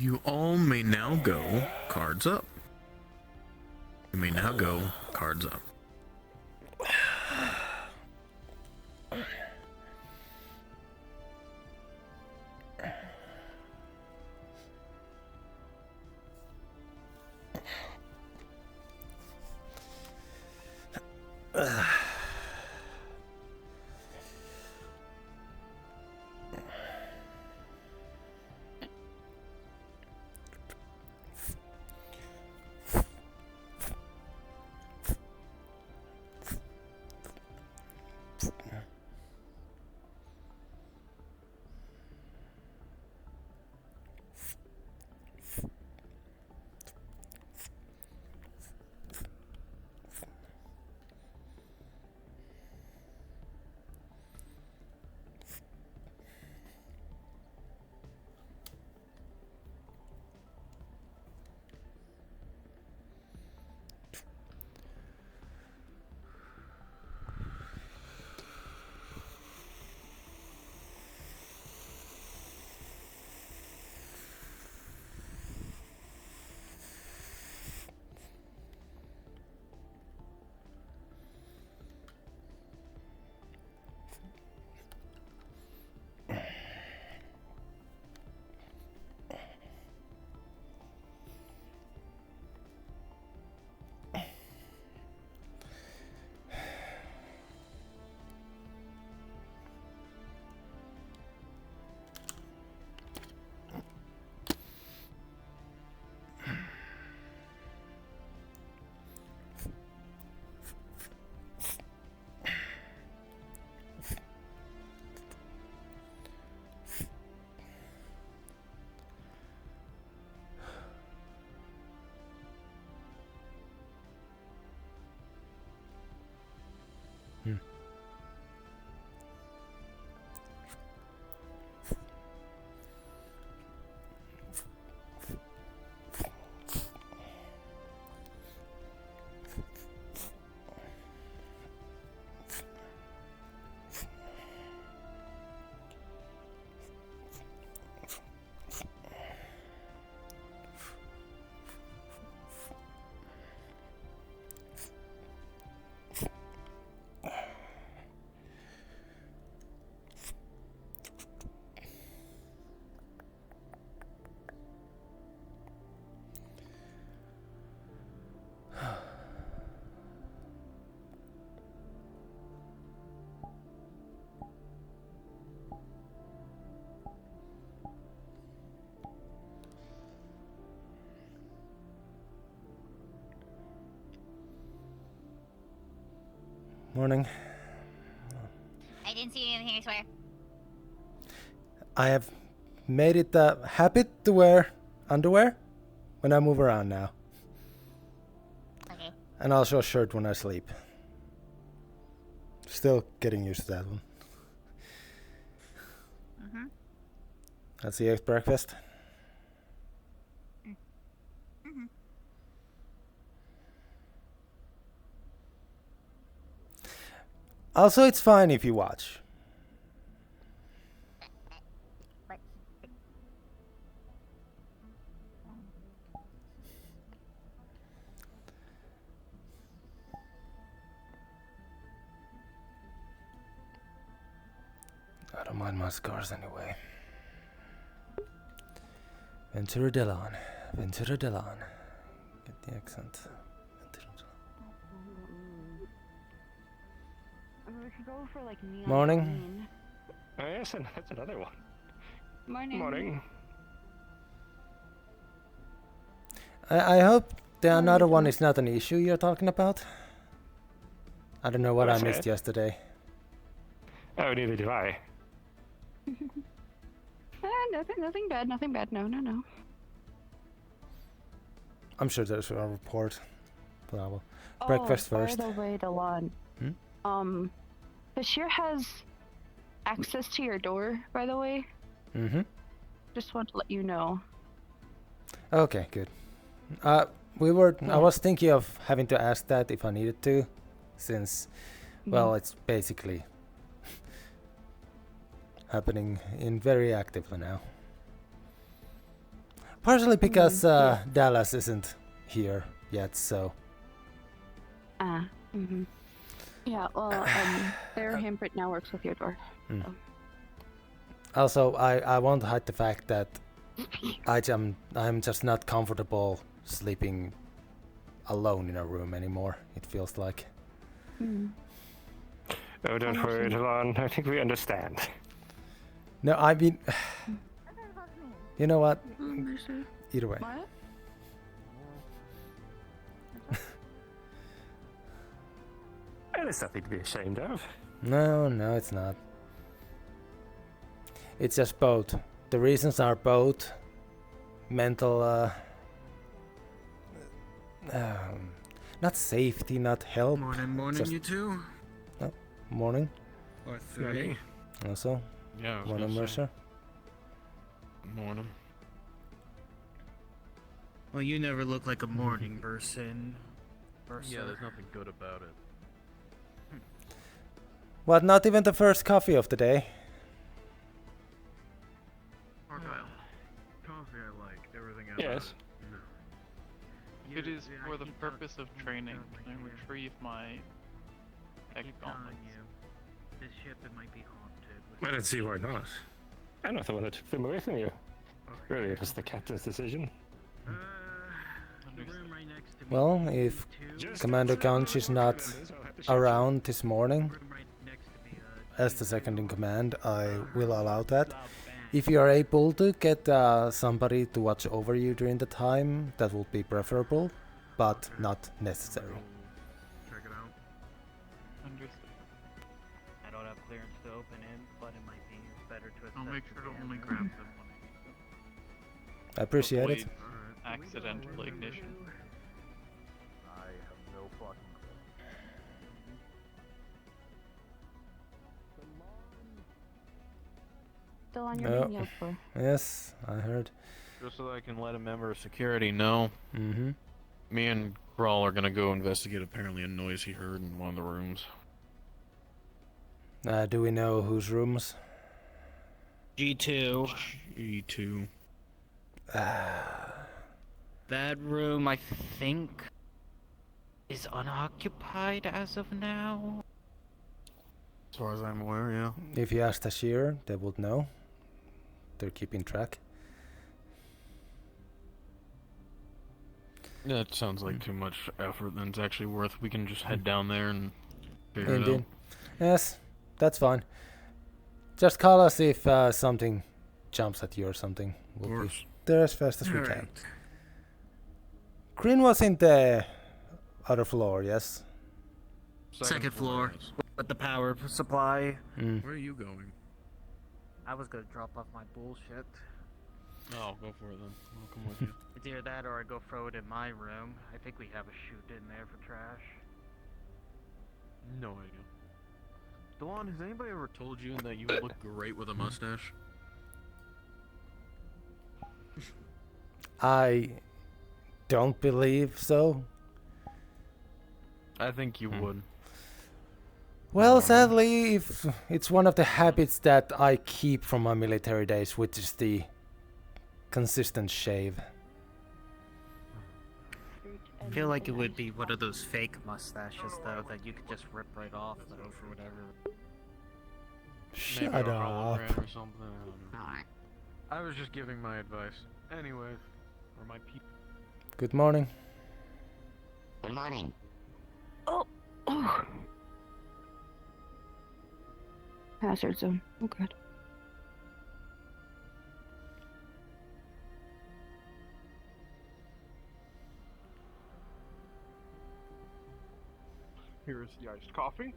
You all may now go cards up. You may now go cards up. Morning. I didn't see anything, I swear. I have made it a habit to wear underwear when I move around now. Okay. And also a shirt when I sleep. Still getting used to that one. Mm-hmm. That's the breakfast. Mm-hmm. Also, it's fine if you watch. But I don't mind my scars anyway. Venturo Delon. Venturo Delon. Get the accent. Venturo We could go for like neon Morning. green. Oh, yes, and that's another one. Morning. Morning. I hope the another one is not an issue you're talking about. I don't know what I What's missed that? yesterday. Oh, neither do I. Nothing bad, nothing bad. No. I'm sure there's a report. Bravo. Breakfast first. By the way, Delon. Bashir has access to your door, by the way. Mm-hmm. Just want to let you know. Okay, good. I was thinking of having to ask that if I needed to, since, well, it's basically happening in very actively now. Partially because Dallas isn't here yet, so. Mm-hmm. Yeah, well, their handprint now works with your door. Mm. So. Also, I won't hide the fact that I'm just not comfortable sleeping alone in a room anymore. It feels like. Mm. Oh, don't worry, Delon. I think we understand. No, I mean, you know what? Understood. Either way. What? Well, there's nothing to be ashamed of. No, it's not. It's just both. The reasons are both mental, not safety, not help. Morning, Just- you two. Morning, Or three. also. Yeah, I was Morning, gonna say. Mercer. Morning. Well, you never look like a morning person. Yeah, there's nothing good about it. What, not even the first coffee of the day? Argyle. Coffee I like, everything else. Yes. No. It is for the purpose of training. Can I retrieve my tech gauntlets? This ship, it might be haunted. I don't see why not. I'm not the one that took them away from you. Really, it was the captain's decision. The room right next to me. Well, if Just Commander Couch is not I'll have to show around this morning, Room right next to me. as the second in command, I will allow that. If you are able to get somebody to watch over you during the time, that would be preferable, but not necessary. Check it out. Understood. I don't have clearance to open it, but it might be better to I'll make sure to only grab them when I need them. I appreciate it. Avoid accidental ignition. I have no fucking clue. Still on your No. being yelled for. Yes, I heard. Just so that I can let a member of security know. Mm-hmm. Me and Grawl are gonna go investigate apparently a noise he heard in one of the rooms. Do we know whose rooms? G2. E2. That room, I think, is unoccupied as of now. As far as I'm aware, yeah. If you ask Tashir, they would know. They're keeping track. That sounds like too much effort than it's actually worth. We can just head down there and figure it out. Indeed. Yes, that's fine. Just call us if something jumps at you or something. Of We'll be course. there as fast as we can. Alright. Green was in the other floor, yes? Second floor. yes. With the power supply. Mm. Where are you going? I was gonna drop off my bullshit. Oh, go for it then. I'll come with you. It's either that or I go throw it in my room. I think we have a chute in there for trash. No idea. Delon, has anybody ever told you that you would look great with a mustache? I don't believe so. I think you would. Well, sadly, if it's one of the habits that I keep from my military days, which is the consistent shave. I feel like it would be one of those fake mustaches though that you could just rip right off though for whatever. Shut Maybe a up. hologram or something. I don't know. I was just giving my advice. Anyway, or my people. Good morning. Good morning. Oh. Hazard zone. Oh god. Here is the iced coffee.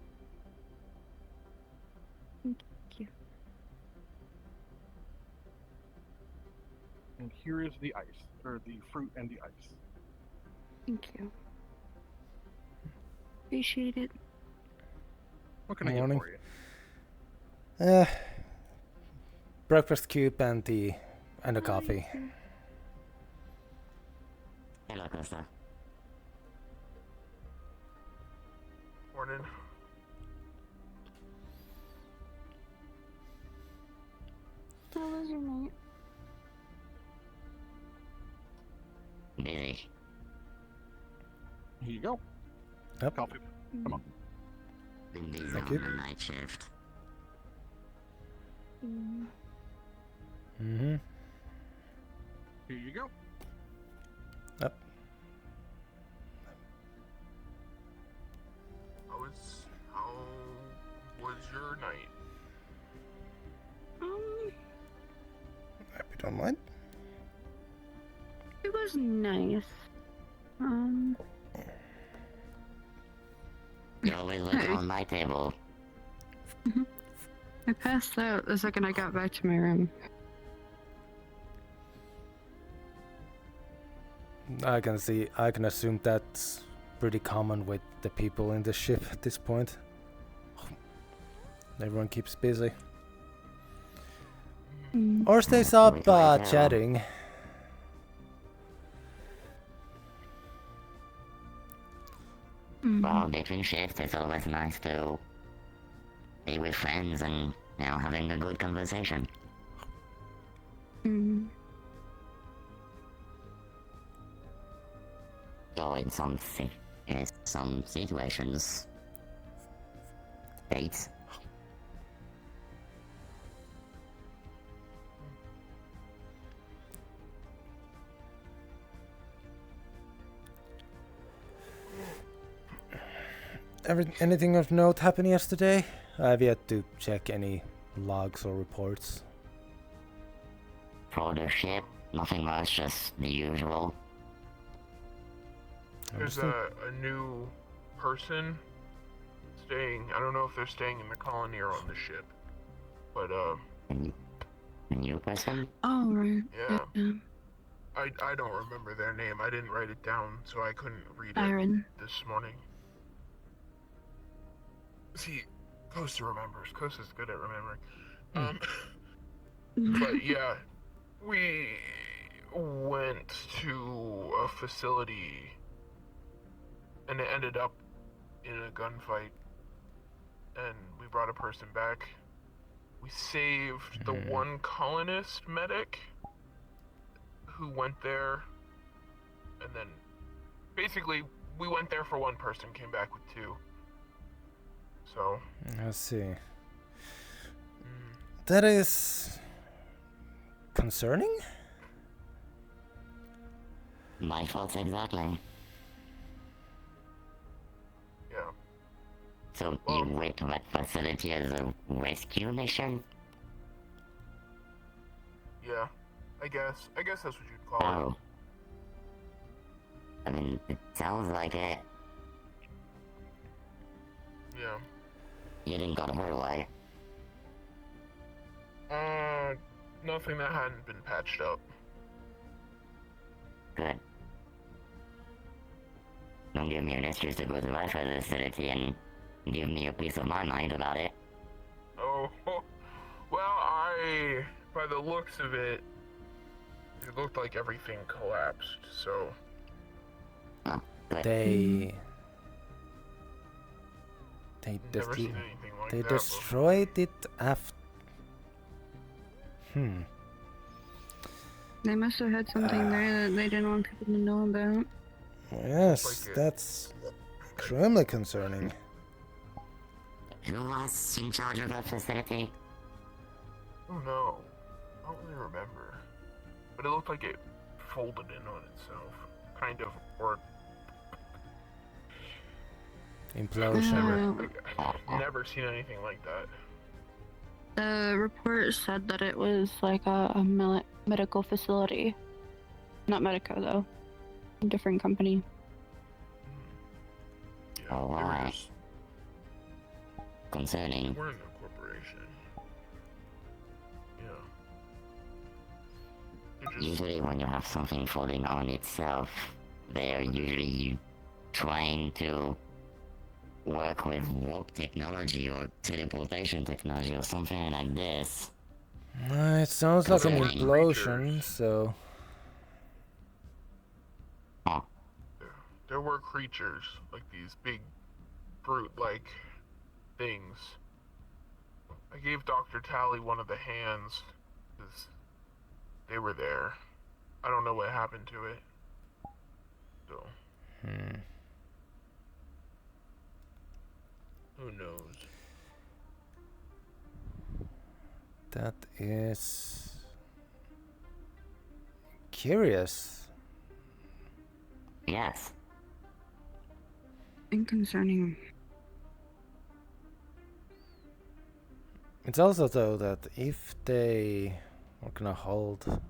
Thank you. And here is the ice, or the fruit and the ice. Thank you. Appreciate it. What can I Morning. get for you? Breakfast cube and the coffee. Hello, Krista. Morning. How was your night? busy. Here you go. Yep. Coffee. Come on. Lindy's Thank on you. the night shift. Mm-hmm. Here you go. Yep. How was your night? Hope you don't mind. It was nice. You always look Hey. on my table. I passed out the second I got back to my room. I can assume that's pretty common with the people in the ship at this point. Everyone keeps busy. Or stays up chatting. Well, between shifts, it's always nice to be with friends and, having a good conversation. So in some situations, dates. Anything of note happened yesterday? I have yet to check any logs or reports. For the ship, nothing much, just the usual. There's a new person staying. I don't know if they're staying in the colony or on the ship, but A new person? Oh, right. yeah. I don't remember their name. I didn't write it down, so I couldn't read it Iron. this morning. See, Costa remembers. Costa's good at remembering. But yeah, we went to a facility and it ended up in a gunfight, and we brought a person back. We saved the one colonist medic who went there, and then basically we went there for one person, came back with two. So I see. That is concerning? My fault exactly. yeah. So you went to that facility as a rescue mission? Yeah, I guess that's what you'd call it. Oh. I mean, it sounds like it. Yeah. You didn't got her away. Nothing that hadn't been patched up. Good. Don't give me an excuse to go to my facility and give me a piece of my mind about it. Oh, well, by the looks of it, it looked like everything collapsed, so... Oh, good. They Never seen anything like they that destroyed it after. They must have had something there that they didn't want people to know about. Yes, that's extremely concerning. Who was in charge of that facility? Oh no, I don't really remember. But it looked like it folded in on itself. Kind of, or... Implosion. Never seen anything like that. The report said that it was like a medical facility. Not Medico, though. A different company. Yeah, Oh, they were wow. just... Concerning. We're in a corporation. Yeah. They're just... Usually when you have something falling on itself, they're usually trying to work with warp technology or teleportation technology or something like this. It sounds like an Concerning. implosion, so... Oh, There were creatures, like these big, brute-like things. I gave Dr. Tally one of the hands, because they were there. I don't know what happened to it. Who knows? That is curious. Yes. And concerning. It's also though that if they are gonna hold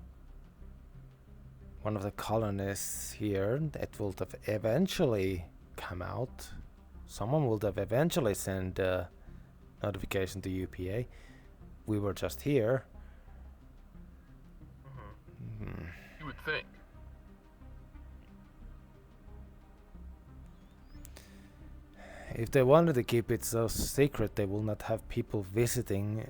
one of the colonists here, it will have eventually come out. Someone will have eventually sent a notification to UPA. We were just here. You would think. If they wanted to keep it so secret, they will not have people visiting.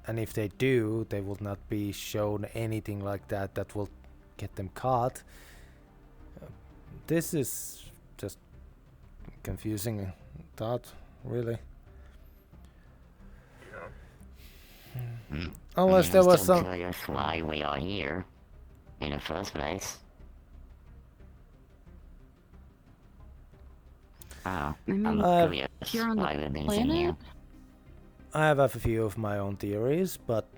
And if they do, they will not be shown anything like that that will get them caught. This is just confusing thought, really. Unless there was some. Curious why we are here in the first place. Oh, I'm curious you're on why the we've been sitting here. planet? I have a few of my own theories, but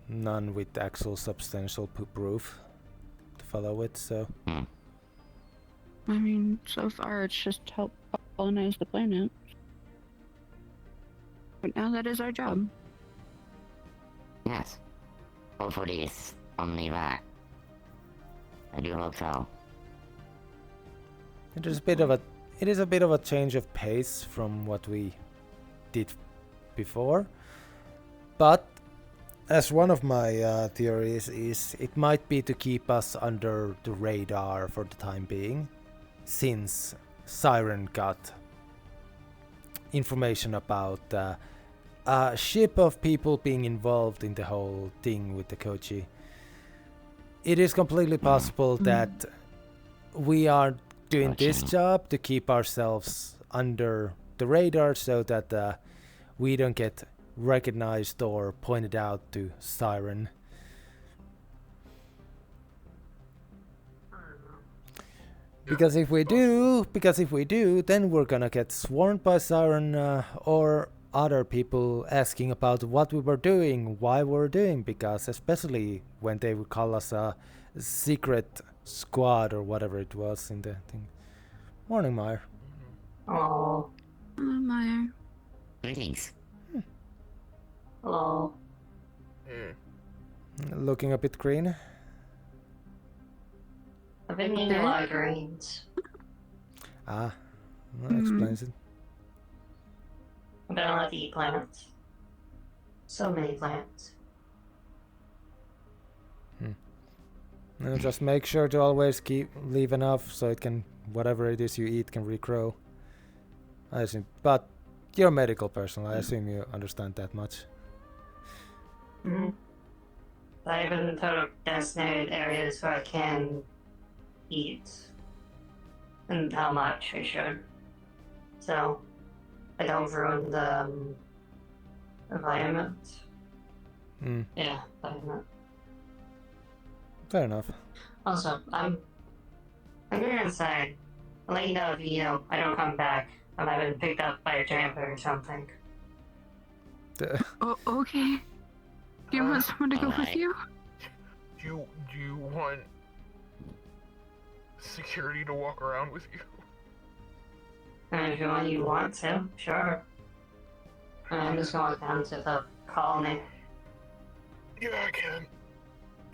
none with actual substantial proof to follow with, so. I mean, so far it's just help colonize the planet. But now that is our job. Yes. Hopefully it's only that. I do hope so. It is a bit of a change of pace from what we did before, but as one of my theories is, it might be to keep us under the radar for the time being, since Siren got information about a ship of people being involved in the whole thing with the Kochi. It is completely possible that we are doing this job to keep ourselves under the radar so that we don't get recognized or pointed out to Siren. Because if we do, then we're gonna get swarmed by Siren or other people asking about what we were doing, why we were doing, because especially when they would call us a secret squad or whatever it was in the thing. Morning, Meyer. Oh. Hello, Meyer. Greetings. Hello. Looking a bit green. I've been eating a lot of greens. Ah, that explains it. I've been allowed to eat plants. So many plants. Just make sure to always leave enough so it can, whatever it is you eat can regrow. I assume, but you're a medical person, I assume you understand that much. I've been sort of designated areas where I can eat and how much I should, so I don't ruin the environment. Yeah, environment. Fair enough. Also, I'm going inside. I'll let you know if I don't come back. I've been picked up by a tramper or something. Oh, okay. Do you want someone to go with you? Do you want security to walk around with you? If you want to, sure. I'm just going down to the colony. Yeah, I can.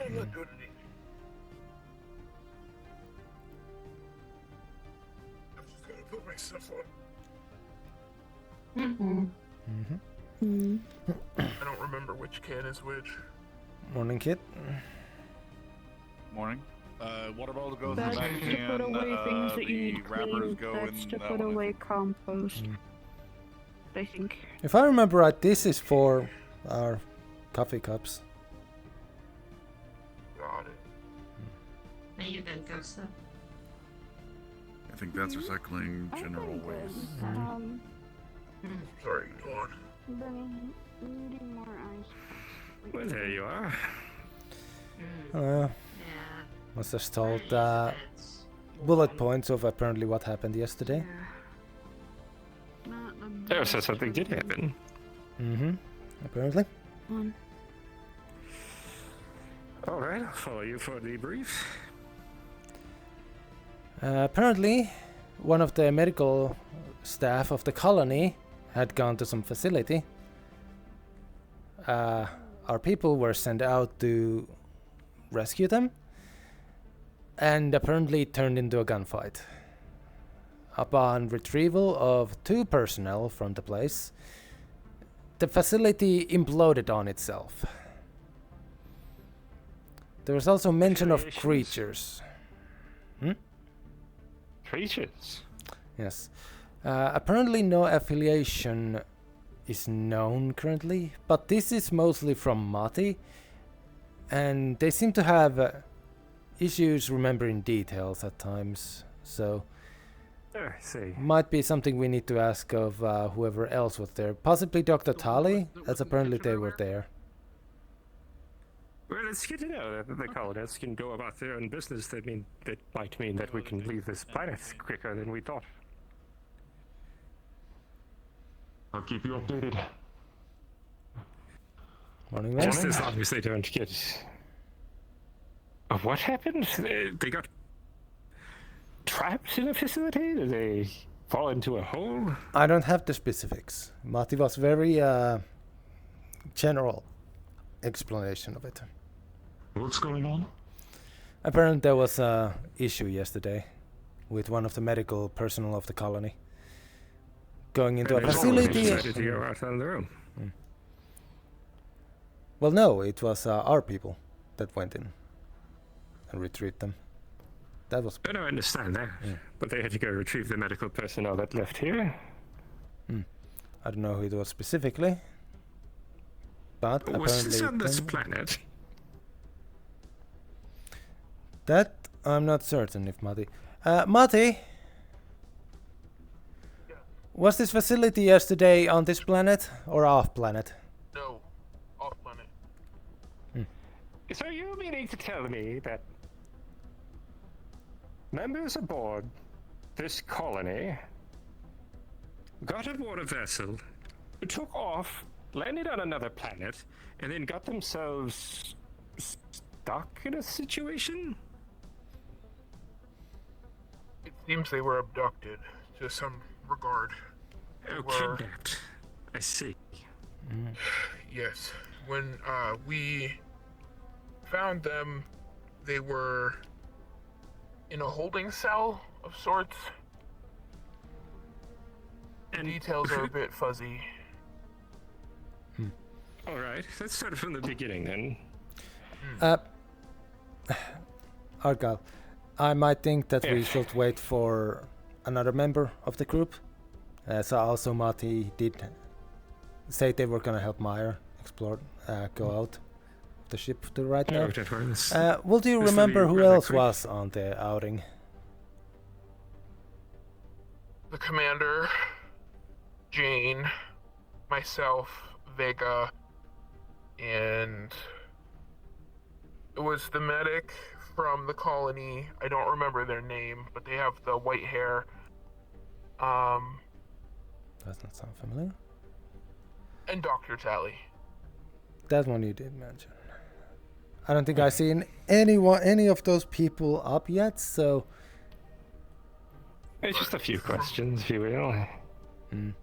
I'm not good at it. I'm just gonna put my stuff on. I don't remember which can is which. Morning, Kit. Morning. Water bottle goes in the That's back to can. put away things that you The need wrappers clean. go That's in to that put one. away compost. I think. If I remember right, this is for our coffee cups. Got it. Are you good, Gustav? I think that's recycling general waste. Sorry, go on. Needing more ice. Well, there you are. Was just told bullet points of apparently what happened yesterday. Oh, so something did happen. Mm-hmm. Apparently. Alright, I'll follow you for the brief. Apparently, one of the medical staff of the colony had gone to some facility. Our people were sent out to rescue them, and apparently it turned into a gunfight. Upon retrieval of 2 personnel from the place, the facility imploded on itself. There was also mention of creatures. Creatures? Yes. Apparently no affiliation is known currently, but this is mostly from Mati, and they seem to have issues remembering details at times, so I see. might be something we need to ask of whoever else was there. Possibly Dr. Tali, as apparently they were there. Well, it's good to know that the colonists can go about their own business. That might mean that we can leave this planet quicker than we thought. I'll keep you updated. Morning, Just as long as they don't get... what happened? They got trapped in a facility? Did they fall into a hole? I don't have the specifics. Mati was very general explanation of it. What's going on? Apparently there was a issue yesterday with one of the medical personnel of the colony going into a facility. Decided to go out on their own. Well, no, it was our people that went in and retrieved them. That was. I don't understand that, but they had to go retrieve the medical personnel that left here. I don't know who it was specifically, but Was this apparently on this planet? that I'm not certain if Mati. Mati, was this facility yesterday on this planet or off planet? No, off planet. So you're meaning to tell me that members aboard this colony got aboard a vessel, took off, landed on another planet, and then got themselves stuck in a situation? It seems they were abducted to some regard. Oh, kidnapped. I see. Yes. When we found them, they were in a holding cell of sorts. The details are a bit fuzzy. Alright, let's start from the beginning then. Argal, I might think that we should wait for another member of the group. So also Mati did say they were gonna help Meyer explore, go out the ship to right now. Well, do you remember who else was on the outing? The commander, Jane, myself, Vega, and it was the medic from the colony. I don't remember their name, but they have the white hair. Does not sound familiar. And Dr. Tally. That one you did mention. I don't think I've seen any of those people up yet, so... It's just a few questions, if you will. And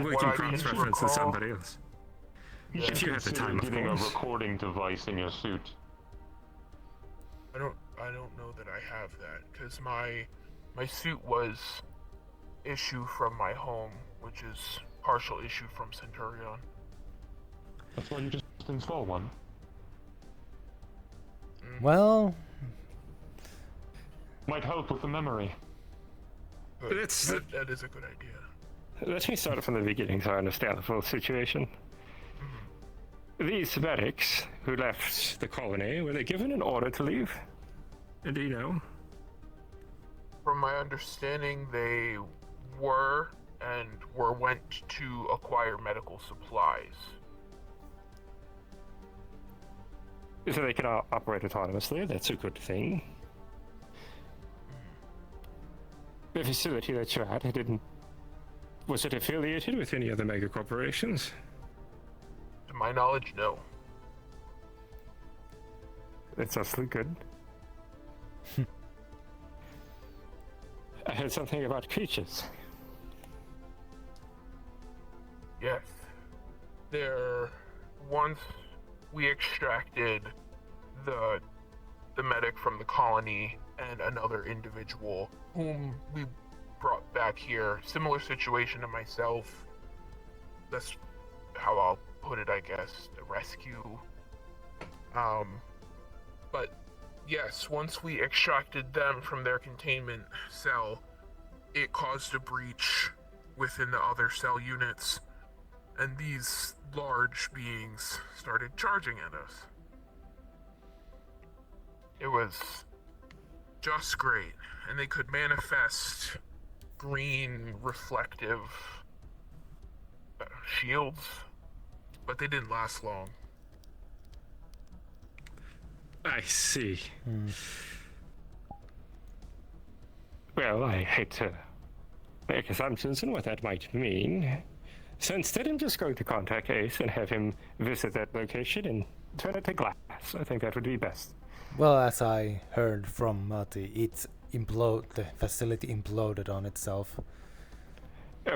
we can cross-reference with somebody else. If you have the time, of getting a course. recording device in your suit. I don't know that I have that, because my suit was issue from my home, which is partial issue from Centurion. That's why you just install one. Well... Might help with the memory. That is a good idea. Let me start from the beginning so I understand the full situation. These medics who left the colony, were they given an order to leave? And do you know? From my understanding, they were went to acquire medical supplies. So they can operate autonomously, that's a good thing. The facility that you're at, was it affiliated with any other mega corporations? To my knowledge, no. That's absolutely good. I heard something about creatures. Yes. Once we extracted the medic from the colony and another individual whom we brought back here. Similar situation to myself. That's how I'll put it, I guess. The rescue. But yes, once we extracted them from their containment cell, it caused a breach within the other cell units, and these large beings started charging at us. It was just great, and they could manifest green reflective shields, but they didn't last long. I see. Well, I hate to make assumptions on what that might mean. So instead, I'm just going to contact Ace and have him visit that location and turn it to glass. I think that would be best. Well, as I heard from Mati, the facility imploded on itself.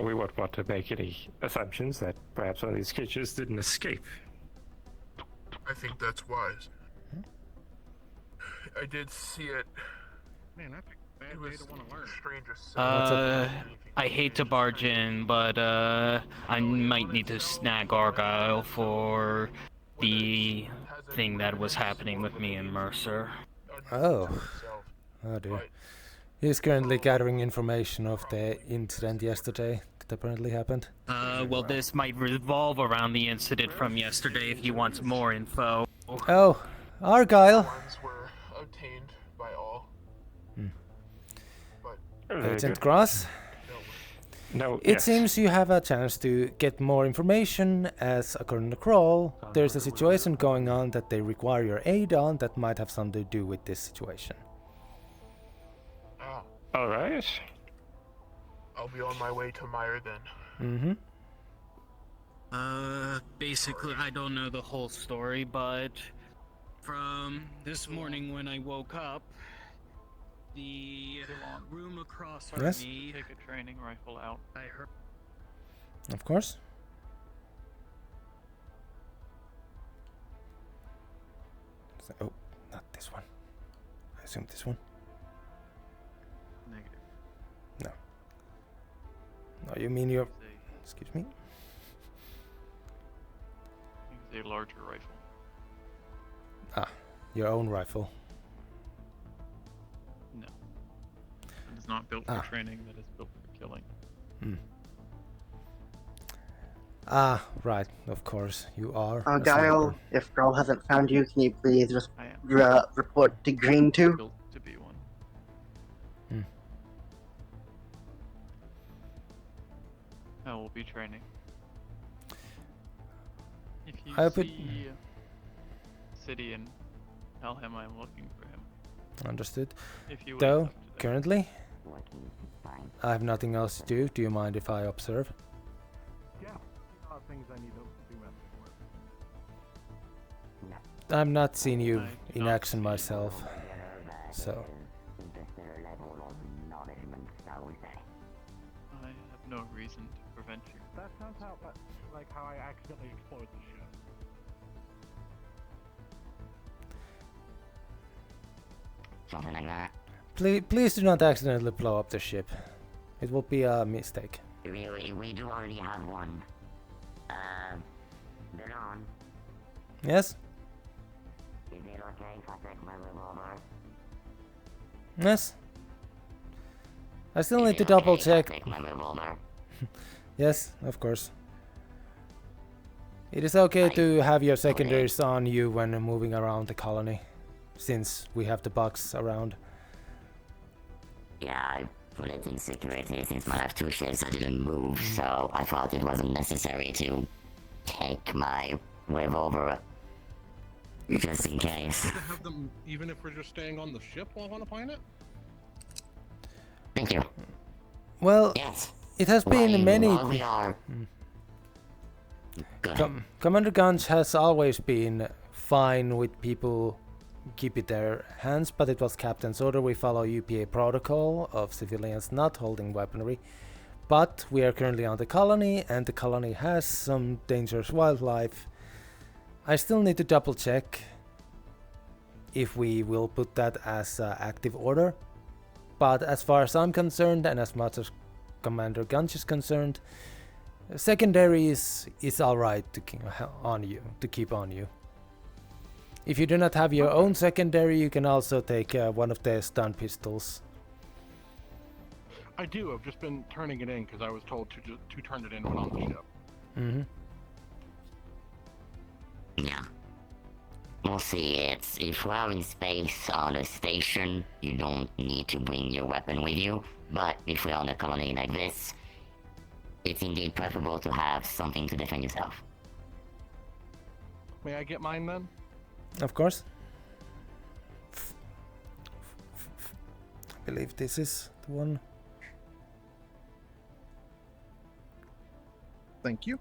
We won't want to make any assumptions that perhaps one of these creatures didn't escape. I think that's wise. I did see it. Man, that's a bad day to want to learn. Strangest. I hate to barge in, but I might need to snag Argyle for the thing that was happening with me and Mercer. Oh dear. He's currently gathering information of the incident yesterday that apparently happened. Well, this might revolve around the incident from yesterday if he wants more info. Oh, Argyle. Ones were obtained by all. Agent Gross? No. It seems you have a chance to get more information, as according to Kroll, there's a situation going on that they require your aid on that might have something to do with this situation. Alright. I'll be on my way to Meyer then. Basically, I don't know the whole story, but from this morning when I woke up, the room across from me... Take a training rifle out. I heard... Of course. Oh, not this one. I assume this one. Negative. No. No, you mean your... Excuse me? Use a larger rifle. Ah, your own rifle. No. It is not built for training, that is built for killing. Ah, right, of course, you are. Guile, if Girl hasn't found you, can you please just report to Green 2? Built to be one. I will be training. If you see City and tell him I'm looking for him. Understood. If you Though, currently, I have nothing else to do. Do you mind if I observe? Yeah, things I need to do messing with. I've not seen you in action myself, so... I have no reason to prevent you. That sounds like how I accidentally exploded the ship. Something like that. Please do not accidentally blow up the ship. It will be a mistake. We do already have one. Delon. Yes? Is it okay if I take my revolver? Yes? I still need to double check. Take my revolver. Yes, of course. It is okay to have your secondaries on you when moving around the colony, since we have the box around. Yeah, I put it in security since my last two shifts I didn't move, so I thought it wasn't necessary to take my revolver just in case. To have them, even if we're just staying on the ship while on a planet? Thank you. Well, Yes. it has been While many. we are. Go ahead. Commander Gunch has always been fine with people keeping their hands, but it was Captain's order. We follow UPA protocol of civilians not holding weaponry. But we are currently on the colony, and the colony has some dangerous wildlife. I still need to double check if we will put that as active order. But as far as I'm concerned, and as much as Commander Gunch is concerned, secondary is alright to keep on you. If you do not have your own secondary, you can also take one of the stun pistols. I do. I've just been turning it in because I was told to turn it in when on the ship. Mm-hmm. Yeah. We'll see. If we're in space on a station, you don't need to bring your weapon with you. But if we're on a colony like this, it's indeed preferable to have something to defend yourself. May I get mine then? Of course. I believe this is the one. Thank you.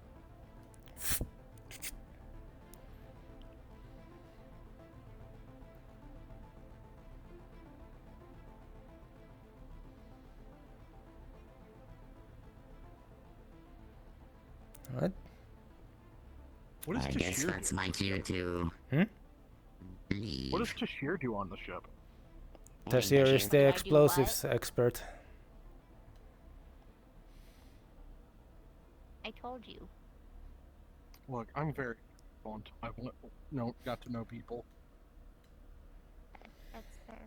Alright. What does I guess Tashir that's do? my cue to leave. What does Tashir do on the ship? Tashir is the explosives expert. I told you. Look, I'm very fluent. I've got to know people. That's fair.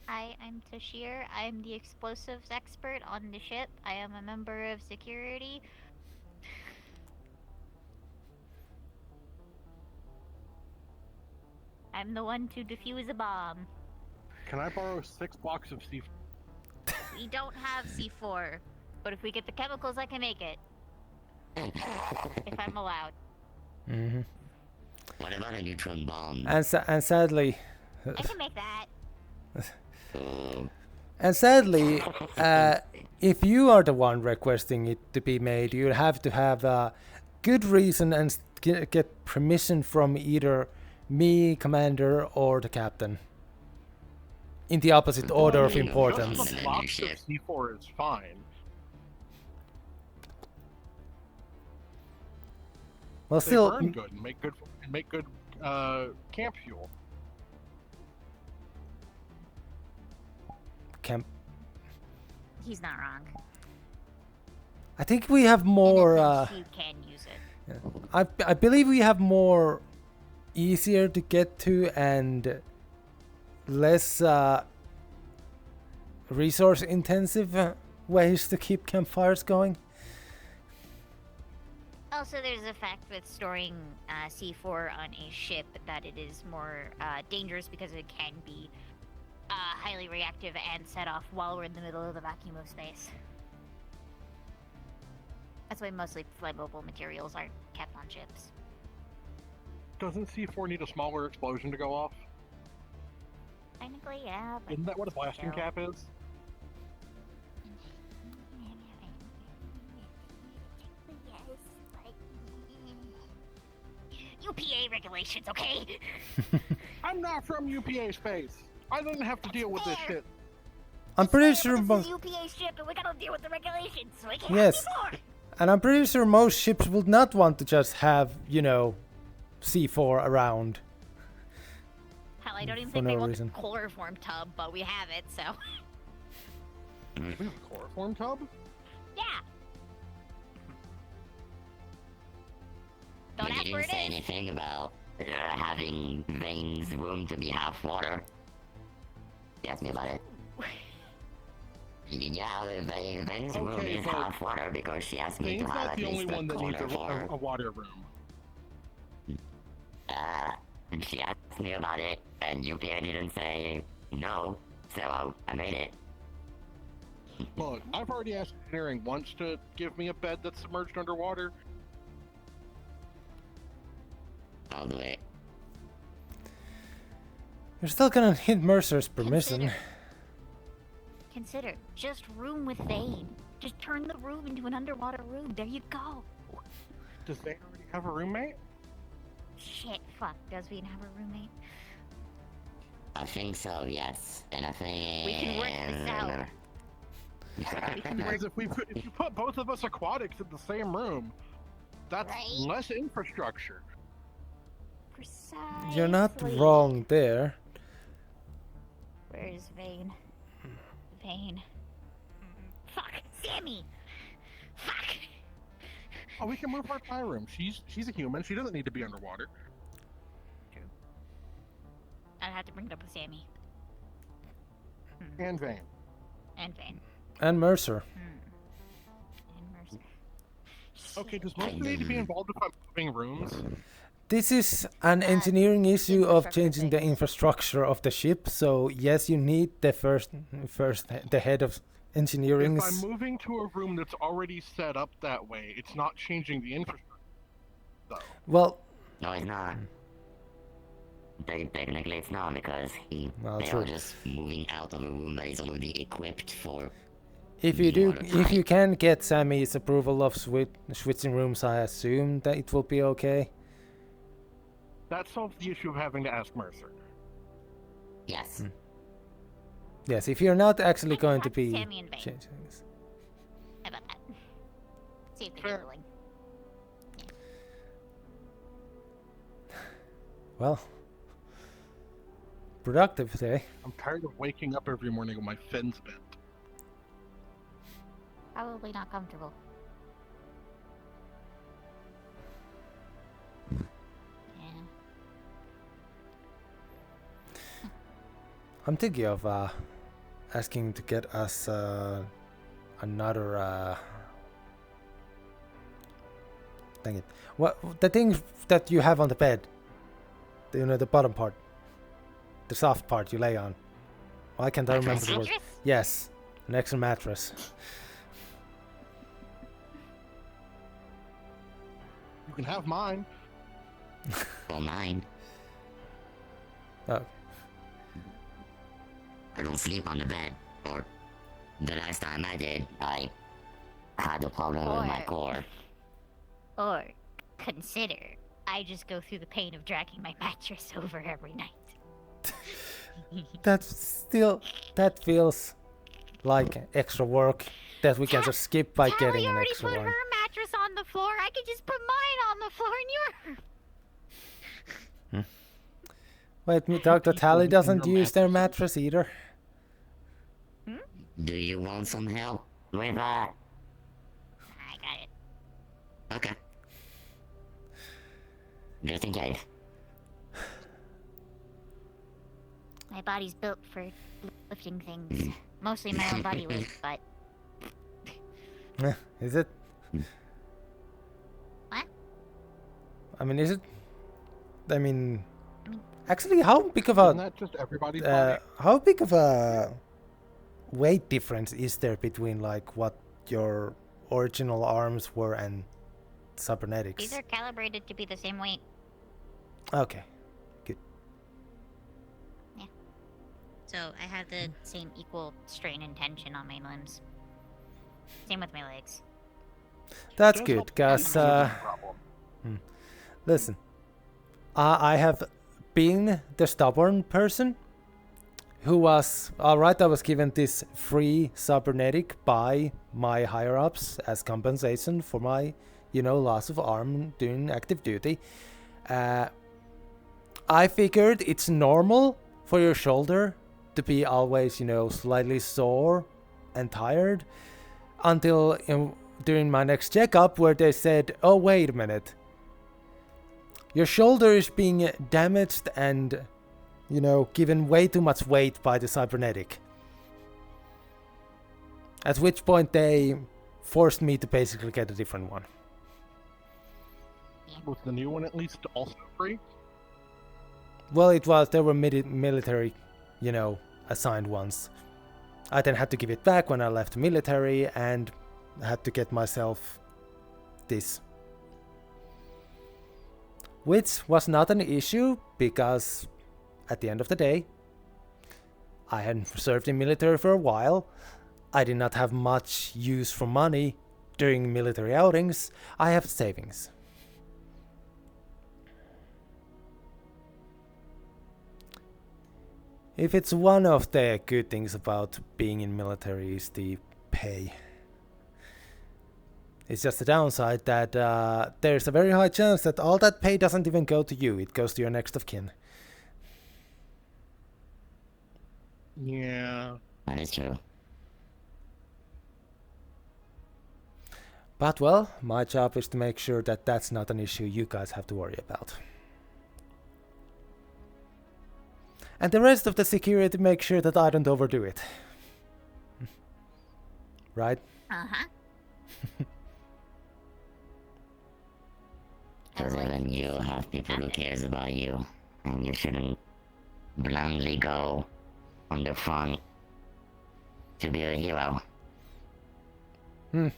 I'm Tashir. I'm the explosives expert on the ship. I am a member of security. I'm the one to defuse a bomb. Can I borrow 6 blocks of C4? We don't have C4, but if we get the chemicals, I can make it. If I'm allowed. Mm-hmm. What about a neutron bomb? And sadly, I can make that. and sadly, if you are the one requesting it to be made, you have to have a good reason and get permission from either me, commander, or the captain. In the opposite order of importance. Just a box of C4 is fine. Well, They still, burn good and make good camp fuel. camp. He's not wrong. I think we have more. You can use it. I believe we have more easier to get to and less resource intensive ways to keep campfires going. Also, there's a fact with storing C4 on a ship that it is more dangerous because it can be highly reactive and set off while we're in the middle of the vacuum of space. That's why mostly flammable materials aren't kept on ships. Doesn't C4 need a smaller explosion to go off? Technically, yeah. But Isn't that what a blasting still. cap is? UPA regulations, okay? I'm not from UPA space. I didn't have to deal with this shit. I'm pretty sure This is UPA ship, and we gotta deal with the regulations, so we can't Yes. have C4. And I'm pretty sure most ships would not want to just have, C4 around. Hell, I don't even For think they no want reason. the chloroform tub, but we have it, so. We have a chloroform tub? Yeah. Don't You ask where didn't it say is. anything about having Vane's room to be half water. He asked me about it. Yeah, Vane's room Okay, is but half water because she asked me Vane's to have not at the only least a one that needs corner for. a water room. She asked me about it, and UPA didn't say no, so I made it. Look, I've already asked engineering once to give me a bed that's submerged underwater. I'll do it. You're still gonna need Mercer's permission. Consider, just room with Vane. Just turn the room into an underwater room. There you go. Does Vane already have a roommate? Shit, fuck. Does Vane have a roommate? I think so, yes. And I think... We can work this out. Because if you put both of us aquatics in the same room, that's less infrastructure. Precisely. You're not wrong there. Where is Vane? Vane. Fuck! Sammy! Fuck! Oh, we can move her to my room. She's a human. She doesn't need to be underwater. True. I'd have to bring it up with Sammy. And Vane. And Vane. And Mercer. And Mercer. Okay, does Mercer need to be involved if I'm moving rooms? This is an engineering issue of changing the infrastructure of the ship. So yes, you need the the head of engineering. If I'm moving to a room that's already set up that way, it's not changing the infrastructure, though. Well, no, it's not. Technically, it's not because they true. are just moving out of a room that is already equipped for. If you can get Sammy's approval of switching rooms, I assume that it will be okay. That solves the issue of having to ask Mercer. Yes. Yes, if you're not actually going to be Sammy and Vane. changing this. How about that? See if they're willing. Well, productive day. I'm tired of waking up every morning with my fins bent. Probably not comfortable. I'm thinking of asking to get us another. Dang it! What the thing that you have on the bed? You know, the bottom part, the soft part you lay on. Why can't I remember the word? Yes, an extra mattress. You can have mine. Well, mine. Oh. I don't sleep on the bed. Or the last time I did, I had a problem with my core. Or consider, I just go through the pain of dragging my mattress over every night. That feels like extra work that we can just skip by getting an extra put one. her mattress on the floor. I could just put mine on the floor in your. Wait, Dr. Tally doesn't use their mattress either. Do you want some help with that? I got it. Okay. Just in case. My body's built for lifting things. Mostly my own body weight, but. Is it? What? I mean, is it? I mean, actually, how big of a? Isn't that just everybody's body? How big of a weight difference is there between like what your original arms were and cybernetics? These are calibrated to be the same weight. Okay, good. Yeah. So I have the same equal strain and tension on my limbs. Same with my legs. That's good, cause listen, I have been the stubborn person who was alright. I was given this free cybernetic by my higher ups as compensation for my, loss of arm during active duty. I figured it's normal for your shoulder to be always, slightly sore and tired until during my next checkup where they said, oh, wait a minute. Your shoulder is being damaged and, given way too much weight by the cybernetic. At which point they forced me to basically get a different one. Was the new one at least also free? Well, it was. There were military, assigned ones. I then had to give it back when I left the military and had to get myself this. Which was not an issue because at the end of the day, I hadn't served in military for a while. I did not have much use for money during military outings. I have savings. If it's one of the good things about being in military is the pay. It's just the downside that there's a very high chance that all that pay doesn't even go to you. It goes to your next of kin. Yeah. That is true. But well, my job is to make sure that that's not an issue you guys have to worry about. And the rest of the security make sure that I don't overdo it. Right? Uh-huh. Because even you have people who cares about you, and you shouldn't blindly go on the front to be a hero. And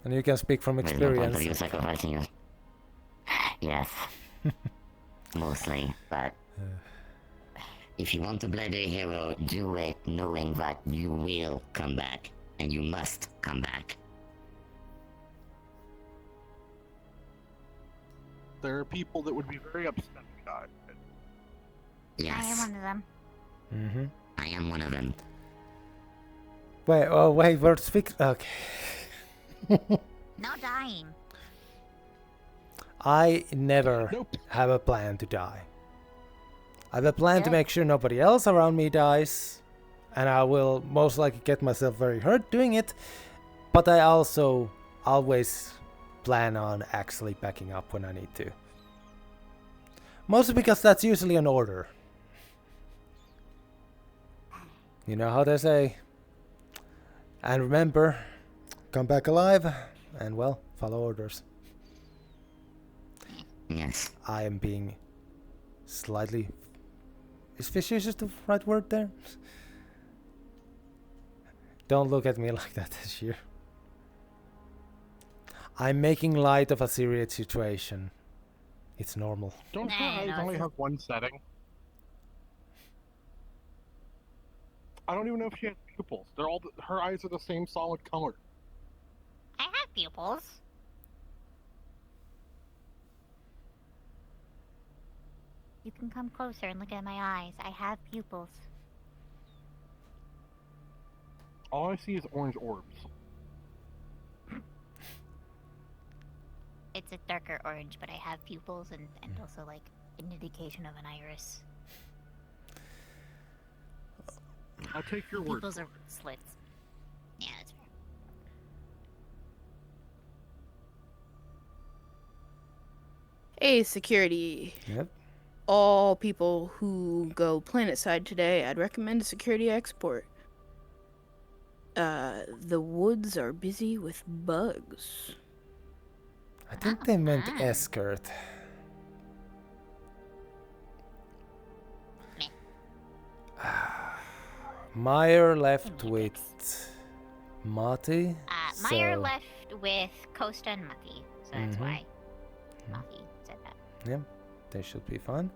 you can speak from There's no point experience. of you sacrificing you. Yes. Mostly, but if you want to play the hero, do it knowing that you will come back, and you must come back. There are people that would be very upset if you died. Yes. I am one of them. Mm-hmm. I am one of them. Wait, oh wait, we're speaking. Okay. Not dying. I never have a plan to die. I have a plan to make sure nobody else around me dies, and I will most likely get myself very hurt doing it, but I also always plan on actually backing up when I need to. Mostly because that's usually an order. You know how they say. And remember, come back alive, and well, follow orders. Yes. I am being slightly... Is facetious the right word there? Don't look at me like that this year. I'm making light of a serious situation. It's normal. Don't her eyes only have one setting? I don't even know if she has pupils. They're all her eyes are the same solid color. I have pupils. You can come closer and look at my eyes. I have pupils. All I see is orange orbs. It's a darker orange, but I have pupils and also like an indication of an iris. I'll take your word. Pupils are slits. Yeah, that's fair. Hey, security. Yep. All people who go planetside today, I'd recommend a security export. The woods are busy with bugs. I think they meant escort. Meyer left with Mati. Meyer left with Costa and Mati, so that's Mhm. why Mati said that. Yeah, they should be fun.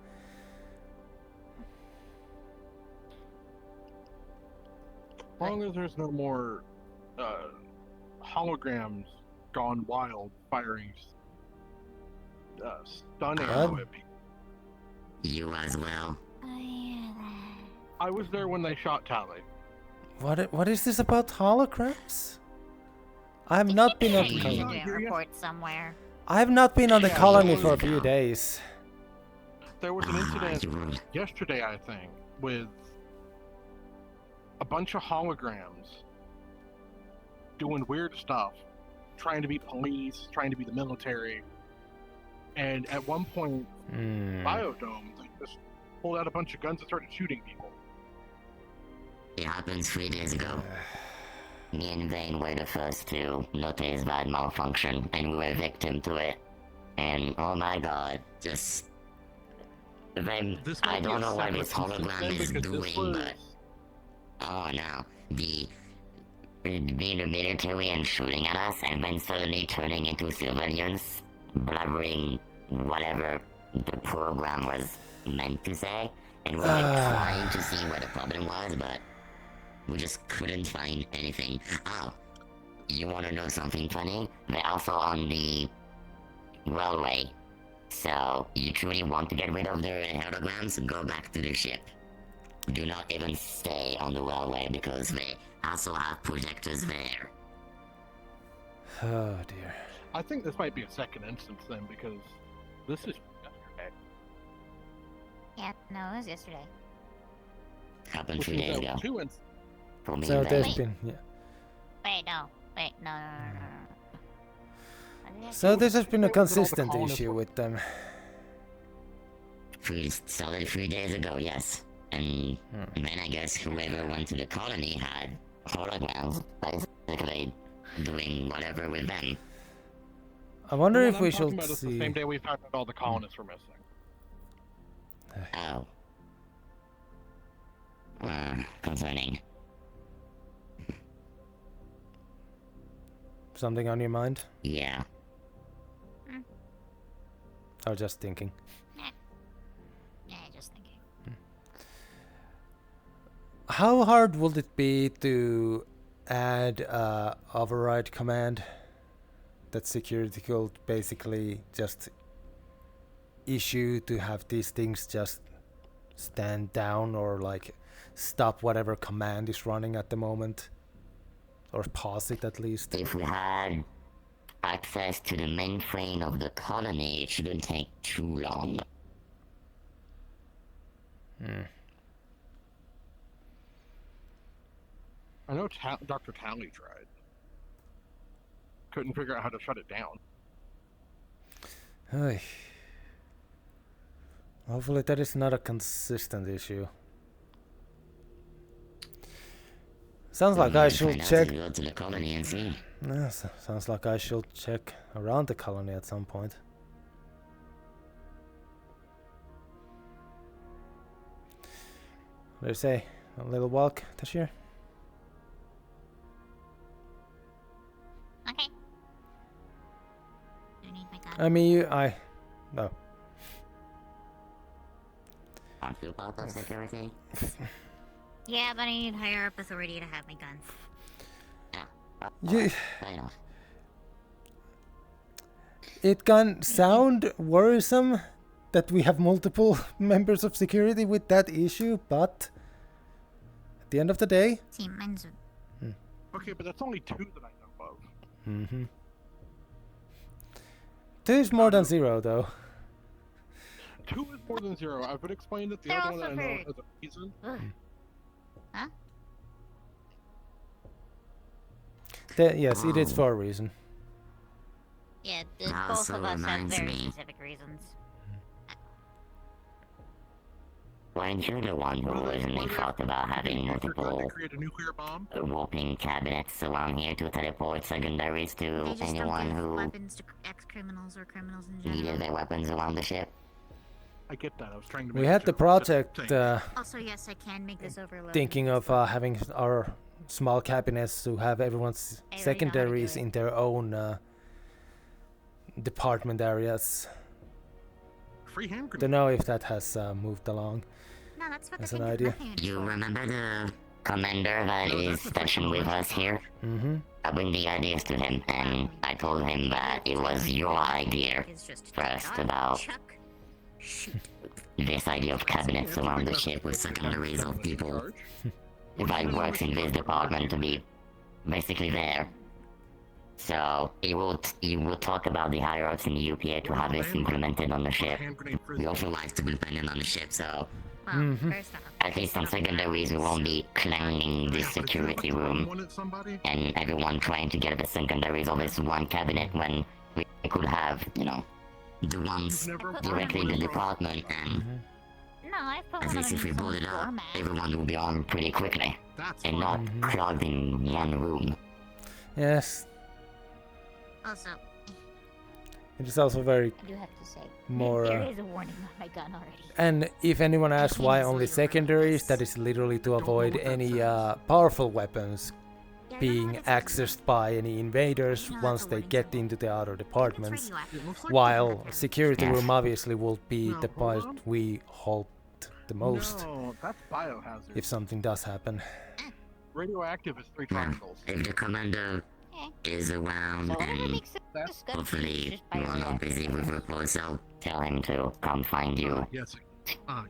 As long as there's no more holograms gone wild firing stun arrow at people. You as well. I was there when they shot Tally. What is this about holograms? I have not been on the You colony. should do a report somewhere. I have not been on the Yeah, colony so- for a few days. There was an incident yesterday, I think, with a bunch of holograms doing weird stuff, trying to be police, trying to be the military, and at one point, Biodome, they just pulled out a bunch of guns and started shooting people. It happened 3 days ago. Me and Vane were the first to notice that malfunction, and we were victim to it. And oh my god, just... Then, I don't know what this hologram is doing, but... Oh no, being the military and shooting at us, and then suddenly turning into civilians, blabbering whatever the program was meant to say, And we were trying to see where the problem was, but we just couldn't find anything. Oh, you want to know something funny? They're also on the railway. So, you truly want to get rid of their holograms? Go back to the ship. Do not even stay on the railway because they also have projectors there. Oh dear. I think this might be a second instance then, because this is yesterday. Yeah, no, it was yesterday. Happened Which 3 means days there ago. were 2 instances. For me, So they- there's been, yeah. Wait, no. Wait, no. So this has been a consistent issue with them. Solid 3 days ago, yes. And then I guess whoever went to the colony had holograms, basically doing whatever with them. I wonder The if one we I'm talking should about is see. the same day we found out all the colonists were missing. Oh. Concerning. Something on your mind? Yeah. Or just thinking? Yeah, just thinking. How hard would it be to add a override command that security could basically just issue to have these things just stand down or like stop whatever command is running at the moment? Or pause it at least? If we had access to the mainframe of the colony, it shouldn't take too long. I know Dr. Talley tried. Couldn't figure out how to shut it down. Ay. Hopefully that is not a consistent issue. Sounds like I should check. Go to the colony and see. Yeah, sounds like I should check around the colony at some point. What do you say? A little walk, Tashir? Okay. I need my gun. I mean, no. Aren't you part of security? Yeah, but I need higher up authority to have my guns. It can sound worrisome that we have multiple members of security with that issue, but at the end of the day... See, mine's... Okay, but that's only 2 that I know of. Mm-hmm. 2 is more than 0, though. 2 is more than 0. I would explain that the They're other one also that I know very- is a reason. Huh? Yes, it is for a reason. Yeah, both Also of us have reminds very me. specific reasons. Weren't you the one who originally thought about having multiple Create a nuclear bomb? warping cabinets around here to teleport secondaries They to just don't anyone give who weapons to ex-criminals or criminals in general. needed their weapons around the ship? I get that. I was trying to We make had a the joke. project Also, yes, I can make this overload. thinking of having our small cabinets to have everyone's I already know how to do secondaries it. in their own department areas. Free hand grenade. Don't know if that has moved along. No, that's what That's the an thing idea. is nothing You remember the commander that is stationed with us here? Mm-hmm. I bring the ideas to him, and I told him that it was your idea first about this idea of cabinets around the ship with secondaries of people that works in this department to be basically there. So he will talk about the higher-ups in the UPA to have this implemented on the ship. We also like to be dependent on the ship, so Well, first off, at least on secondaries we won't be clanging this security room and everyone trying to get the secondaries of this one cabinet when we could have, you know, the ones directly in the department, and no, I've put at one least on if we build it up, format. everyone will be on pretty quickly and not clogged in one room. Yes, Also, it is also very I do have to say, more. there is a warning on my gun already. And if anyone asks why only secondaries, that is literally to avoid any powerful weapons being accessed by any invaders once they get into the outer departments, while security room obviously will be the part we hoped the most No, that's biohazard. if something does happen. Radioactive is 3 Well, tropicals. if the commander is around, So whatever then makes sense. hopefully you are not busy with reports, so tell him to come find you Yes.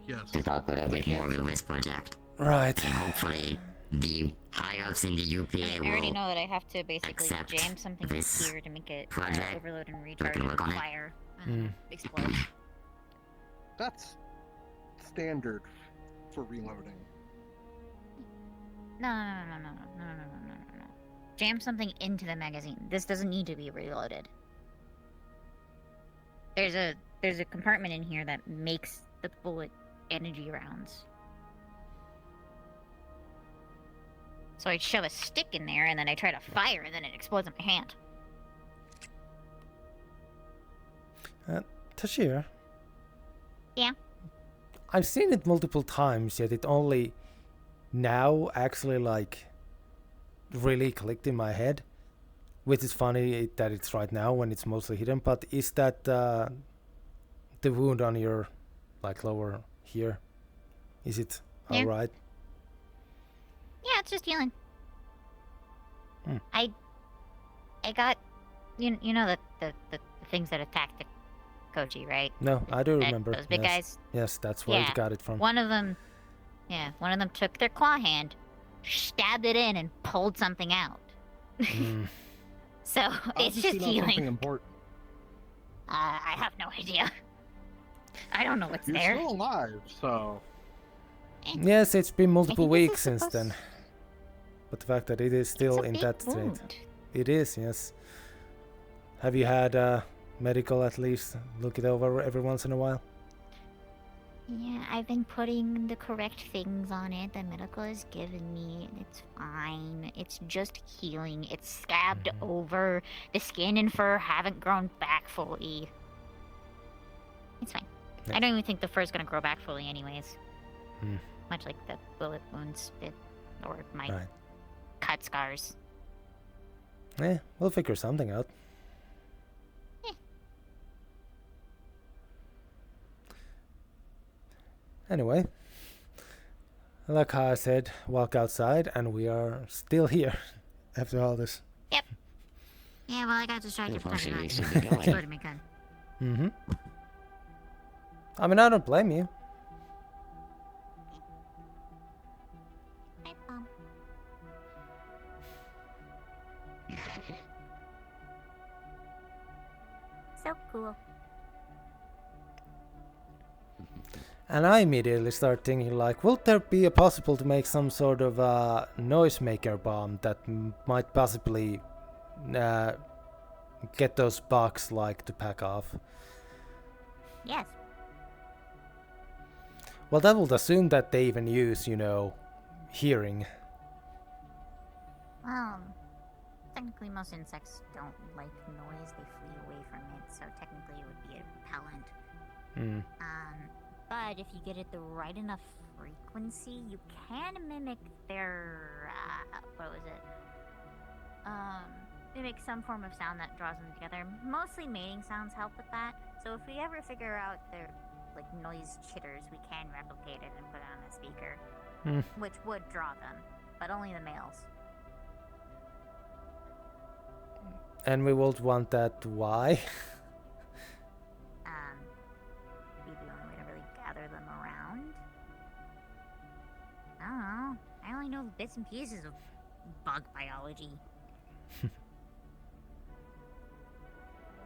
Yes. to talk a little bit more with this project. Right. And hopefully the higher-ups in the UPA I will already know that I have to basically accept jam something this here to make it project. overload and We recharge can and work on it. fire and explode. That's standard for reloading. No. Jam something into the magazine. This doesn't need to be reloaded. There's a compartment in here that makes the bullet energy rounds. So I shove a stick in there and then I try to fire and then it explodes in my hand. Tashira? Yeah? I've seen it multiple times, yet it only now actually like really clicked in my head. Which is funny that it's right now when it's mostly hidden, but is that the wound on your like lower here? Is it Yeah. alright? Yeah, it's just healing. Hmm. I got you know the things that attacked the Koji, right? No, I do That- remember. those big yes. guys? Yes, that's where you got it from. One of them took their claw hand, stabbed it in, and pulled something out. Mm. So it's Obviously just not something healing. important. I have no idea. I don't know what's You're there. still alive, so Yes, it's been multiple think this weeks is since supposed- then. But the fact that it is still It's a in big that state. wound. It is, yes. Have you had medical at least look it over every once in a while? Yeah, I've been putting the correct things on it that medical has given me, and it's fine. It's just healing. It's scabbed over. The skin and fur haven't grown back fully. It's fine. I don't even think the fur's gonna grow back fully anyways. Hmm. Much like the bullet wounds did, or my Right. cut scars. We'll figure something out. Anyway, like how I said, walk outside, and we are still here after all this. Yep. Yeah, well, I got distracted from Unfortunately, talking we should be about going. exploding my gun. Mm-hmm. I mean, I don't blame you. Hi, Mom. So cool. And I immediately start thinking like, will there be a possible to make some sort of noisemaker bomb that might possibly get those bugs like to pack off? Yes. Well, that would assume that they even use, hearing. Well, technically most insects don't like noise. They flee away from it, so technically it would be a repellent. Hmm. But if you get it the right enough frequency, you can mimic their, mimic some form of sound that draws them together. Mostly mating sounds help with that. So if we ever figure out their, noise chitters, we can replicate it and put it on a speaker. Which would draw them, but only the males. And we won't want that. Why? Be the only way to really gather them around. I don't know. I only know bits and pieces of bug biology.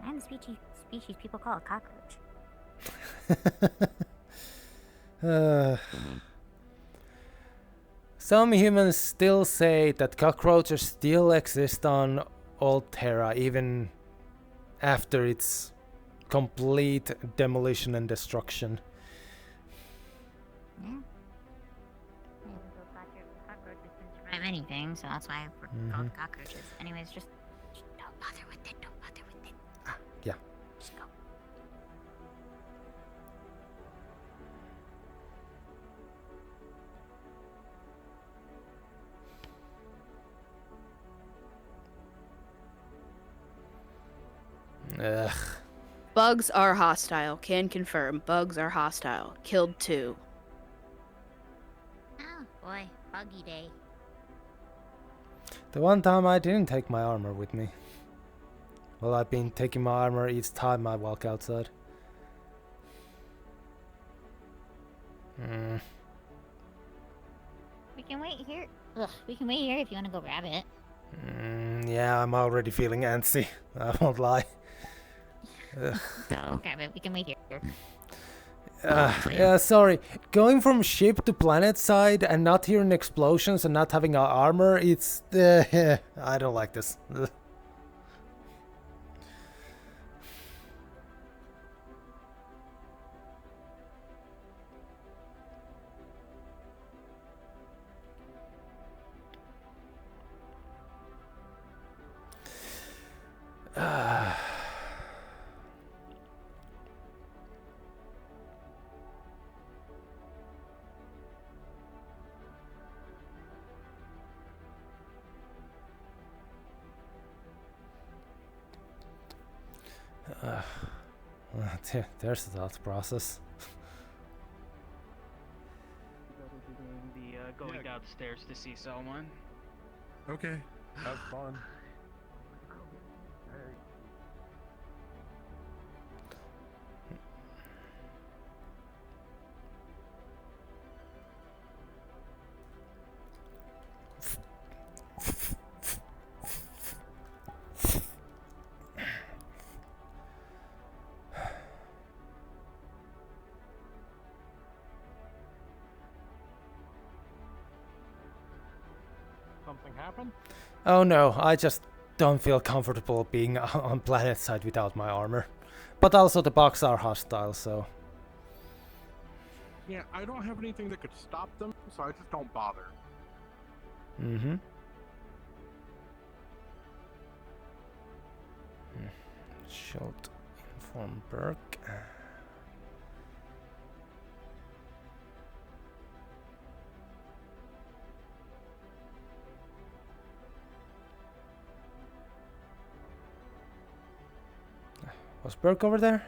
And the species people call a cockroach. Some humans still say that cockroaches still exist on old Terra, even after its complete demolition and destruction. Yeah. Cockroaches can survive anything, so that's why we're called cockroaches. Anyways, just don't bother with it. Don't bother with it. Yeah. Just go. Ugh. Bugs are hostile. Can confirm. Bugs are hostile. Killed 2. Buggy day. The one time I didn't take my armor with me. Well, I've been taking my armor each time I walk outside. We can wait here. Ugh, we can wait here if you want to go grab it. Yeah, I'm already feeling antsy. I won't lie. Ugh. Grab it. We can wait here. Yeah, sorry. Going from ship to planet side and not hearing explosions and not having our armor, it's... I don't like this. Ugh. There's the thought process. Going downstairs to see someone. Okay, have fun. Something happened? Oh no, I just don't feel comfortable being on planet side without my armor. But also the bugs are hostile, so... Yeah, I don't have anything that could stop them, so I just don't bother. Mm-hmm. Should inform Burke. Was Burke over there?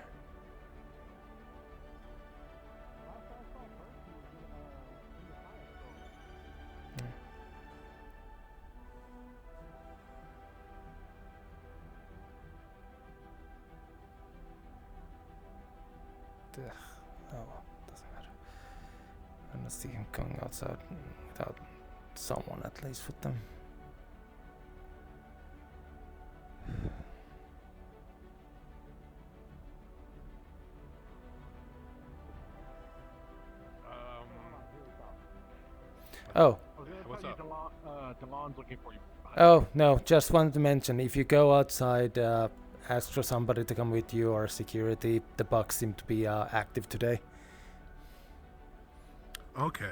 Oh, doesn't matter. I don't see him going outside without someone at least with them. Oh. What's up? Delon's looking for you. Oh, no, just wanted to mention, if you go outside, ask for somebody to come with you or security. The bugs seem to be active today. Okay.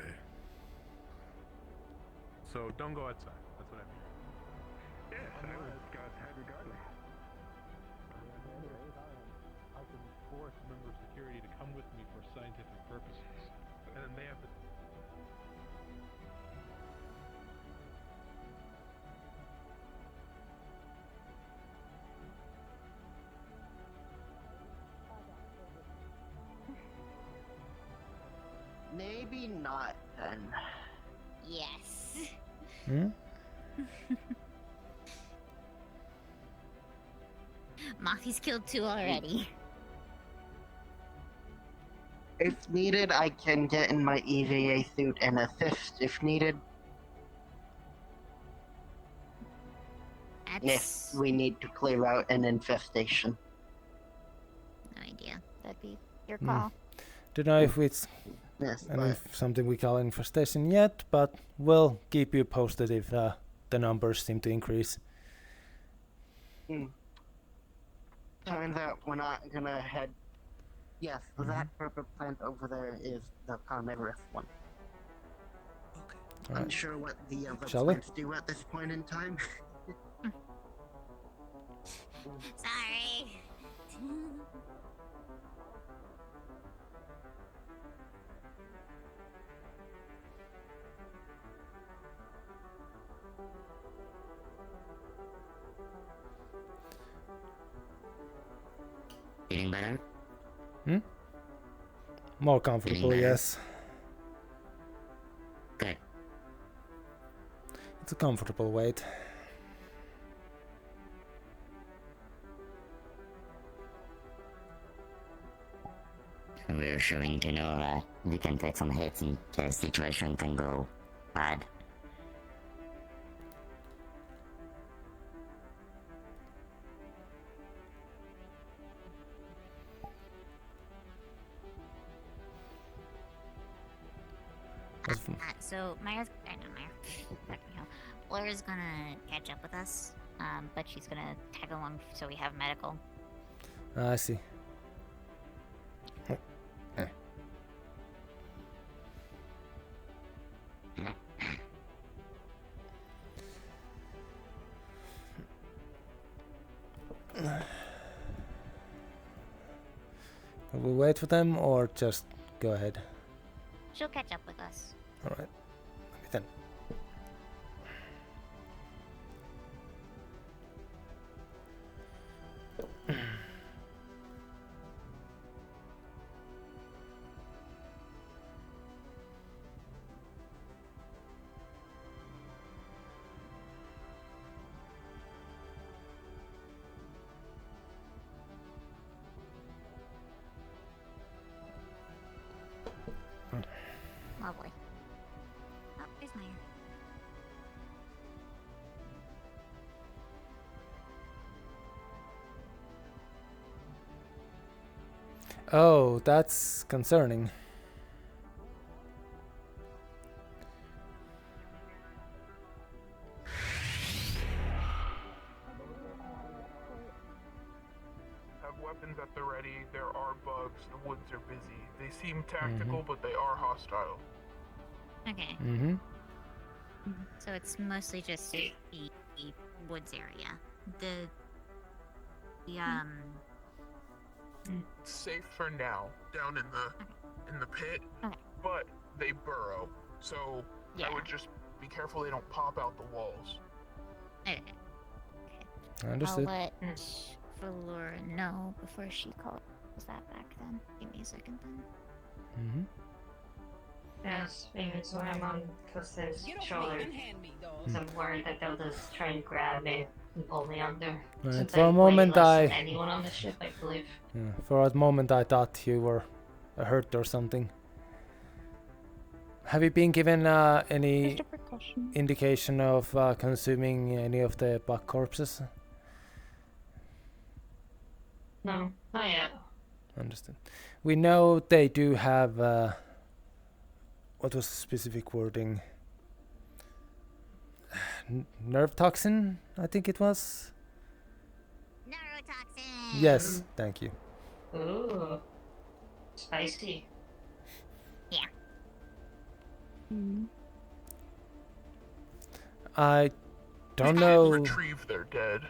So don't go outside. That's what I mean. Yes, I would go outside regardless. I can force a member of security to come with me for scientific purposes, and then they have to. Maybe not then. Yes. Hmm? Moffy's killed 2 already. If needed, I can get in my EVA suit and assist if needed. If we need to clear out an infestation. No idea. That'd be your call. Don't know if it's something we call infestation yet, but we'll keep you posted if the numbers seem to increase. Turns out we're not gonna head. Yes, that purple plant over there is the carnivorous one. Alright. Unsure what the other Shall we? plants do at this point in time. Sorry. Feeling better? More comfortable, better? yes. Good. It's a comfortable weight. We're showing to know that we can take some hits in case the situation can go bad. So Maya's, not Maya, Laura's gonna catch up with us, but she's gonna tag along so we have medical. I see. Will we wait for them or just go ahead? She'll catch up with us. Alright. Okay then. Lovely. Oh, there's Maya. Oh, that's concerning. Have weapons at the ready. There are bugs. The woods are busy. They seem tactical, but they are hostile. Okay. Mm-hmm. So it's mostly just the woods area. The Safe for now, down in the pit, but they burrow. So I would just be careful they don't pop out the walls. Okay. Understood. I'll let Valora know before she calls that back then. Give me a second then. Mm-hmm. Yes, maybe it's when I'm on Costa's shoulder. Because I'm worried that they'll just try and grab me and pull me under. Right, Since for a I weigh moment less I... than anyone on the ship, I believe. Yeah, for a moment I thought you were hurt or something. Have you been given any indication of consuming any of the buck corpses? No, not yet. Understood. We know they do have... what was the specific wording? Nerve toxin, I think it was. Neurotoxin! Yes, thank you. Ooh. Spicy. Yeah. I don't They know... did retrieve their dead.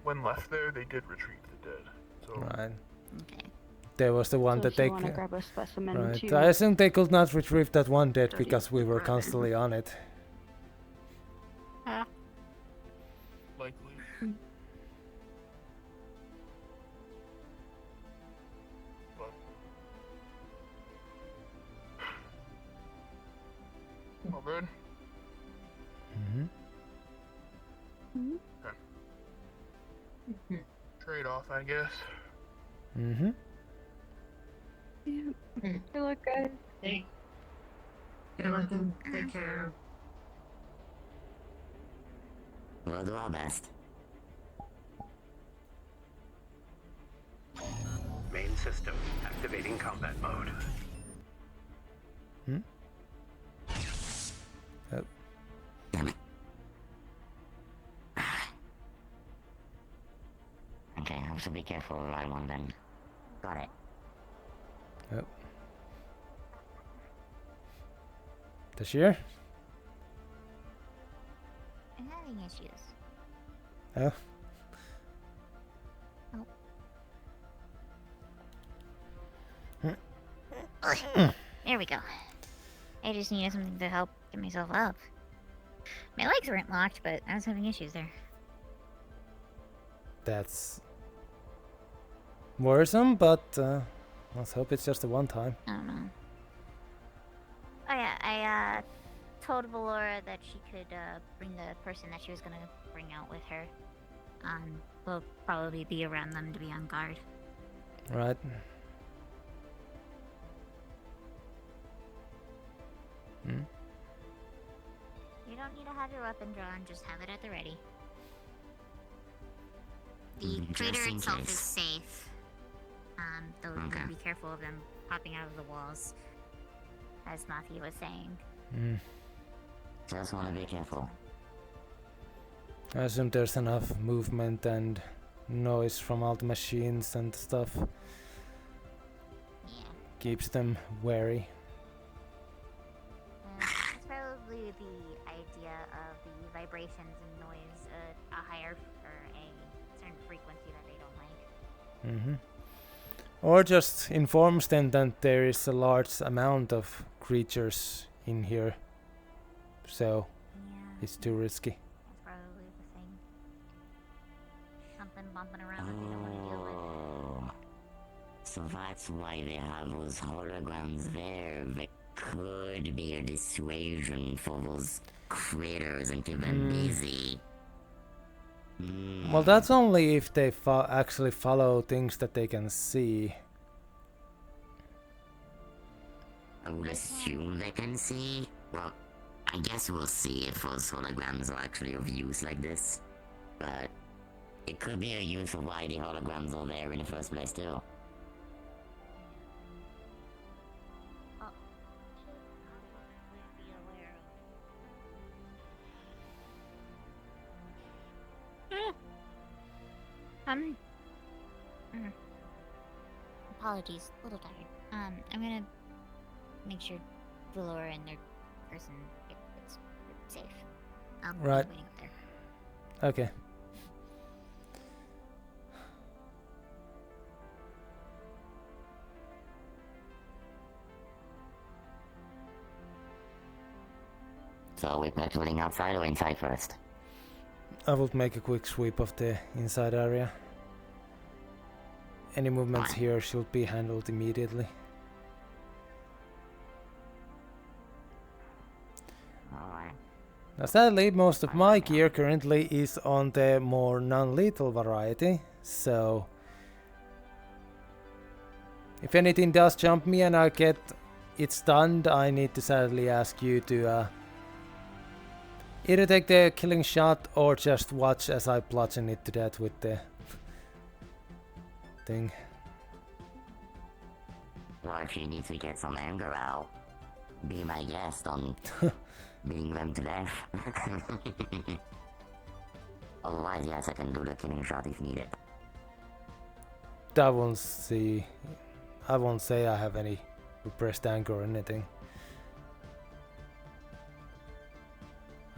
When left there, they did retrieve the dead. So Right. Okay. There was the one So that if they... you wanna grab a specimen right. too. I assume they could not retrieve that one dead because we were constantly on it. likely. But all good. Okay. Trade off, I guess. Mm-hmm. Yeah. Good luck, guys. Hey. Good luck and take care. We'll do our best. Main system activating combat mode. Oh. Damn it. Okay, I have to be careful with right one then. Got it. Yep. Tashir? I'm having issues. Oh. There we go. I just needed something to help get myself up. My legs weren't locked, but I was having issues there. That's worrisome, but let's hope it's just a one time. I don't know. Oh yeah, I told Valora that she could bring the person that she was gonna bring out with her. We'll probably be around them to be on guard. Right. Hmm? You don't need to have your weapon drawn, just have it at the ready. The trader Just in itself case. is safe. Though you gotta be careful of them popping out of the walls, as Matthew was saying. Just want to be careful. I assume there's enough movement and noise from all the machines and stuff. Yeah. Keeps them wary. It's probably the idea of the vibrations and noise a higher or a certain frequency that they don't like. Or just informs them that there is a large amount of creatures in here. So it's too risky. That's probably the thing. Something bumping around that they don't want to deal with. So that's why they have those holograms there. That could be a dissuasion for those critters and keep them busy. Well, that's only if they actually follow things that they can see. I would assume they can see. Well, I guess we'll see if those holograms are actually of use like this. But it could be a use of why the holograms are there in the first place too. Apologies, a little tired. I'm gonna make sure Valora and their person is safe. I'll be Right. waiting up there. Okay. So we're patrolling outside or inside first? I will make a quick sweep of the inside area. Any movements here should be handled immediately. Now sadly, most of my gear currently is on the more non-lethal variety, so if anything does jump me and I get it stunned, I need to sadly ask you to either take the killing shot or just watch as I bludgeon it to death with the thing. Well, if you need to get some anger out, be my guest on beating them to death. Otherwise, yes, I can do the killing shot if needed. I won't say I have any repressed anger or anything.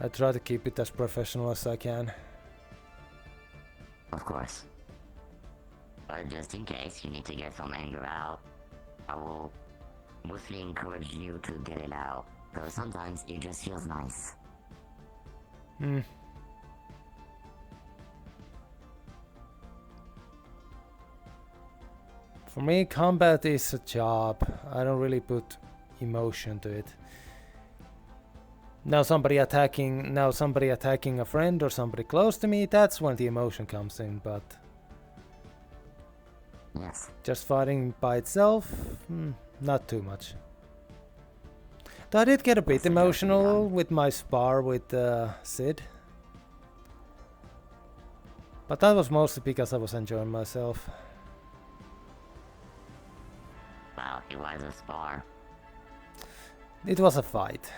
I try to keep it as professional as I can. Of course. But just in case you need to get some anger out, I will mostly encourage you to get it out. Because sometimes it just feels nice. For me, combat is a job. I don't really put emotion to it. Now somebody attacking a friend or somebody close to me, that's when the emotion comes in, but yes, just fighting by itself, not too much. Though I did get a bit emotional with my spar with Sid. But that was mostly because I was enjoying myself. Well, it was a spar. It was a fight.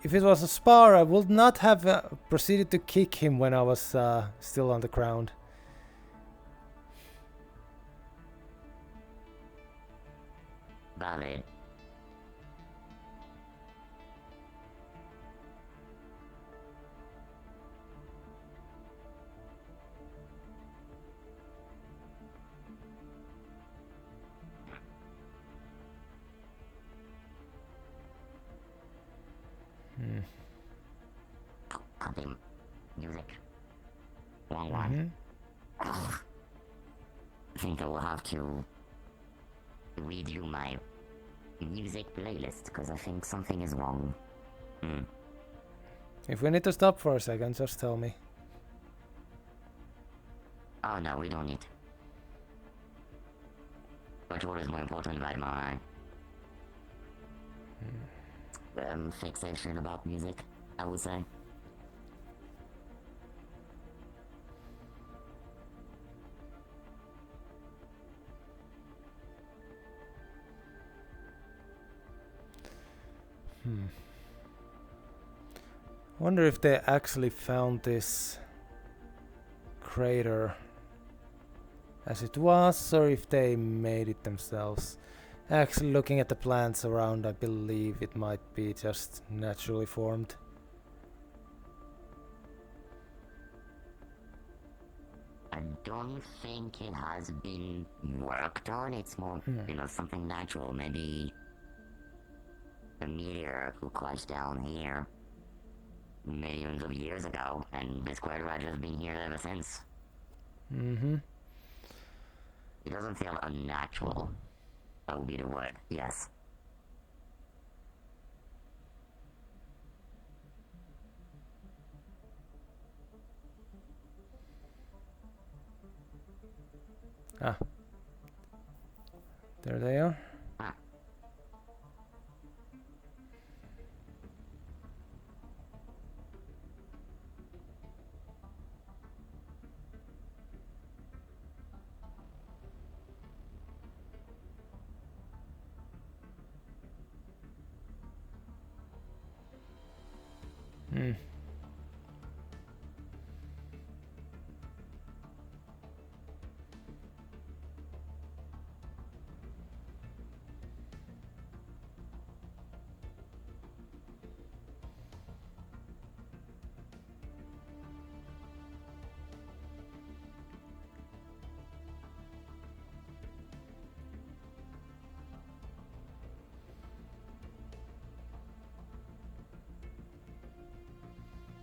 If it was a spar, I would not have proceeded to kick him when I was still on the ground. Valid. Copy. Music. Wrong one. I think I will have to read you my music playlist because I think something is wrong. If we need to stop for a second, just tell me. Oh no, we don't need. But what is more important by my fixation about music, I would say. Wonder if they actually found this crater as it was, or if they made it themselves. Actually, looking at the plants around, I believe it might be just naturally formed. I don't think it has been worked on. It's more, something natural. Maybe a meteor who crashed down here millions of years ago, and this crater has just been here ever since. Mm-hmm. It doesn't feel unnatural. That would be the word, yes. Ah. There they are.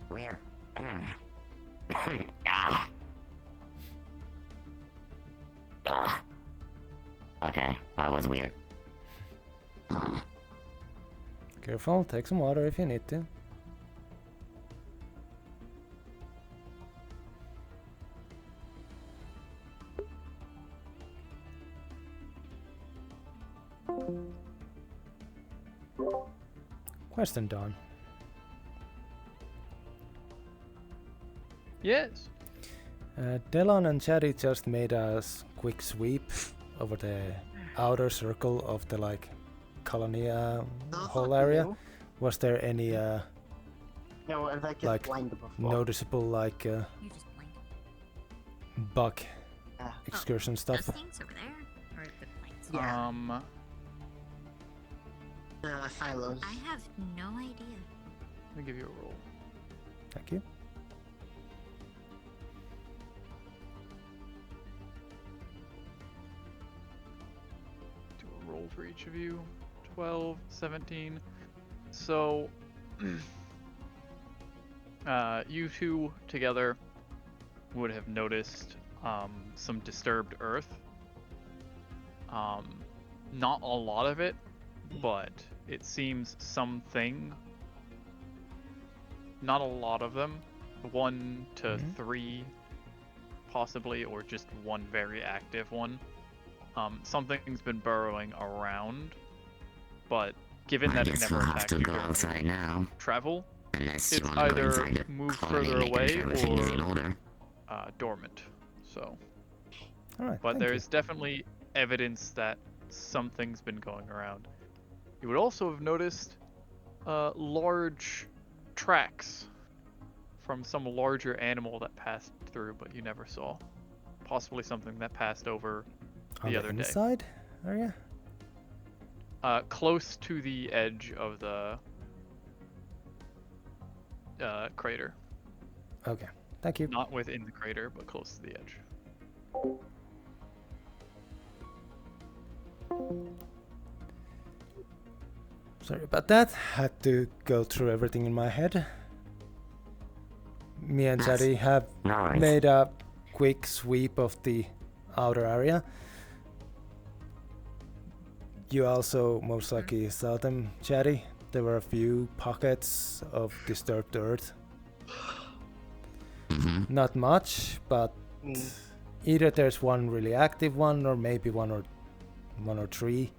Where? Okay, that was weird. Careful, take some water if you need to. Question, Don. Yes. Delon and Chatty just made a quick sweep over the outer circle of the colony whole area. Was there any No, and that like just blinded before. noticeable bug excursion stuff? Those things over there? Or the planes? Yeah. Silos. I have no idea. Let me give you a roll. Thank you. Do a roll for each of you. 12, 17. So, you two together would have noticed some disturbed earth. Not a lot of it, but it seems something. Not a lot of them. 1 to 3 possibly, or just one very active one. Something's been burrowing around, but given that it never attacks you during travel, it's either moved further away or dormant. So, but there is definitely evidence that something's been going around. You would also have noticed large tracks from some larger animal that passed through, but you never saw. Possibly something that passed over the other day. Inside area? Close to the edge of the crater. Okay, thank you. Not within the crater, but close to the edge. Sorry about that. Had to go through everything in my head. Me and Chatty have made a quick sweep of the outer area. You also most likely saw them, Chatty. There were a few pockets of disturbed earth. Not much, but either there's one really active one, or maybe one or three.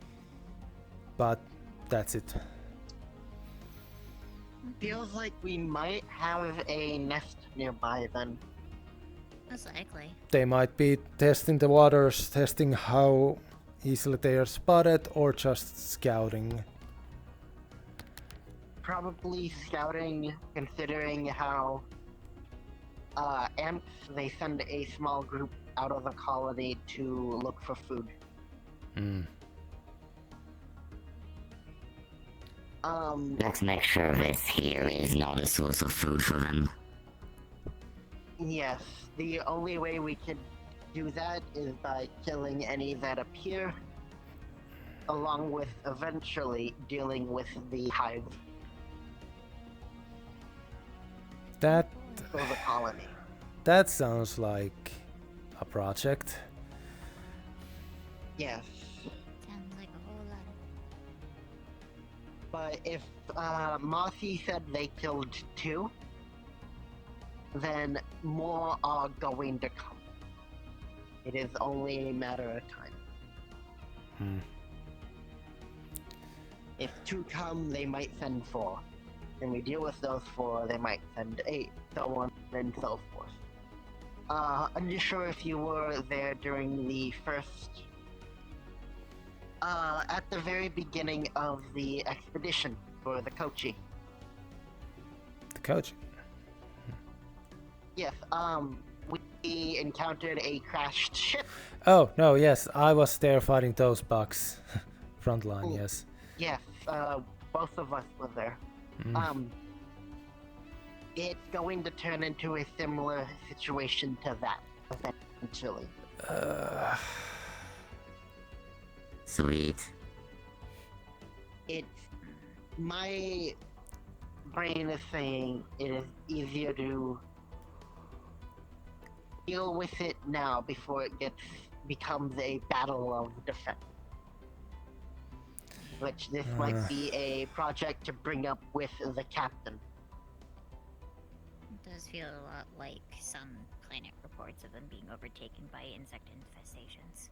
But that's it. Feels like we might have a nest nearby then. Most likely. They might be testing the waters, testing how easily they are spotted, or just scouting. Probably scouting, considering how ants, they send a small group out of the colony to look for food. Let's make sure this here is not a source of food for them. Yes, the only way we could do that is by killing any that appear, along with eventually dealing with the hive. That For the colony. That sounds like a project. Yes. Sounds like a whole lot. But if Mossy said they killed 2, then more are going to come. It is only a matter of time. If 2 come, they might send 4. And we deal with those 4, they might send 8, so on and so forth. I'm just sure if you were there during the first... at the very beginning of the expedition for the Kochi. The Kochi? Yes, we encountered a crashed ship. Oh, no, yes, I was there fighting those bugs. Frontline, yes. Yes, both of us were there. It's going to turn into a similar situation to that, eventually. Sweet. It's... my brain is saying it is easier to deal with it now before it becomes a battle of defense. Which this might be a project to bring up with the captain. It does feel a lot like some planet reports of them being overtaken by insect infestations.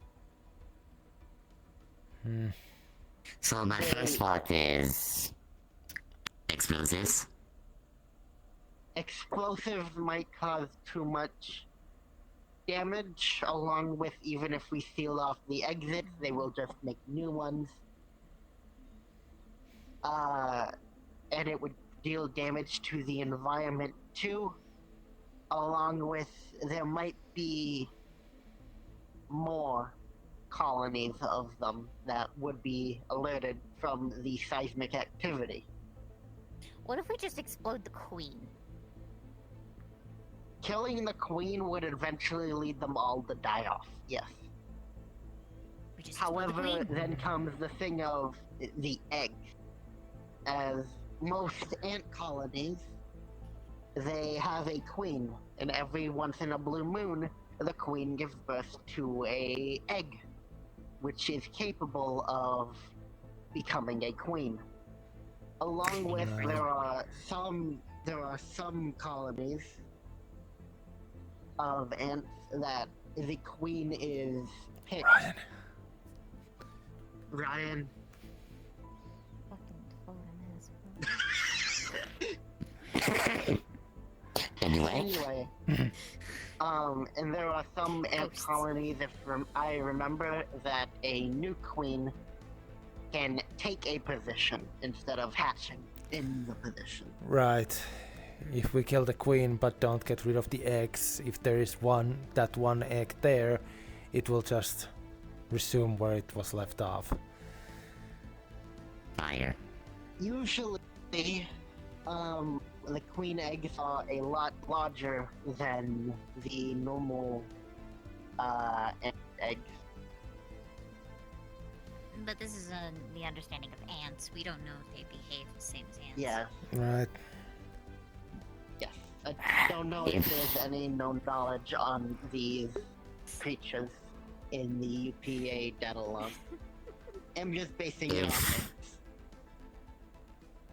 So my first thought is... explosives? Explosive might cause too much damage, along with even if we seal off the exits, they will just make new ones. And it would deal damage to the environment too, along with there might be more colonies of them that would be alerted from the seismic activity. What if we just explode the queen? Killing the queen would eventually lead them all to die off, yes. However, then comes the thing of the eggs. As most ant colonies, they have a queen, and every once in a blue moon, the queen gives birth to a egg, which is capable of becoming a queen. Along with there are some colonies of ants that the queen is picked. Ryan. Anyway, and there are some ant colonies, if I remember, that a new queen can take a position instead of hatching in the position. Right. If we kill the queen but don't get rid of the eggs, if there is that one egg there, it will just resume where it was left off. Fire. Usually, the queen eggs are a lot larger than the normal ant eggs. But this is the understanding of ants. We don't know if they behave the same as ants. Yeah. Right. Yes. I don't know if there's any known knowledge on these creatures in the UPA data log. I'm just basing it off.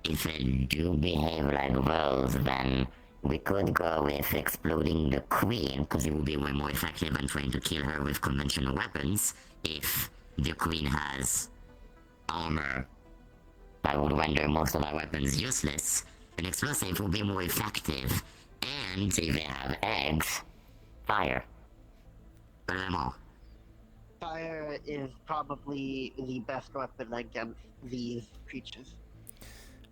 If they do behave like those, then we could go with exploding the queen, because it will be way more effective than trying to kill her with conventional weapons. If the queen has armor that would render most of our weapons useless, an explosive will be more effective. And if they have eggs, fire. Put them all. Fire is probably the best weapon against these creatures.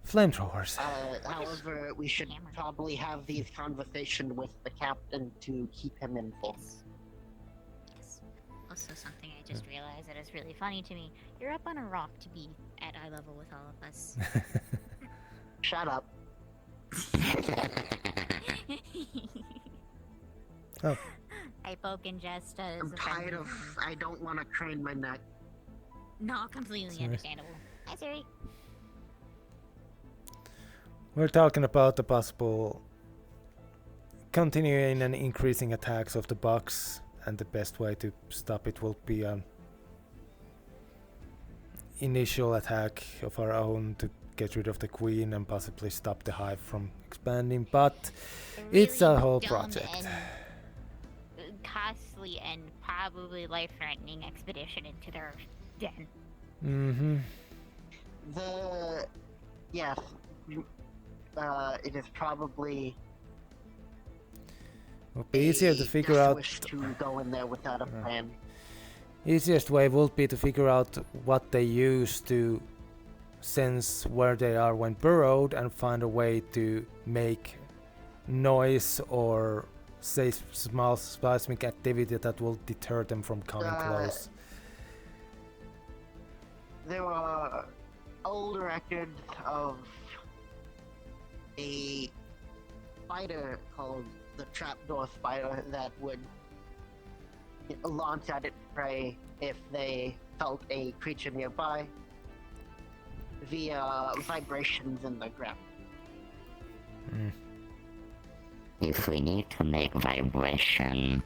Flamethrowers. However, we should probably have these conversations with the captain to keep him informed. Yes. Also, something I just realized that is really funny to me. You're up on a rock to be at eye level with all of us. Shut up. Oh. I poke and jest as I'm tired of. I don't want to crane my neck. No, completely Sorry. understandable. Hi, Siri. We're talking about the possible continuing and increasing attacks of the box, and the best way to stop it will be an initial attack of our own to get rid of the queen and possibly stop the hive from expanding, but it's a whole project. Costly and probably life-threatening expedition into their den. Mm-hmm. Yes. It is probably Would be easier to figure out. wish to go in there without a plan. Easiest way would be to figure out what they use to sense where they are when burrowed and find a way to make noise or say small seismic activity that will deter them from coming close. There are old records of a spider called the trapdoor spider that would launch at its prey if they felt a creature nearby via vibrations in the ground. If we need to make vibration,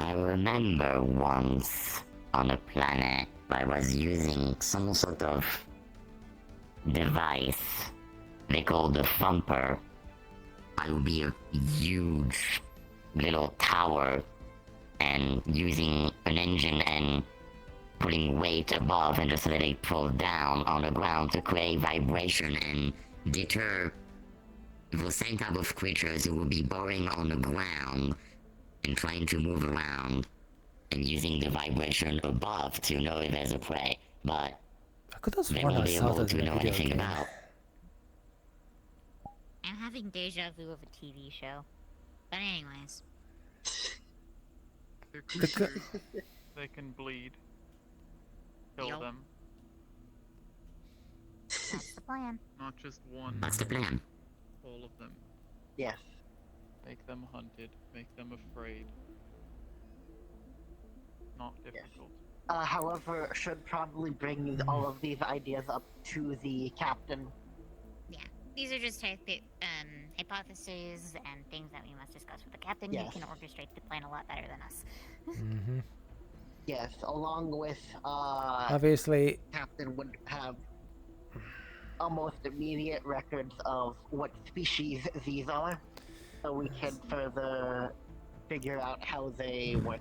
I remember once on a planet I was using some sort of device they call the thumper. I would be a huge little tower and using an engine and putting weight above and just let it pull down on the ground to create vibration and deter the same type of creatures who will be burrowing on the ground and trying to move around and using the vibration above to know if there's a prey, but they won't be able to know anything about. I'm having deja vu of a TV show. But anyways. They're creatures. They can bleed. Kill them. That's the plan. Not just one. That's the plan. All of them. Yes. Make them hunted. Make them afraid. Not difficult. However, should probably bring all of these ideas up to the captain. Yeah. These are just hypotheses and things that we must discuss with the captain. Yes. He can orchestrate the plan a lot better than us. Mm-hmm. Yes, along with Obviously, captain would have almost immediate records of what species these are, so we can further figure out how they work.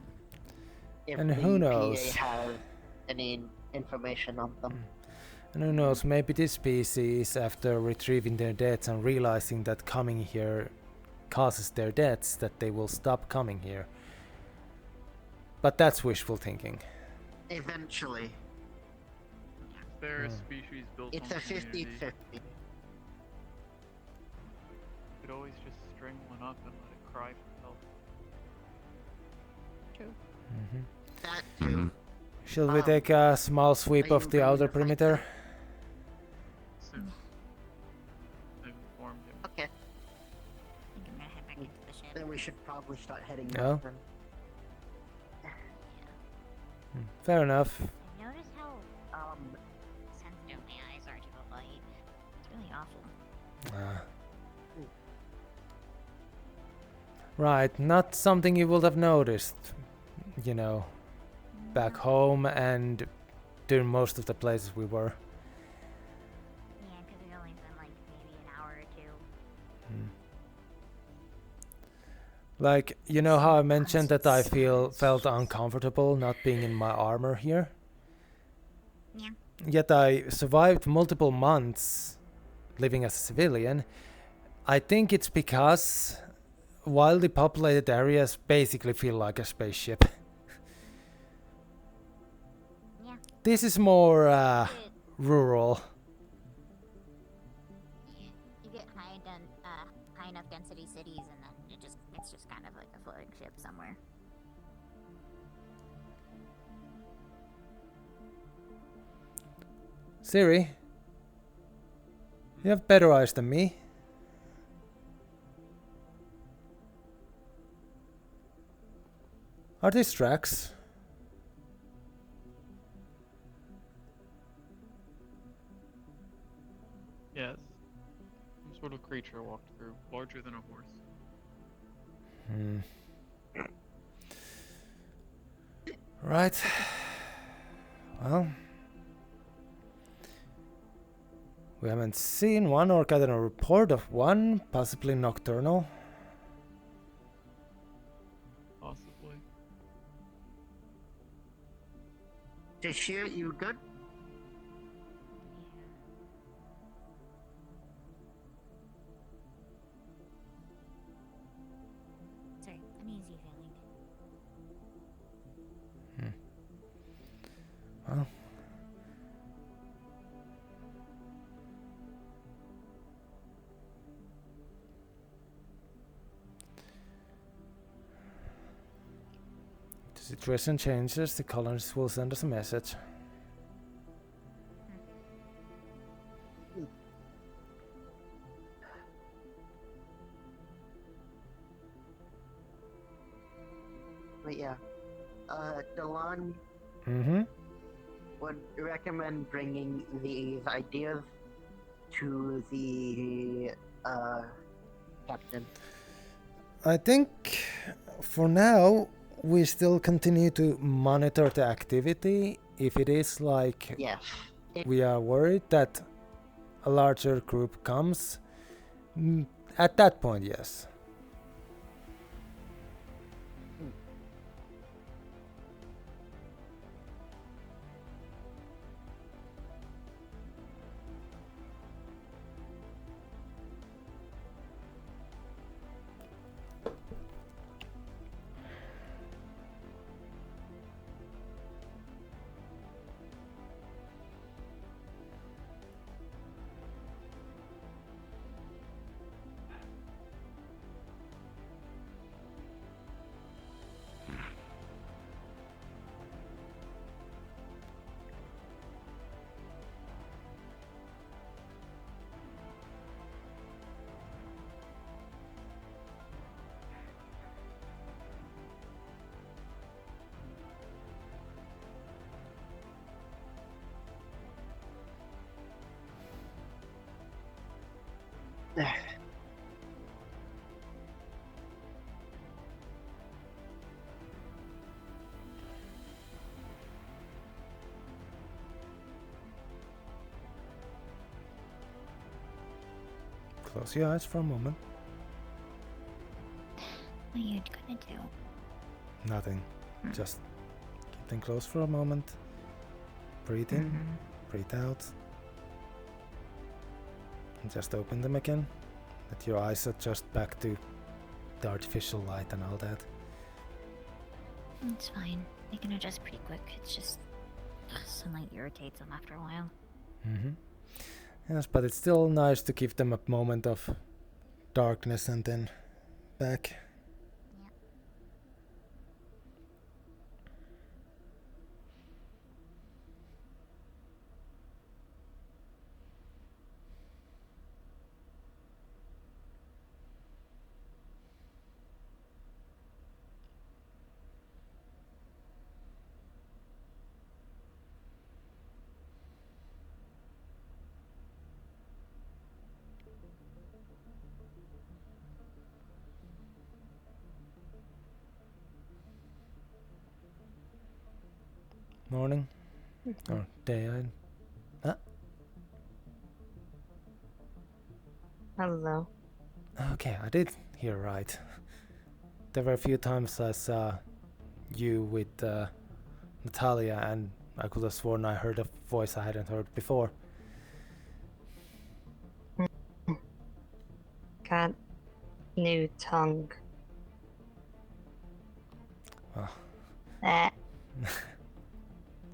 If and the who knows? PA has any information on them. And who knows, maybe this species, after retrieving their deaths and realizing that coming here causes their deaths, that they will stop coming here. But that's wishful thinking. Eventually. They're a species built It's on a 50-50. Could always just string one up and let it cry for help. True. Mm-hmm. That too. Shall we take a small sweep of the outer perimeter? Soon. I've informed him. Okay. I think I'm gonna head back into the ship. Then we should probably start heading No? north then. Fair enough. Notice how sensitive my eyes are to the light. It's really awful. Right, not something you would have noticed, you know, back home and during most of the places we were. Yeah, because it's only been like maybe an hour or two. Like, you know how I mentioned that I felt uncomfortable not being in my armor here? Yeah. Yet I survived multiple months living as a civilian. I think it's because wildly populated areas basically feel like a spaceship. Yeah. This is more rural. You get high enough density cities, and then it's just kind of like a floating ship somewhere. Siri, you have better eyes than me. Are these tracks? Yes. Some sort of creature walked through, larger than a horse. Right. Well, we haven't seen one or gotten a report of one, possibly nocturnal. Possibly. Tashir, you good? Sorry, uneasy feeling. Well. The situation changes, the colonists will send us a message. But yeah, Delon would recommend bringing these ideas to the captain. I think for now we still continue to monitor the activity. If it is like we are worried that a larger group comes, at that point, yes. Close your eyes for a moment. What are you gonna do? Nothing. Just keep them closed for a moment. Breathe in, breathe out. And just open them again. Let your eyes adjust back to the artificial light and all that. It's fine. They can adjust pretty quick. It's just sunlight irritates them after a while. Yes, but it's still nice to give them a moment of darkness and then back. Morning. Or day. Hello. Okay, I did hear right. There were a few times I saw you with Natalia, and I could have sworn I heard a voice I hadn't heard before. Got new tongue. Well, Eh.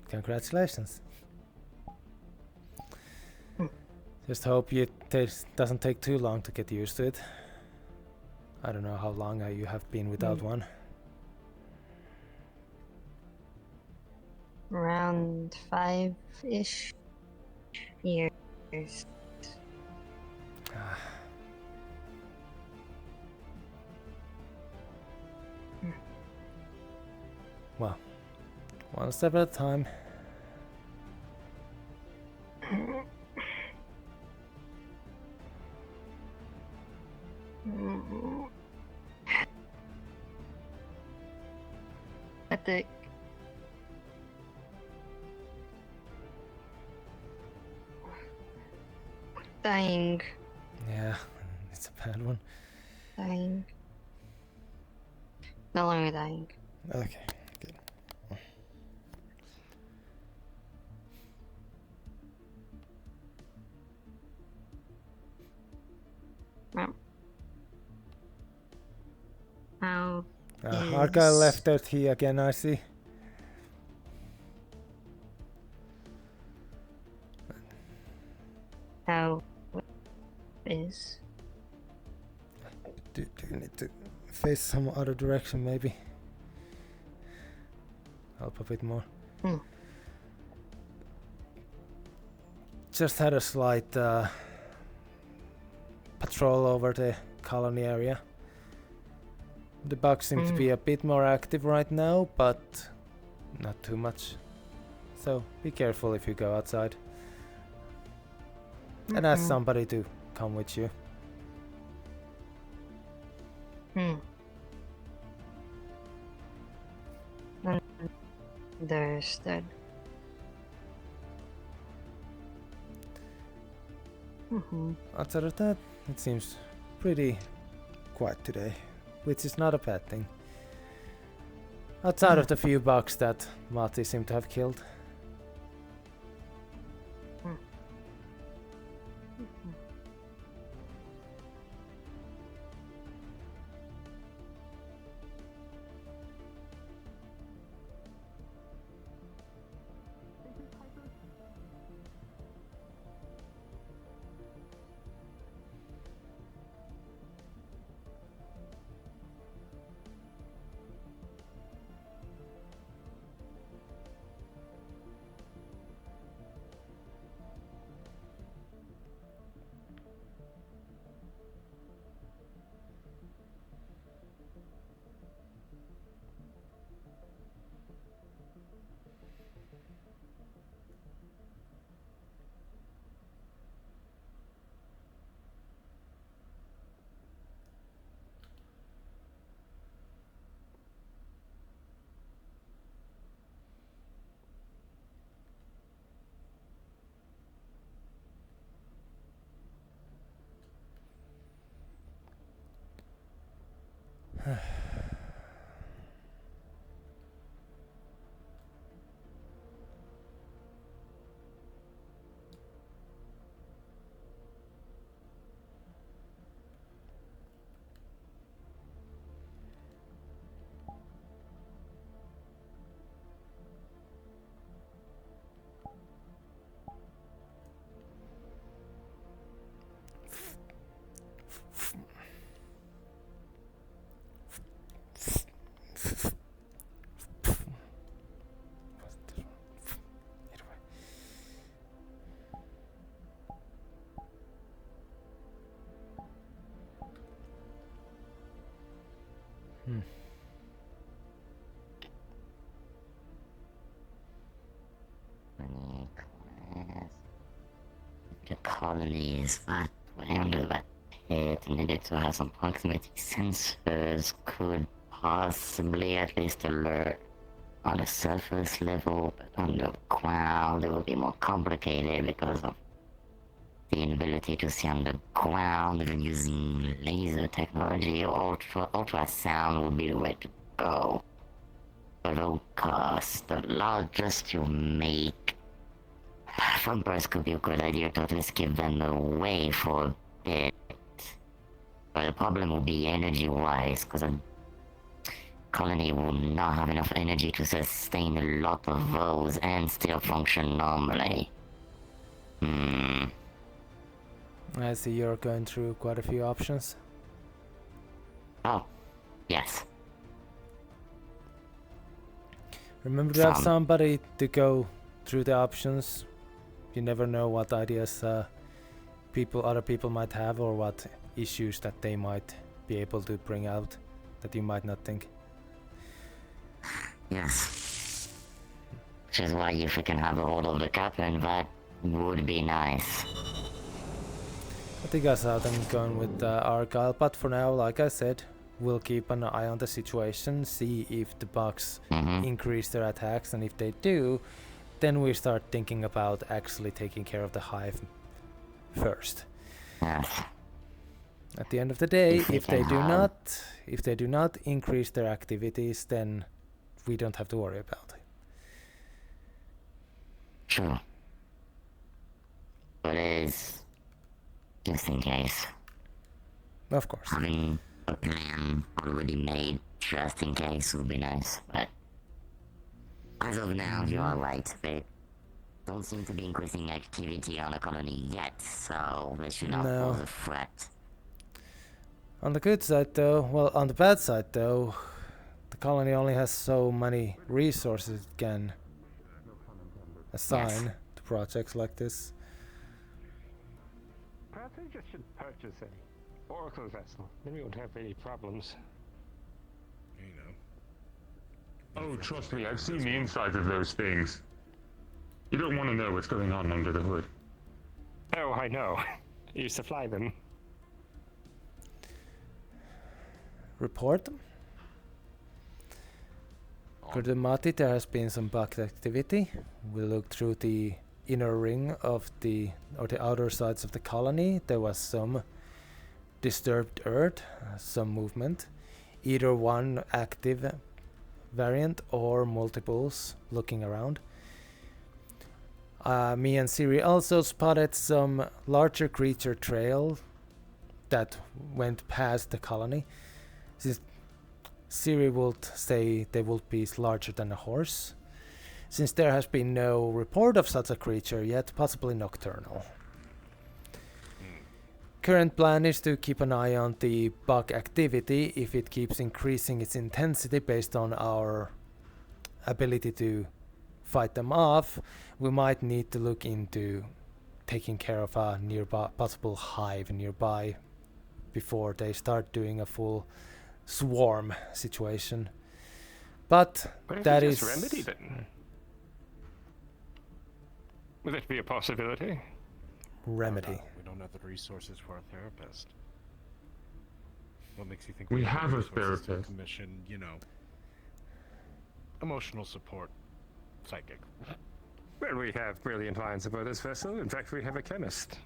congratulations. Just hope it doesn't take too long to get used to it. I don't know how long you have been without one. Around 5-ish years. Well, one step at a time. Epic. Dying. Yeah, it's a bad one. Dying. No longer dying. Okay, good. How Argyle left out here again, I see. How is? Do you need to face some other direction, maybe? Help a bit more. Just had a slight patrol over the colony area. The bugs seem to be a bit more active right now, but not too much. So be careful if you go outside. And ask somebody to come with you. Understood. Outside of that, it seems pretty quiet today, which is not a bad thing. Outside of the few bugs that Mati seemed to have killed. The colony is that under that pit, and it to have some proximity sensors could possibly at least alert on the surface level, but underground it will be more complicated because of the inability to see underground, even using laser technology or ultrasound will be the way to go. But low cost, the largest you make. Vampires could be a good idea to at least give them away for a bit. But the problem will be energy-wise, because a colony will not have enough energy to sustain a lot of those and still function normally. I see you're going through quite a few options. Oh, yes. Remember to have somebody to go through the options. You never know what ideas other people might have, or what issues that they might be able to bring out that you might not think. Yes. Which is why if we can have a hold of the captain, that would be nice. I think I saw them going with Argyle, but for now, like I said, we'll keep an eye on the situation, see if the bugs increase their attacks, and if they do, then we start thinking about actually taking care of the hive first. Yes. At the end of the day, if they do not increase their activities, then we don't have to worry about it. True. But it's just in case. Of course. Having a plan already made just in case would be nice, but as of now, you are right. They don't seem to be increasing activity on the colony yet, so they should not pose a threat. On the good side though, well, on the bad side though, the colony only has so many resources it can assign to projects like this. Perhaps I just should purchase an oracle vessel. Then we won't have any problems. You know. Oh, trust me, I've seen the insides of those things. You don't want to know what's going on under the hood. Oh, I know. You supply them. Report. Kurdamati, there has been some bug activity. We looked through the inner ring of the outer sides of the colony. There was some disturbed earth, some movement. Either one active variant or multiples looking around. Me and Siri also spotted some larger creature trail that went past the colony. Since Siri would say they would be larger than a horse. Since there has been no report of such a creature yet, possibly nocturnal. Current plan is to keep an eye on the bug activity. If it keeps increasing its intensity based on our ability to fight them off, we might need to look into taking care of a nearby possible hive nearby before they start doing a full swarm situation. But that is remedy then. Would that be a possibility? Remedy. We don't have the resources for a therapist. What makes you think We have have the a resources to therapist. commission, emotional support, psychic? Well, we have brilliant minds aboard this vessel. In fact, we have a chemist.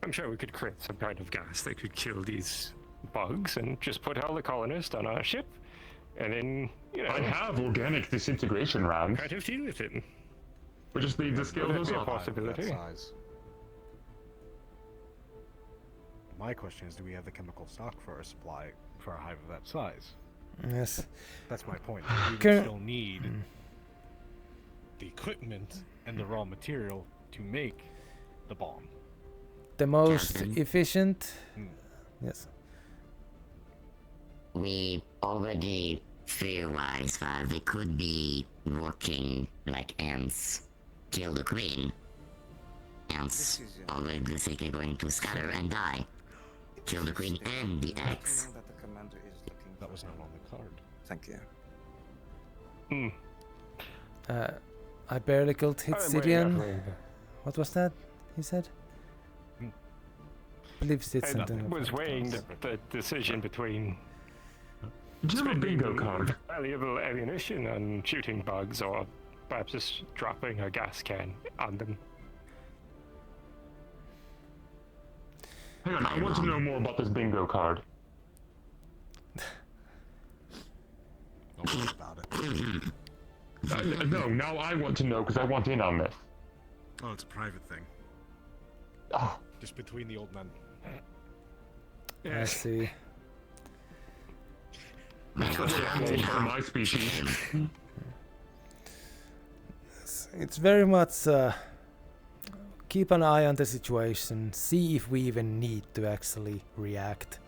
I'm sure we could create some kind of gas that could kill these bugs and just put all the colonists on our ship, and then, I have organic disintegration rounds. kind of deal with it. We just need to scale Would that those be a up. possibility? Size. My question is, do we have the chemical stock for a supply for a hive of that size? Yes. That's my point. We would Cur- still need the equipment and the raw material to make the bomb. The most Captain. efficient. Yes. We already theorized that they could be working like ants. Kill the queen. Ants already basically going to scatter and die. Kill the queen and the eggs. That was not on the card. Thank you. I barely killed Hitsidian. What was that? He said. I believe it's something. I was weighing the decision between Do you have a bingo spending card? valuable ammunition on shooting bugs, or perhaps just dropping a gas can on them. Hang on, I want to know more about this bingo card. Don't worry about it. No, now I want to know because I want in on this. Oh, it's a private thing. Oh. Just between the old men. I see. For my species. It's very much keep an eye on the situation, see if we even need to actually react.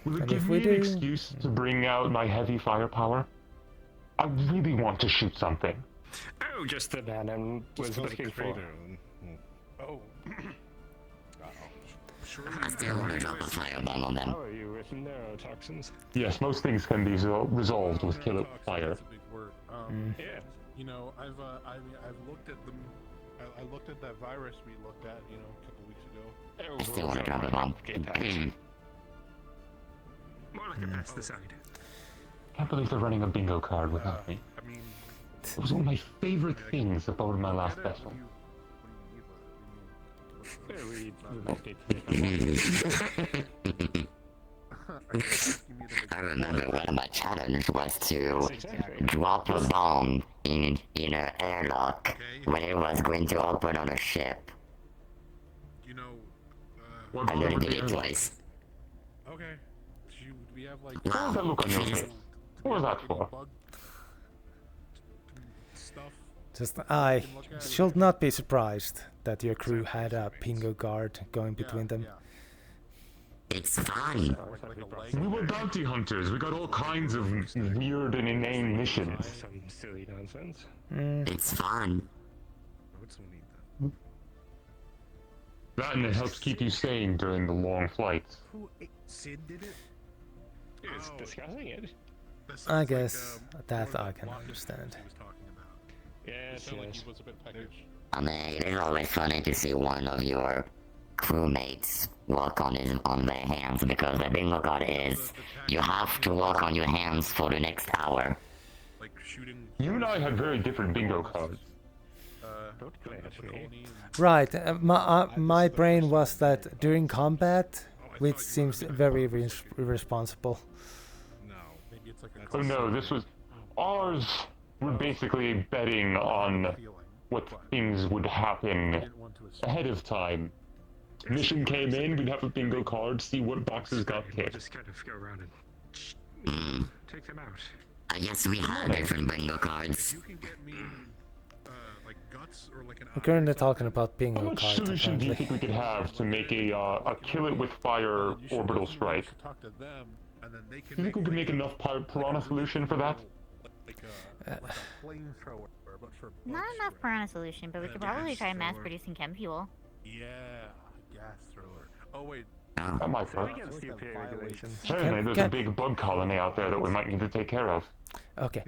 Will it And give if me we an do- excuse to bring out my heavy firepower? I really want to shoot something. Oh, just the man I was looking for. Oh. I still want to drop a fireball on them. How are you with neurotoxins? Yes, most things can be resolved with kill it with fire. That's a big word. Yeah. You know, I've looked at them. I looked at that virus we looked at, you know, a couple weeks ago. I still want to drop a bomb. More like a pesticide. I can't believe they're running a bingo card without me. I mean, It was one of my favorite things about my last vessel. I remember one of my challenges was to drop a bomb in an airlock when it was going to open on a ship. You know, I nearly did it twice. okay. We have like. What does that look on your face? What was that for? Stuff. Just I should not be surprised that your crew had a pingo guard going between them. It's fun. We were bounty hunters. We got all kinds of weird and inane missions. Some silly nonsense. It's fun. That and it helps keep you sane during the long flights. Who? Sid did it? It's discussing it. I guess that I can understand. Yes, yes. I mean, it is always funny to see one of your crewmates walk on their hands, because the bingo card is you have to walk on your hands for the next hour. You and I had very different bingo cards. Right, my brain was that during combat, which seems very irresponsible. Oh no, this was ours. We're basically betting on what things would happen ahead of time. Mission came in, we'd have a bingo card, see what boxes got ticked. Just kind of go around and take them out. I guess we had different bingo cards. We're currently talking about How bingo much cards, solution do you apparently. think we could have to make a kill it with fire orbital strike? Do you think we could make enough piranha solution for that? Not enough piranha solution, but we could probably try mass producing chem fuel. Yeah, gas thriller. Oh wait. That might work. Against UPA regulations. Certainly, there's a big bug colony out there that we might need to take care of. Okay,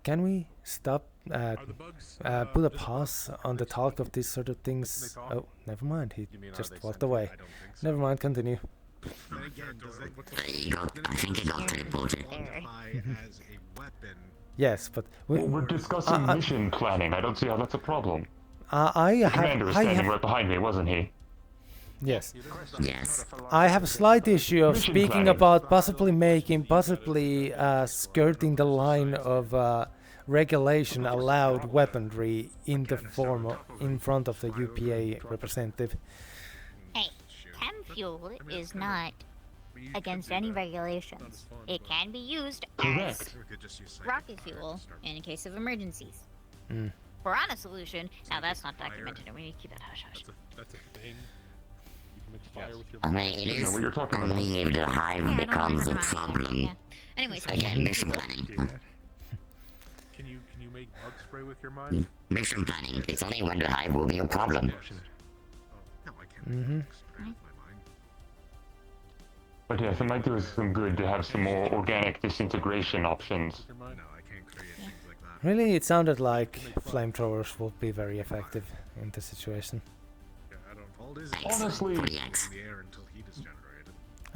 can we stop? Put a pause on the talk of these sort of things. Oh, never mind. He just walked away. Never mind. Continue. I think it got teleported. Yes, but We're discussing mission planning. I don't see how that's a problem. The commander was standing right behind me, wasn't he? Yes. Yes. I have a slight issue of Mission speaking planning. about possibly skirting the line of regulation allowed weaponry in the form of, in front of the UPA representative. Hey, chem fuel is not against any regulations. It can be used as rocket fuel in case of emergencies. Piranha solution, now that's not documented, and we need to keep that hush-hush. That's a thing. You can make fire with your. I mean, it is only if the hive becomes a problem. Anyways, Again, mission planning. Can you make bug spray with your mind? Mission planning. It's only when the hive will be a problem. But yes, it might do us some good to have some more organic disintegration options. Really, it sounded like flamethrowers would be very effective in this situation. Honestly,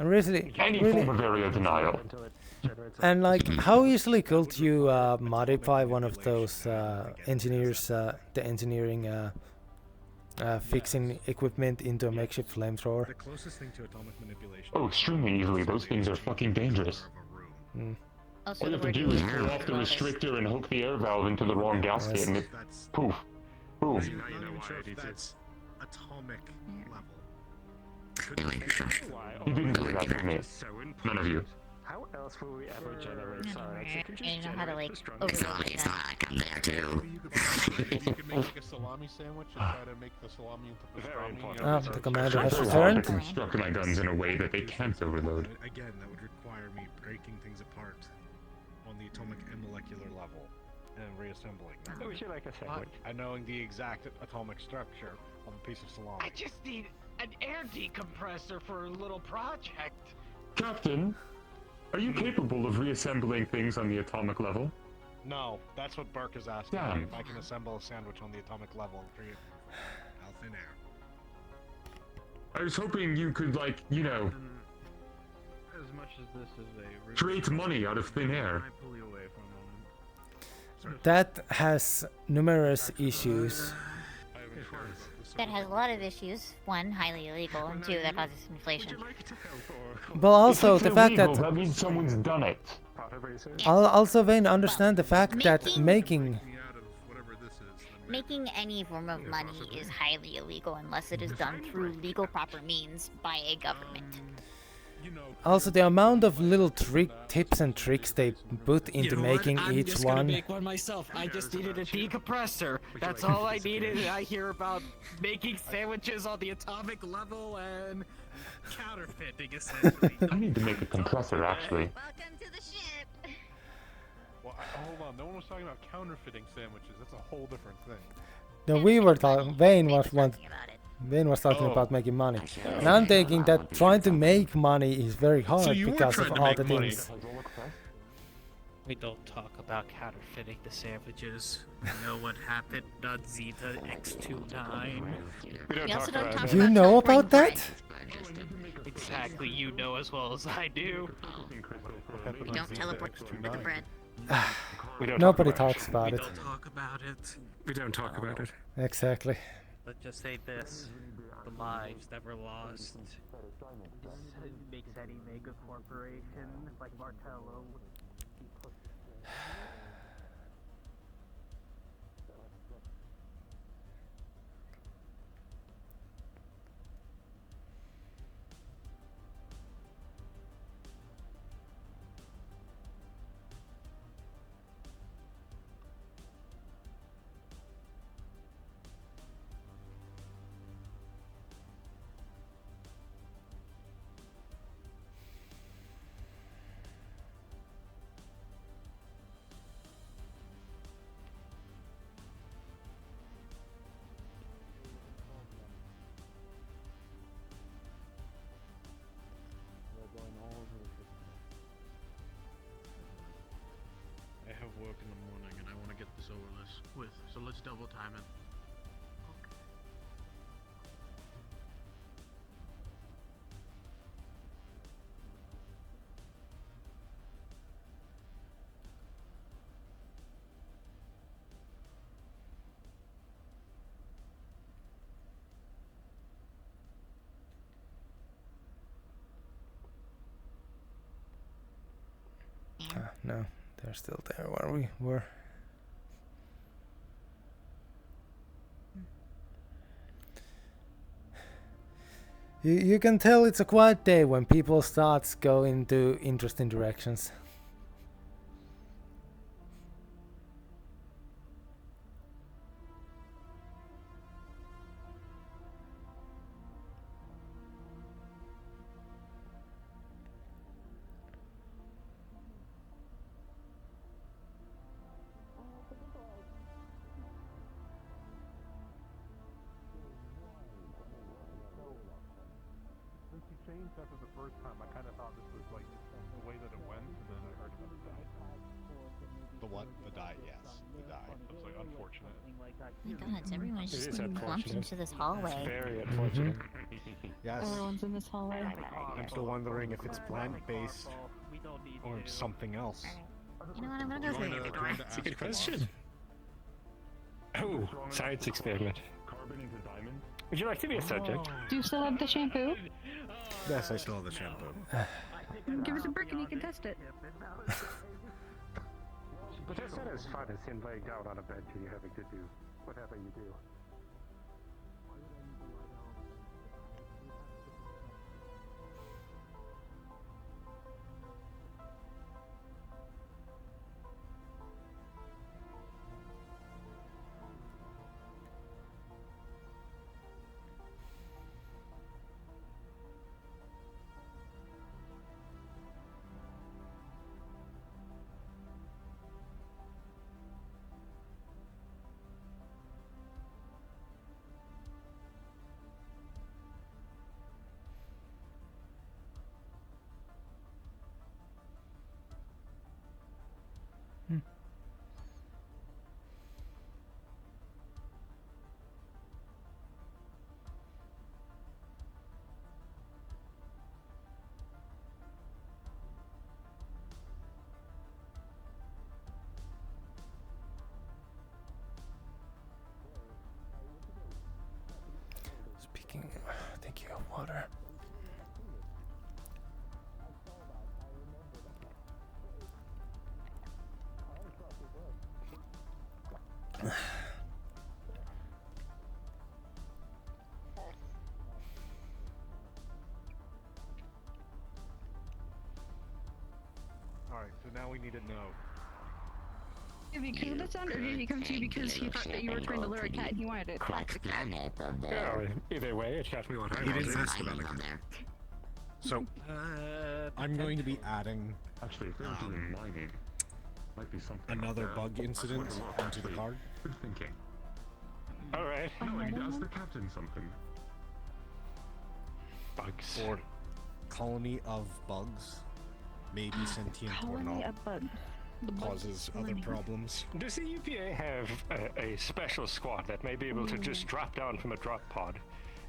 And really, Any really, form of area denial. and like, how easily could you modify one of those engineers, the engineering fixing equipment into a makeshift flamethrower? The closest thing to atomic manipulation. Oh, extremely easily. Those things are fucking dangerous. Also, All you have to do is pull off the restrictor and hook the air valve into the wrong gasket, and it poof, boom. I'm not even sure if that's atomic level. You didn't do that to me. None of you. How else will we ever generate science? You can I just know how to like generate overload that. I'm there too. You could make like a salami sandwich and try to make the salami into pastrami. Ah, the commander has It's hard to returned. construct my guns in a way that they can't overload. Again, that would require me breaking things apart on the atomic and molecular level and reassembling them. So we should like a sandwich. And knowing the exact atomic structure of a piece of salami. I just need an air decompressor for a little project. Captain, are you capable of reassembling things on the atomic level? No, that's what Burke is asking. Damn. If I can assemble a sandwich on the atomic level and create out thin air. I was hoping you could, like, you know, As much as this is a create money out of thin air. I pull you away for a moment. That has numerous issues. That has a lot of issues. One, highly illegal, and two, that causes inflation. But also If the it's fact illegal, that that means someone's done it. also Vane, understand the fact that making Making any form of money is highly illegal unless it is done through legal proper means by a government. also the amount of little tips and tricks they put into making I'm each just one. gonna make one myself. I just needed a decompressor. That's all I needed. And I hear about making sandwiches on the atomic level and counterfeiting, essentially. I need to make a compressor, actually. Welcome to the ship. Well, hold on. No one was talking about counterfeiting sandwiches. That's a whole different thing. No, we were talking. Vane was talking Oh. about making money, and I'm thinking that trying to make money is very hard because of all the things. We don't talk about counterfeiting the sandwiches. We know what happened on Zeta X29. We also don't talk You about know teleporting about that? Exactly, you know as well as I do. We don't teleport with the bread. Nobody talks about it. We don't talk about it. We don't talk about it. Exactly. Let's just say this. The lives that were lost. This makes any mega corporation like Martello be put. I have work in the morning and I want to get this over with, so let's double time it. No, they're still there where we were. You can tell it's a quiet day when people start going into interesting directions. Since you changed after the first time, I kind of thought this was like the way that it went, and then I heard about that. The what? The die, yes. The die. It's like unfortunate. Oh my god, everyone's It just is getting clumped unfortunate. into this hallway. It's very unfortunate. Yes. Everyone's in this hallway. I'm still wondering if it's plant-based or something else. You know what, I'm gonna go through the other door. That's a good question. Oh, science experiment. Would you like to be a subject? Do you still have the shampoo? Yes, I still have the shampoo. Give us a brick and you can test it. But that's not as fun as him laying down on a bed to you having to do whatever you do. Thank you, water. Alright, so now we need to know. Did he kill that sound, or did he come to you because he thought that you were trying to lure a cat and he wanted to attack the cat? Yeah, either way, it got me what I He didn't wanted. ask about it. So, I'm going to be adding Actually, if they're doing mining, might be something. another bug incident onto the card. Good thinking. Alright. No, I need to ask the captain something. Bugs. Or colony of bugs, maybe sentient or Colony not, of bugs. The bugs causes other colony. problems. Does the UPA have a special squad that may be able to just drop down from a drop pod?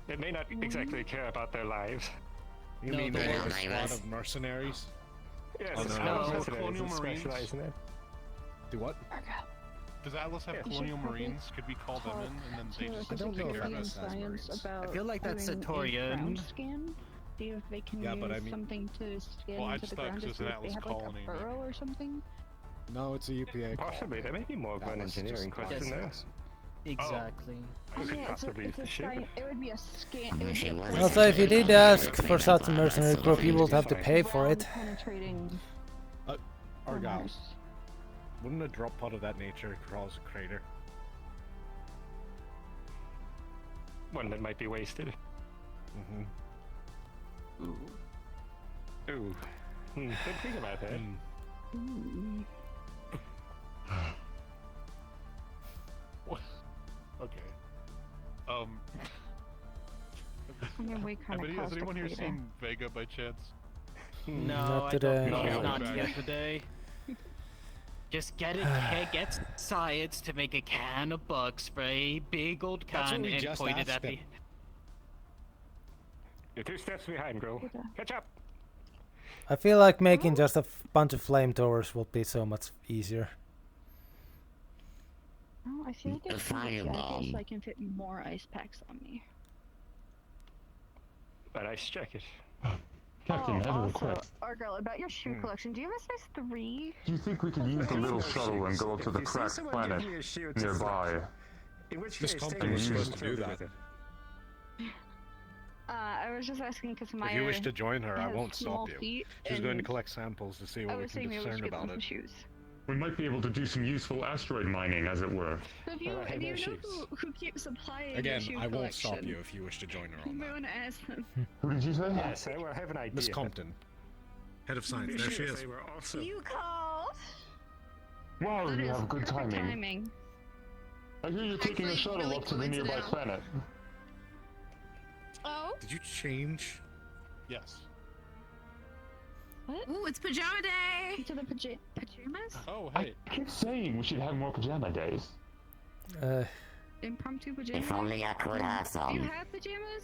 It may not exactly care about their lives. You mean a squad of mercenaries? Yes, Oh, a no. squad of mercenaries Colonial that Marines? specialize in it. Do what? Does Atlas have Yeah. Colonial Marines? Could we call them in and then they just I don't know if take care of Atlas it? has Science Marines. about I feel like that's having a Satorian. ground scan. See if they can Yeah, use but I mean- something to scan Well, I into just the thought ground it to was see an if they Atlas have colony, like a burrow or something. No, it's a UPA call. Possibly, there may be more of an Atlas engineering just question there. calls. Exactly. Who could Yeah, possibly use the ship? It would be a scan. It would be a Also, if you did ask for such a mercenary group, you would have to pay for it. penetrating Argyle, Mars. wouldn't a drop pod of that nature cause a crater? One that might be wasted. Mm-hmm. Ooh. Good think about that. Okay. I mean, we kind of Has anyone here seen Vega by chance? No, Not I today. don't know. No. Not Back. yet today. Just get science to make a can of bug spray, big old That's what can, we and just point it asked at the. him. You're 2 steps behind, girl. Catch up! I feel like making just a bunch of flamethrowers will be so much easier. Oh, I feel like A it's kind of fireball. so I can fit more ice packs on me. An ice jacket. Captain, I have a also, request. Argyle, about your shoe collection, do you have a size 3? Do you think we could use the little shuttle and go up to the If you see cracked someone planet give you a shoe to nearby? In which This case, company take was it supposed and to do fill it that. with it. I was just asking because my. If you wish to join her, I has won't small stop you. feet, She's going to and collect samples to see I what we was can saying maybe we discern should get about them it. some shoes. We might be able to do some useful asteroid mining, as it were. So if you, Well, I have if you no know shoes. who keeps supplying Again, the shoe I won't collection, stop you if you wish to join her you on may that. want to ask them. Who did you say? Yes, I will have an idea. Miss Compton, head of science. There she is. They were also... You called. Wow, That you is have good perfect timing. I hear you're taking a shuttle really up to the nearby coincidental. planet. Oh? Did you change? Yes. What? Ooh, it's pajama day! To the pajamas? Oh, I keep saying we should have more pajama days. Impromptu pajamas? If only I could have Do you some. have pajamas?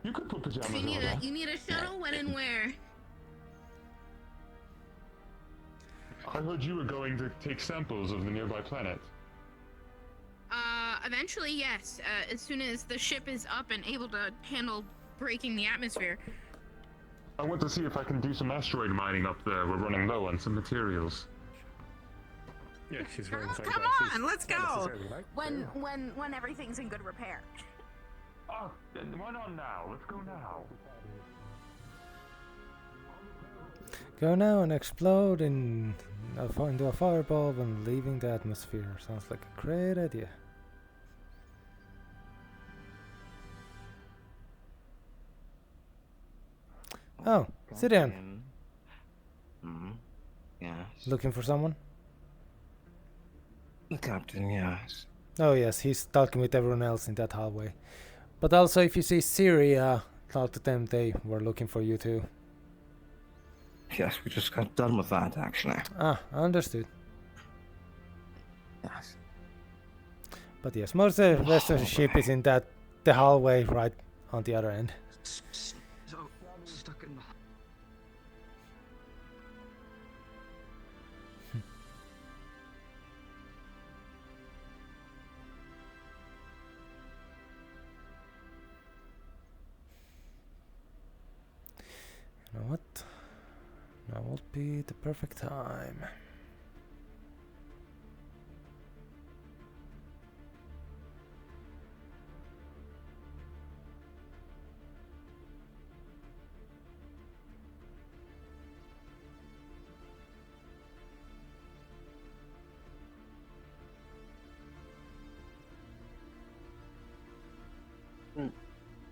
You could put pajamas You need on. you need a shuttle. When and where? I heard you were going to take samples of the nearby planet. Eventually, yes. As soon as the ship is up and able to handle breaking the atmosphere. I want to see if I can do some asteroid mining up there. We're running low on some materials. Yeah, she's wearing Come sunglasses. on, let's Not go. necessarily like When everything's in good repair. Oh, then why not now? Let's go now. Go now and explode into a fireball when leaving the atmosphere. Sounds like a great idea. Oh, sit down. Yes. Looking for someone? The captain, yes. Oh yes, he's talking with everyone else in that hallway. But also, if you see Syria, talk to them. They were looking for you too. Yes, we just got done with that, actually. Ah, understood. Yes. But yes, most of the rest of the ship is in the hallway right on the other end. So, stuck in the... You know what? Now will be the perfect time.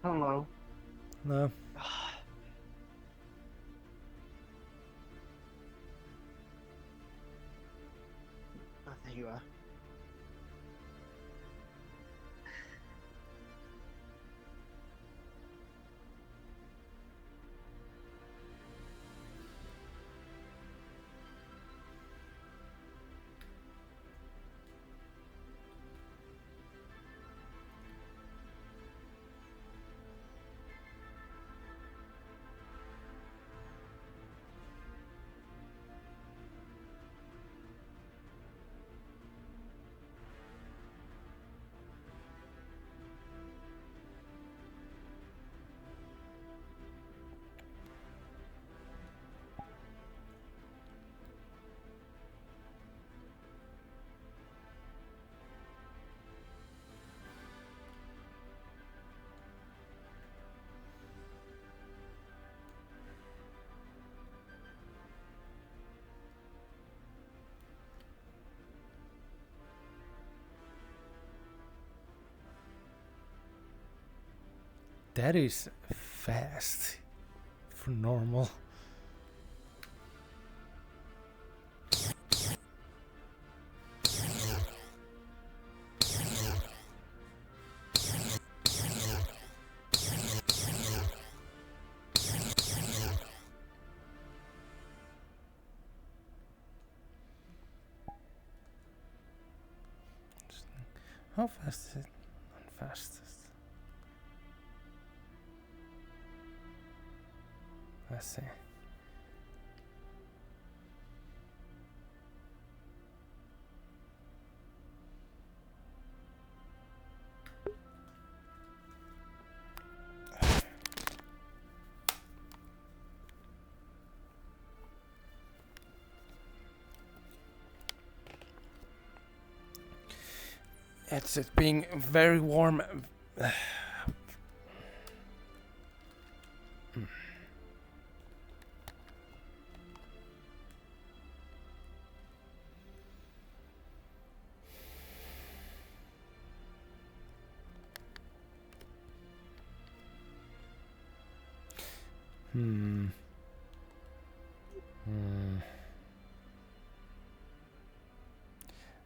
Hello. No. Oh, there you are. That is fast for normal. How fast is it on fastest? Let's see. It's being very warm.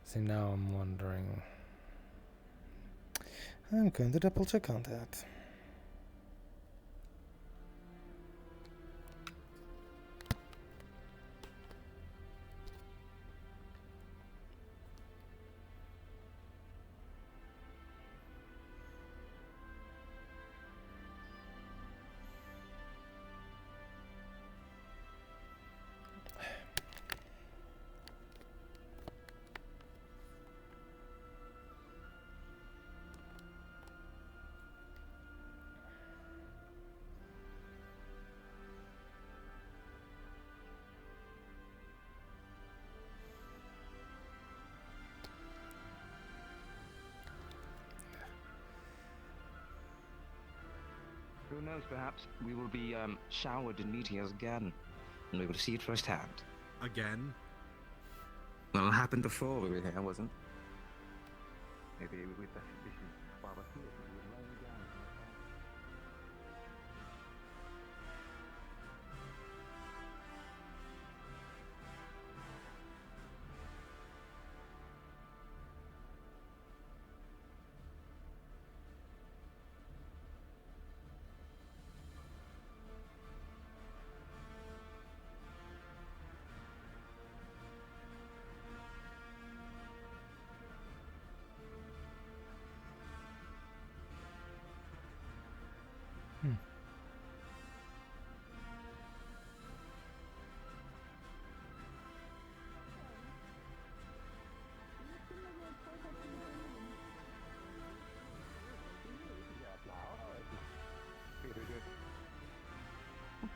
See, now I'm wondering. I'm going to double check on that. knows, perhaps we will be showered in meteors again, and we will see it firsthand. Again? Well, it happened before we were here, wasn't it? Maybe we should while we're here, we would lay down.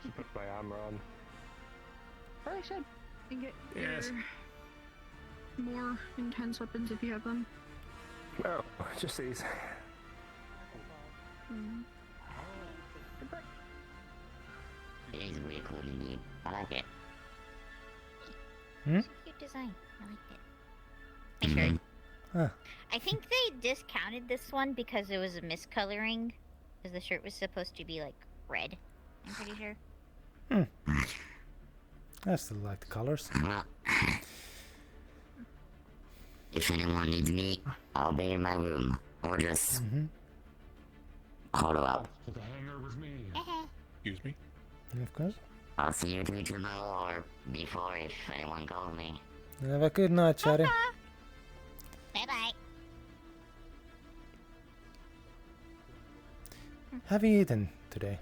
Should put my armor on. Probably should. And get Yes. your more intense weapons if you have them. Oh, just these. Good luck. It is really cool indeed. I like it. Hmm? Cute design. I like it. My shirt. Huh. I think they discounted this one because it was a miscoloring. Because the shirt was supposed to be like red. I'm pretty sure. I still like the colors. If anyone needs me, I'll be in my room. Or just hollow up. To the hangar with me. Excuse me? Of course. I'll see you through tomorrow or before if anyone calls me. Have a good night, Chatty. Bye bye. Have you eaten today?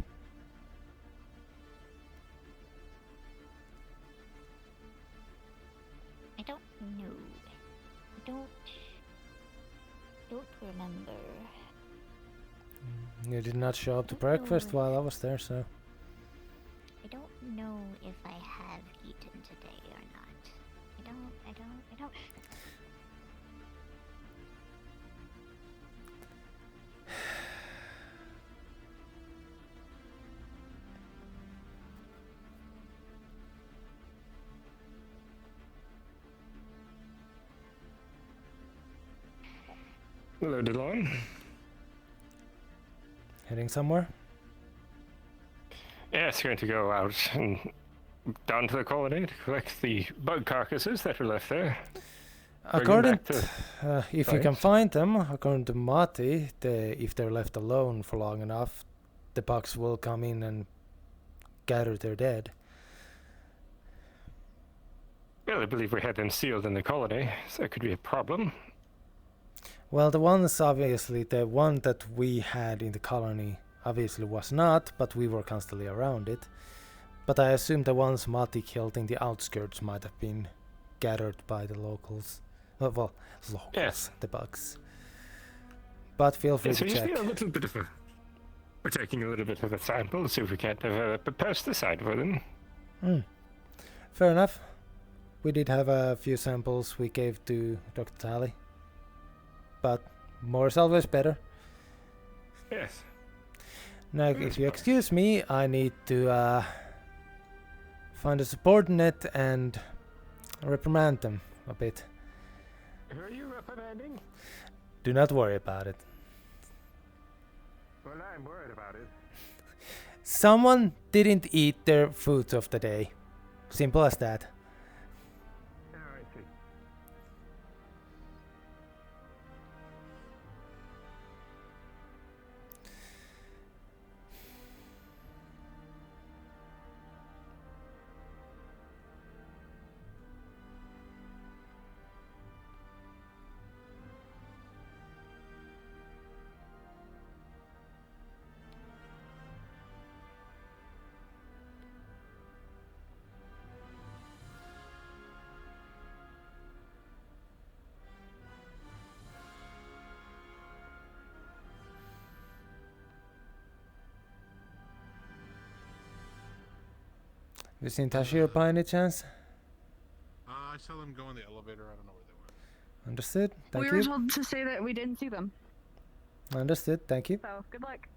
I don't know. I don't remember. You did not show up to breakfast while I was there, so. I don't know if I have eaten today or not. I don't. Hello, Delon. Heading somewhere? Yes, going to go out and down to the colony to collect the bug carcasses that were left there. According if you can science. find them, according to Mati, if they're left alone for long enough, the bugs will come in and gather their dead. Well, I believe we had them sealed in the colony, so that could be a problem. Well, the ones obviously, the one that we had in the colony obviously was not, but we were constantly around it. But I assume the ones Mati killed in the outskirts might have been gathered by the locals. Well, locals, Yes. the bugs. But feel free Yes, to we just check. need a little bit of a... We're taking a little bit of a sample, see if we can't develop a pesticide for them. Fair enough. We did have a few samples we gave to Dr. Tally. But more is always better. Yes. Now, if you excuse me, I need to find a subordinate and reprimand them a bit. Who are you reprimanding? Do not worry about it. Well, I'm worried about it. Someone didn't eat their food of the day. Simple as that. Oh, I see. Have you seen Tashiro by any chance? I saw them go in the elevator. I don't know where they were. Understood. Thank We you. were told to say that we didn't see them. Understood. Thank you. So good luck.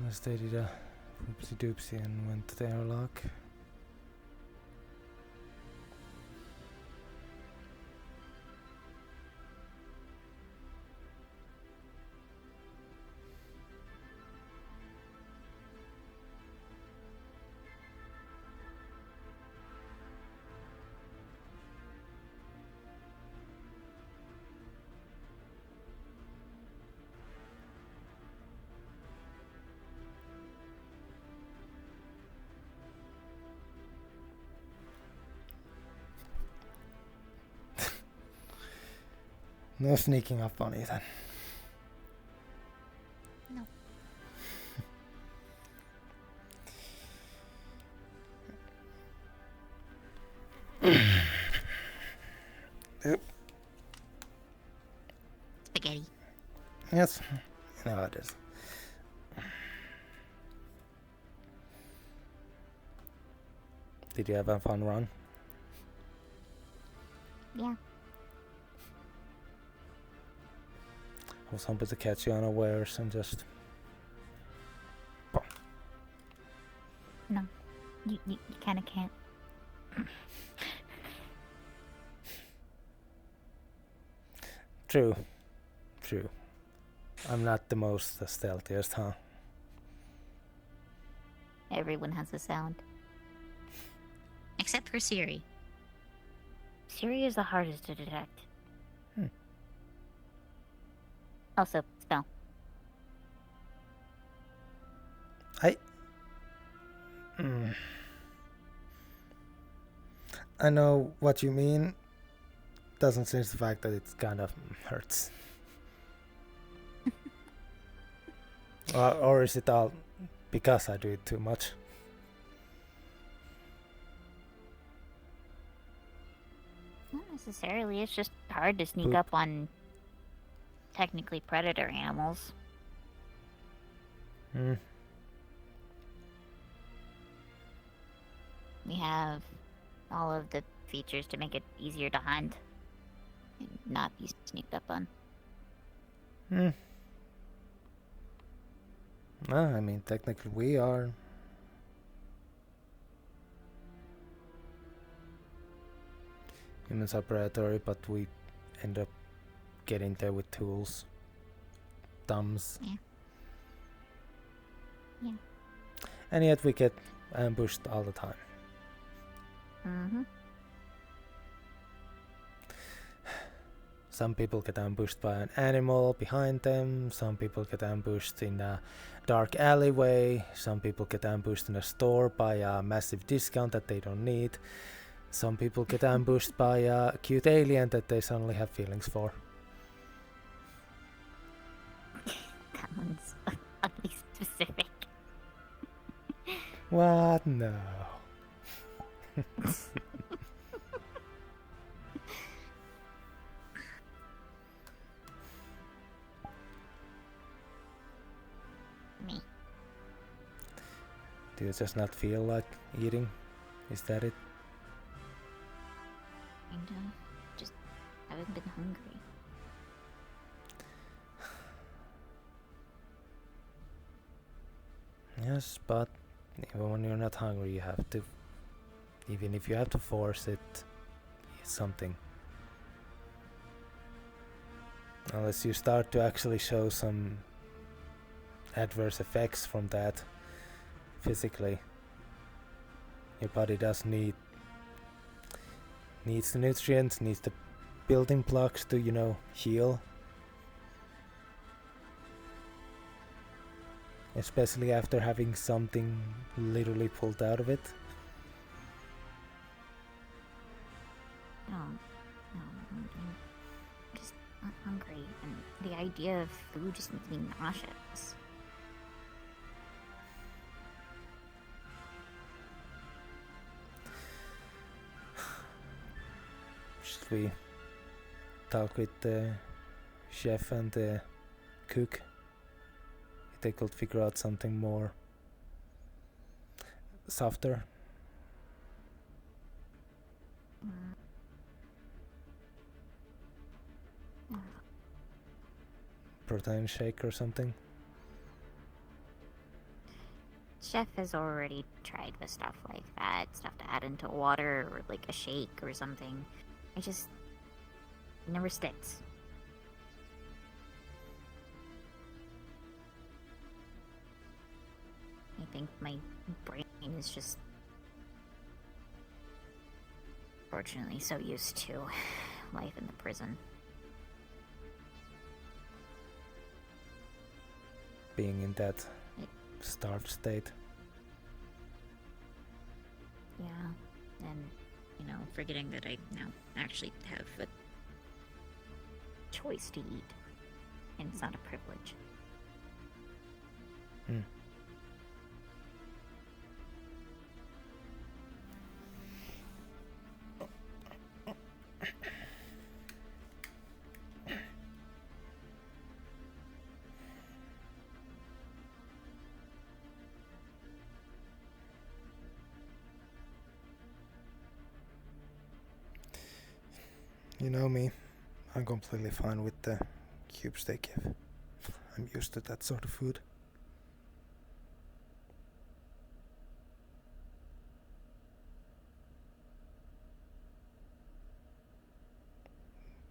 Unless they did a whoopsie doopsie and went to the airlock. No sneaking up on Ethan. No. Yep. Spaghetti. Yes. No, it is. Did you have a fun run? Yeah. I was hoping to catch you unawares and just... No. You kind of can't. True. True. I'm not the most stealthiest, huh? Everyone has a sound. Except for Siri. Siri is the hardest to detect. Also, spell. I know what you mean. Doesn't change the fact that it kind of hurts. Or is it all because I do it too much? Not necessarily. It's just hard to sneak up on technically predator animals. We have all of the features to make it easier to hunt and not be sneaked up on. Well, I mean, technically we are. Humans are predatory, but we end up getting there with tools. Thumbs. Yeah. And yet we get ambushed all the time. Some people get ambushed by an animal behind them. Some people get ambushed in a dark alleyway. Some people get ambushed in a store by a massive discount that they don't need. Some people get ambushed by a cute alien that they suddenly have feelings for. That one's oddly specific. What? No. Do you just not feel like eating? Is that it? Kinda. Just haven't been hungry. Yes, but even when you're not hungry, you have to. Even if you have to force it, eat something. Unless you start to actually show some adverse effects from that physically. Your body does needs the nutrients, needs the building blocks to, heal. Especially after having something literally pulled out of it. No, I'm just not hungry, and the idea of food just makes me nauseous. Should we talk with the chef and the cook? If they could figure out something more softer. Protein shake or something. Chef has already tried with stuff like that, stuff to add into water or like a shake or something. It never sticks. I think my brain is just fortunately so used to life in the prison. Being in that starved state. Yeah, and forgetting that I now actually have a choice to eat, and it's not a privilege. You know me, I'm completely fine with the cubes they give. I'm used to that sort of food.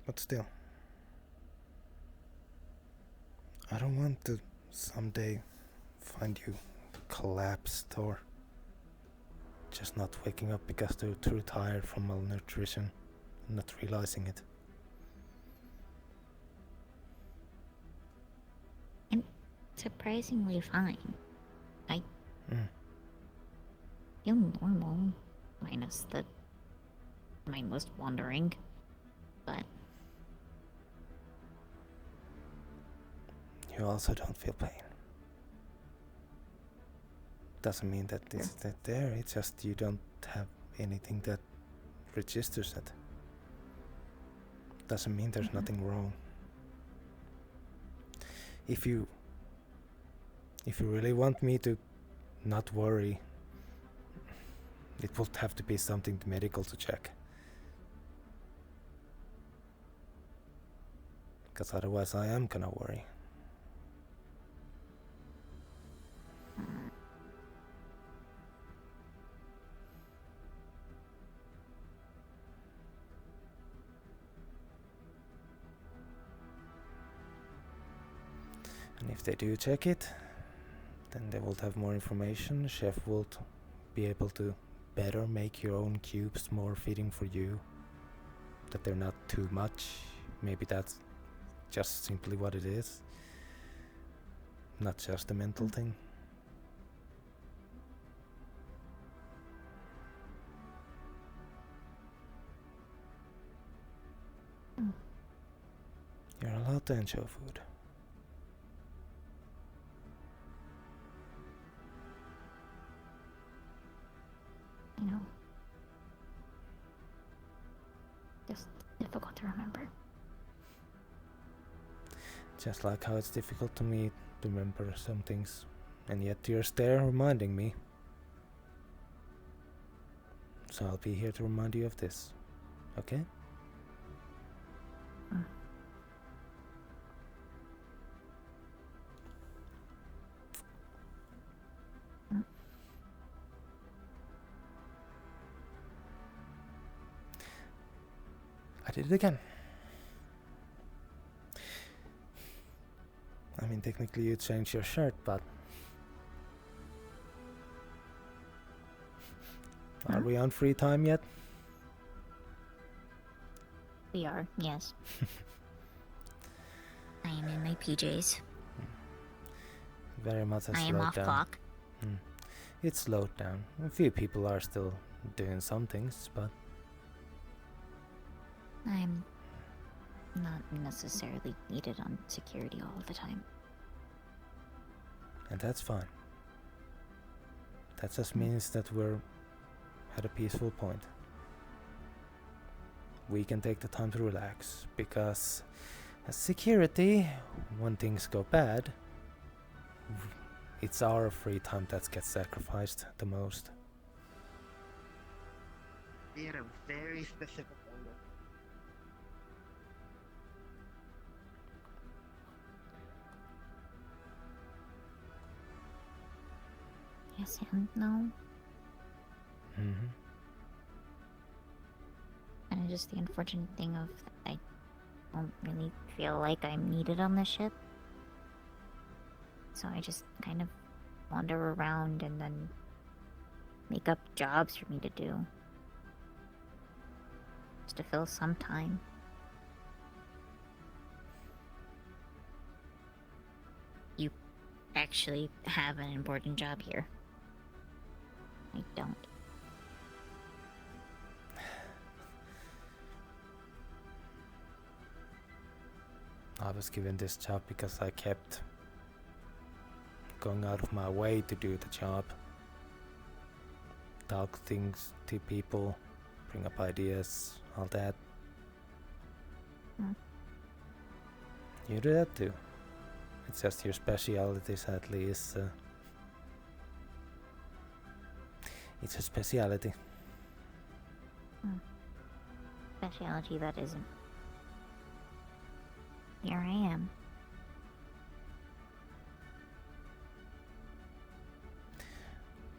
But still, I don't want to someday find you collapsed or just not waking up because they're too tired from malnutrition. Not realizing it. I'm surprisingly fine. I feel normal, minus the mindless wandering, but you also don't feel pain. Doesn't mean that it's that there, it's just you don't have anything that registers it. Doesn't mean there's nothing wrong. If you really want me to not worry, it would have to be something medical to check. Because otherwise I am gonna worry. And if they do check it, then they will have more information. Chef will be able to better make your own cubes more fitting for you. That they're not too much. Maybe that's just simply what it is. Not just a mental thing. You're allowed to enjoy food. Just difficult to remember. Just like how it's difficult to me to remember some things, and yet you're there reminding me. So I'll be here to remind you of this. Okay? I did it again. I mean, technically you changed your shirt, but... Are we on free time yet? We are, yes. I am in my PJs. Very much has I am slowed off down. clock. It's slowed down. A few people are still doing some things, but... I'm not necessarily needed on security all the time. And that's fine. That just means that we're at a peaceful point. We can take the time to relax, because as security, when things go bad, it's our free time that gets sacrificed the most. We had a very specific window. Yes and no. Mm-hmm. And just the unfortunate thing of I don't really feel like I'm needed on the ship. So I just kind of wander around and then make up jobs for me to do. Just to fill some time. You actually have an important job here. I don't. I was given this job because I kept going out of my way to do the job. Talk things to people, bring up ideas, all that. You do that too. It's just your specialities at least. It's a speciality. Speciality that isn't. Here I am.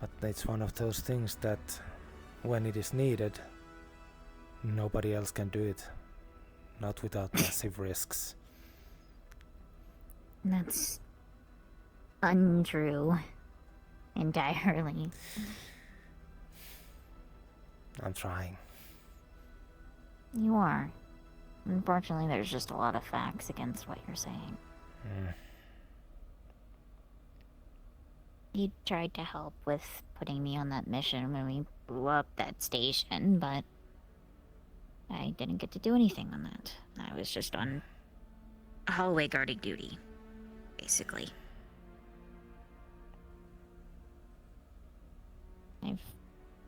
But it's one of those things that, when it is needed, nobody else can do it. Not without massive risks. That's untrue. Entirely. I'm trying. You are. Unfortunately, there's just a lot of facts against what you're saying. You tried to help with putting me on that mission when we blew up that station, but I didn't get to do anything on that. I was just on hallway guarding duty, basically. I've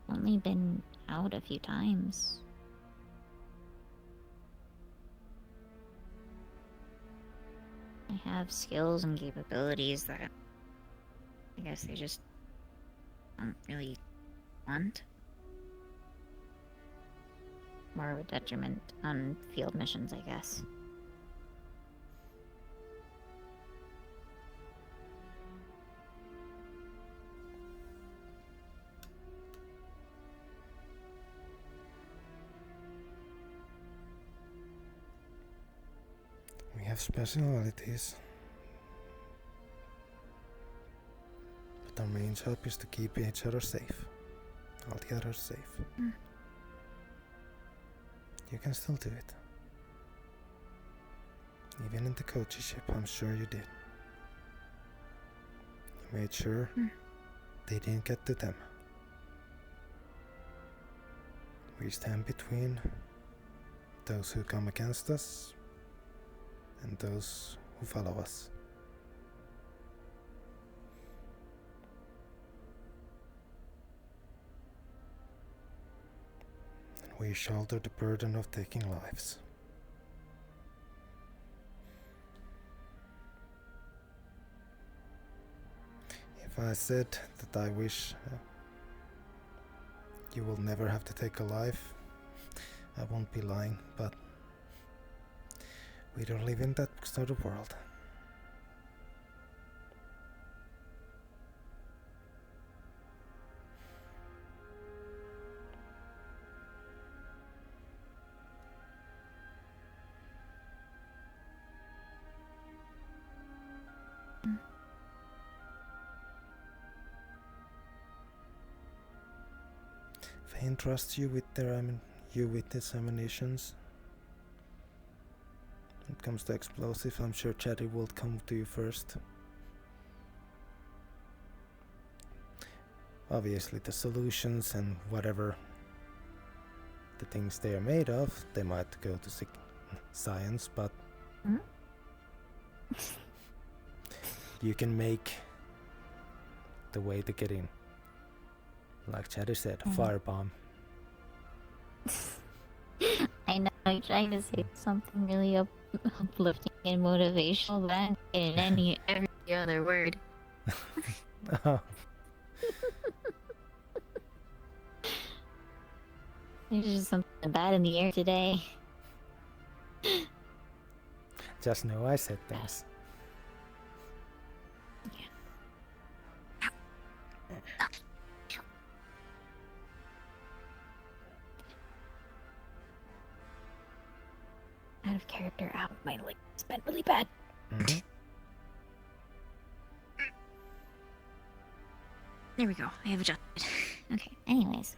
only been out a few times. I have skills and capabilities that I guess they just don't really want. More of a detriment on field missions, I guess. We have specialities. But our main job is to keep each other safe. All the others safe. You can still do it. Even in the coachy ship, I'm sure you did. You made sure they didn't get to them. We stand between those who come against us and those who follow us. And we shoulder the burden of taking lives. If I said that I wish You will never have to take a life. I won't be lying, but we don't live in that sort of world. Vane trusts you with his ammunitions. When it comes to explosive, I'm sure Chatty will come to you first. Obviously the solutions and whatever the things they are made of, they might go to science, but you can make the way to get in. Like Chatty said, firebomb. I know you're trying to say something really uplifting and motivational, but I'm getting every other word. Oh. There's just something bad in the air today. Just know I said things. Out of character, out. My leg has been really bad. There we go. I have adjusted. Okay, anyways.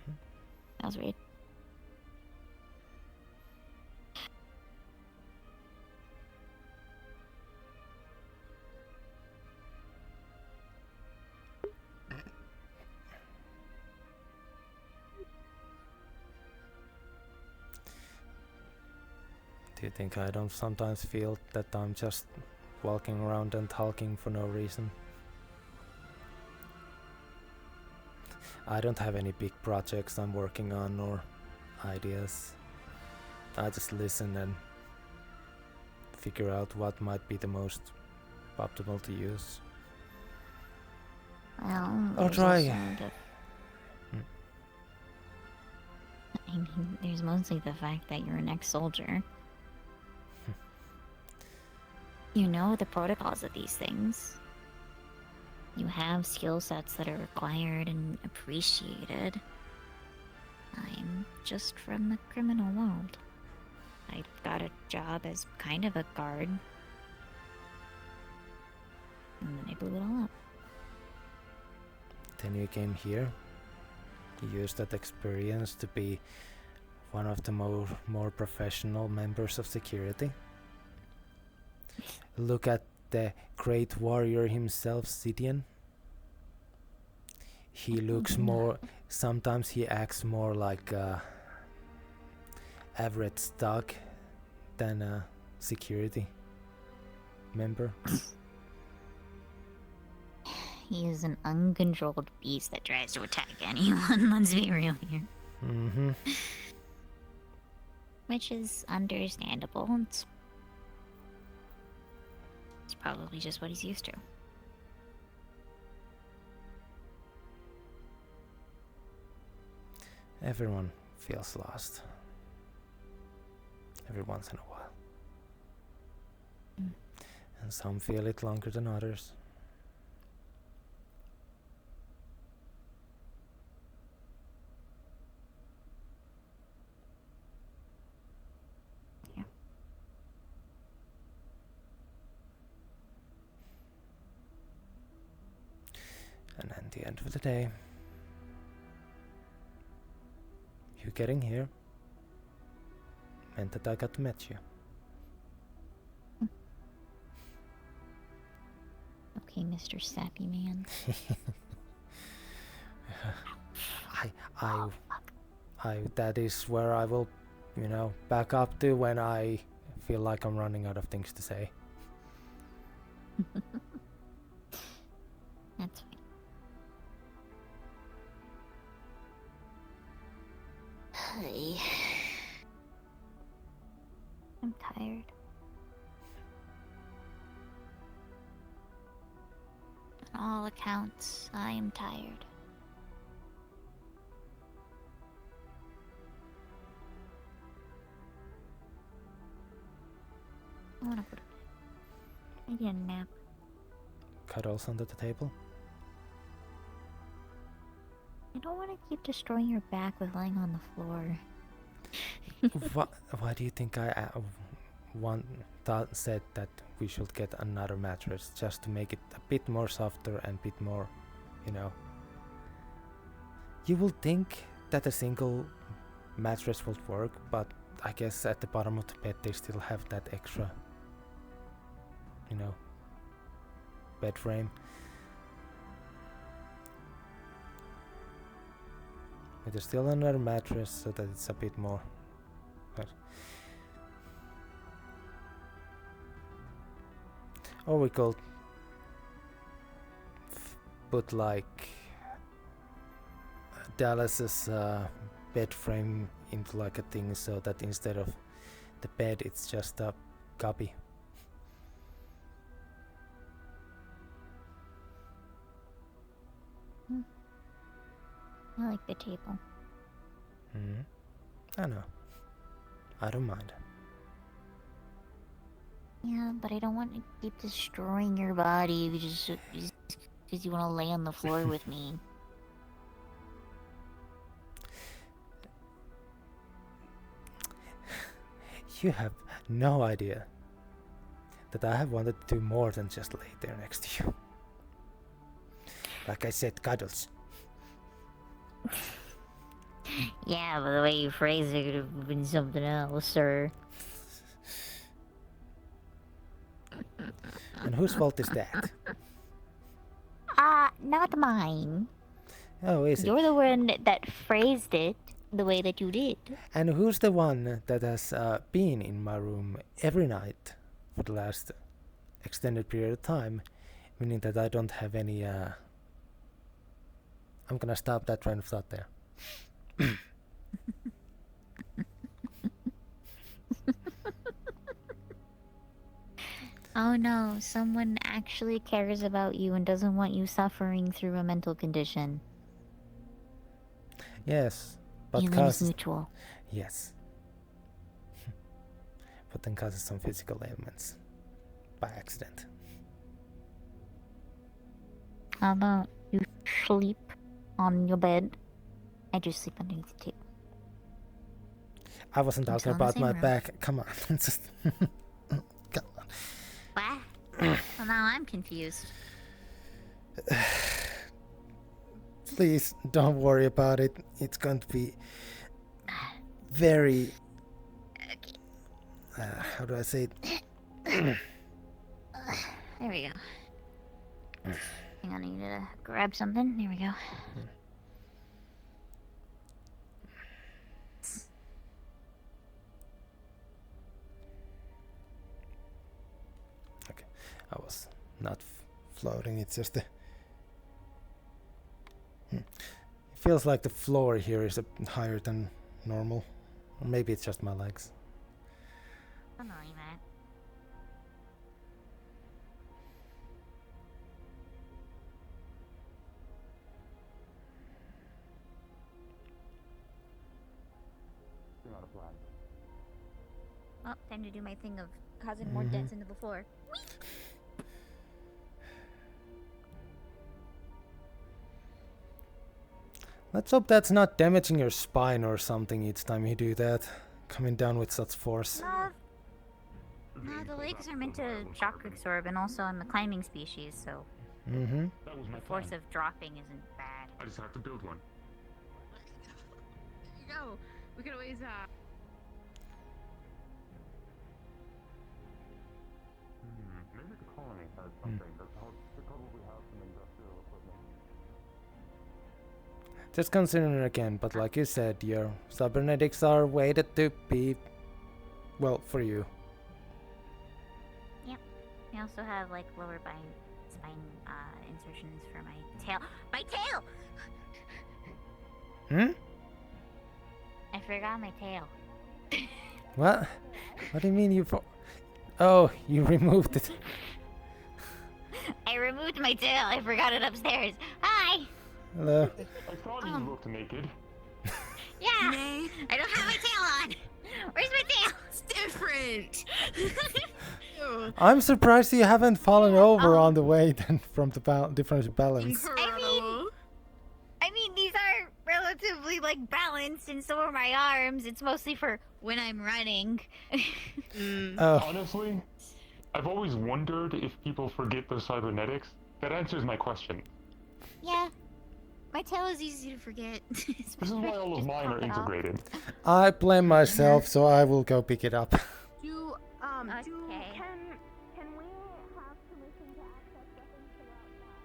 That was weird. Do you think I don't sometimes feel that I'm just walking around and talking for no reason? I don't have any big projects I'm working on or ideas. I just listen and figure out what might be the most optimal to use. Well, I'll try. I mean, there's mostly the fact that you're an ex-soldier. You know the protocols of these things. You have skill sets that are required and appreciated. I'm just from the criminal world. I got a job as kind of a guard. And then I blew it all up. Then you came here. You used that experience to be one of the more professional members of security. Look at the great warrior himself, Sidian. He looks more... Sometimes he acts more like a average stock than a security member. He is an uncontrolled beast that tries to attack anyone, let's be real here. Mm-hmm. Which is understandable. It's probably just what he's used to. Everyone feels lost. Every once in a while. And some feel it longer than others. And at the end of the day, you getting here meant that I got to meet you. Okay, Mr. Sappy Man. That is where I will, back up to when I feel like I'm running out of things to say. That's fine. I'm tired. On all accounts, I am tired. I wanna put. I need a nap. Cuddles under the table. I don't want to keep destroying your back with lying on the floor. Why do you think I said that we should get another mattress just to make it a bit more softer and a bit more, you know? You will think that a single mattress would work, but I guess at the bottom of the bed they still have that extra, you know, bed frame. But there's still another mattress so that it's a bit more. But or we could put like Dallas's bed frame into like a thing so that instead of the bed it's just a cubby. I like the table. I know. I don't mind. Yeah, but I don't want to keep destroying your body just because you want to lay on the floor with me. You have no idea that I have wanted to do more than just lay there next to you. Like I said, cuddles. Yeah, but the way you phrased it could have been something else, sir. And whose fault is that? Not mine. Oh, is it? You're the one that phrased it the way that you did. And who's the one that has been in my room every night for the last extended period of time, meaning that I don't have any I'm gonna stop that train of thought there. Oh no, someone actually cares about you and doesn't want you suffering through a mental condition. Yes, but Feelings mutual. Yes. But then causes some physical ailments by accident. How about you sleep on your bed? I just sleep underneath the table. I wasn't talking about my back. Come on. Just come on. What? Well, now I'm confused. Please don't worry about it. It's going to be very. How do I say it? There we go. Hang on, I need to grab something. There we go. Okay, I was not floating. It's just the. It feels like the floor here is higher than normal, or maybe it's just my legs. Don't worry, Matt. Well, time to do my thing of causing more dents into the floor. Let's hope that's not damaging your spine or something each time you do that. Coming down with such force. No, the legs are meant to shock absorb, and also I'm a climbing species, so Mm-hmm. That was my the force plan. of dropping isn't bad. I just have to build one. There you go. We could always Maybe the colony has something. They probably have some industrial equipment. Just considering again, but like you said, your cybernetics are weighted to be, well, for you. Yep. I also have like lower spine insertions for my tail. My tail! I forgot my tail. What? What do you mean you Oh, you removed it. I removed my tail. I forgot it upstairs. Hi! Hello. I thought you looked naked. Yeah! I don't have my tail on! Where's my tail? It's different! I'm surprised you haven't fallen over on the way then from the different balance. I mean, these are relatively like balanced, and so are my arms. It's mostly for when I'm running. Oh. Honestly, I've always wondered if people forget their cybernetics. That answers my question. Yeah, my tail is easy to forget. This is why all of mine are integrated. I blame myself, so I will go pick it up. Can we have permission to access weapons from outside?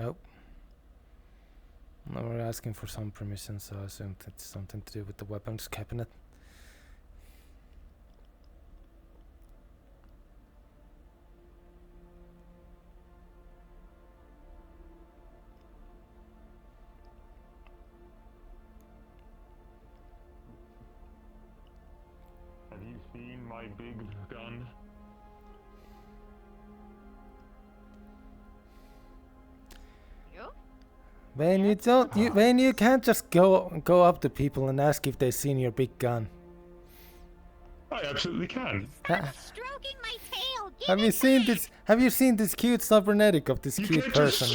Oh. No, we're asking for some permission, so I assume it's something to do with the weapons cabinet. Have you seen my big gun? When you don't, when you can't just go up to people and ask if they've seen your big gun. I absolutely can. Stroking my tail. Have you seen this? Have you seen this cute cybernetic of this cute person?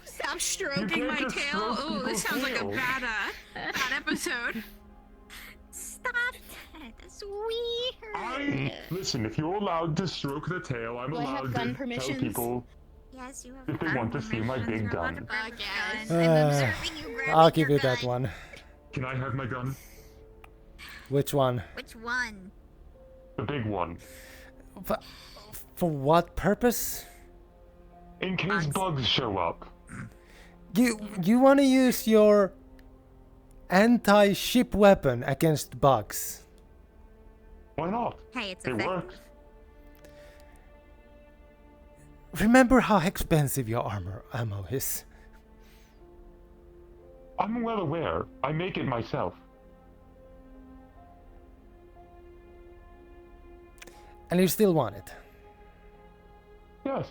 Stop stroking my tail. Ooh, this sounds like a bad episode. Stop that. That's weird. Listen, if you're allowed to stroke the tail, I'm Do I have allowed gun to permissions? tell people Yes, you have if they want to see my big gun. I'll give you that one. Can I have my gun? Which one? Which one? The big one. For what purpose? In case bugs show up. You want to use your anti-ship weapon against bugs? Why not? Hey, it's it effective. works. Remember how expensive your ammo is. I'm well aware. I make it myself. And you still want it? Yes.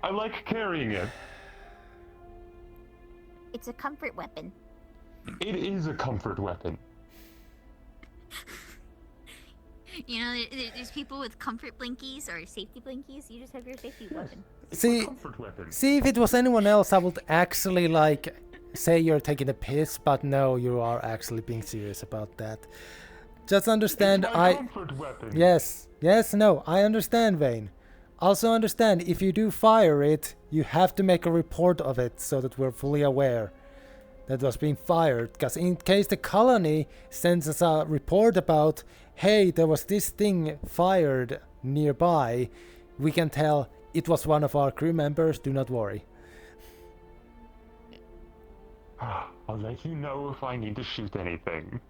I like carrying it. It's a comfort weapon. It is a comfort weapon. You know, there's people with comfort blinkies or safety blinkies. You just have your safety weapon. See, if it was anyone else, I would actually like say you're taking a piss, but no, you are actually being serious about that. Just understand, comfort weapon. Yes, no, I understand, Vane. Also understand, if you do fire it, you have to make a report of it so that we're fully aware that was being fired. Because in case the colony sends us a report about, hey, there was this thing fired nearby, we can tell it was one of our crew members, do not worry. I'll let you know if I need to shoot anything.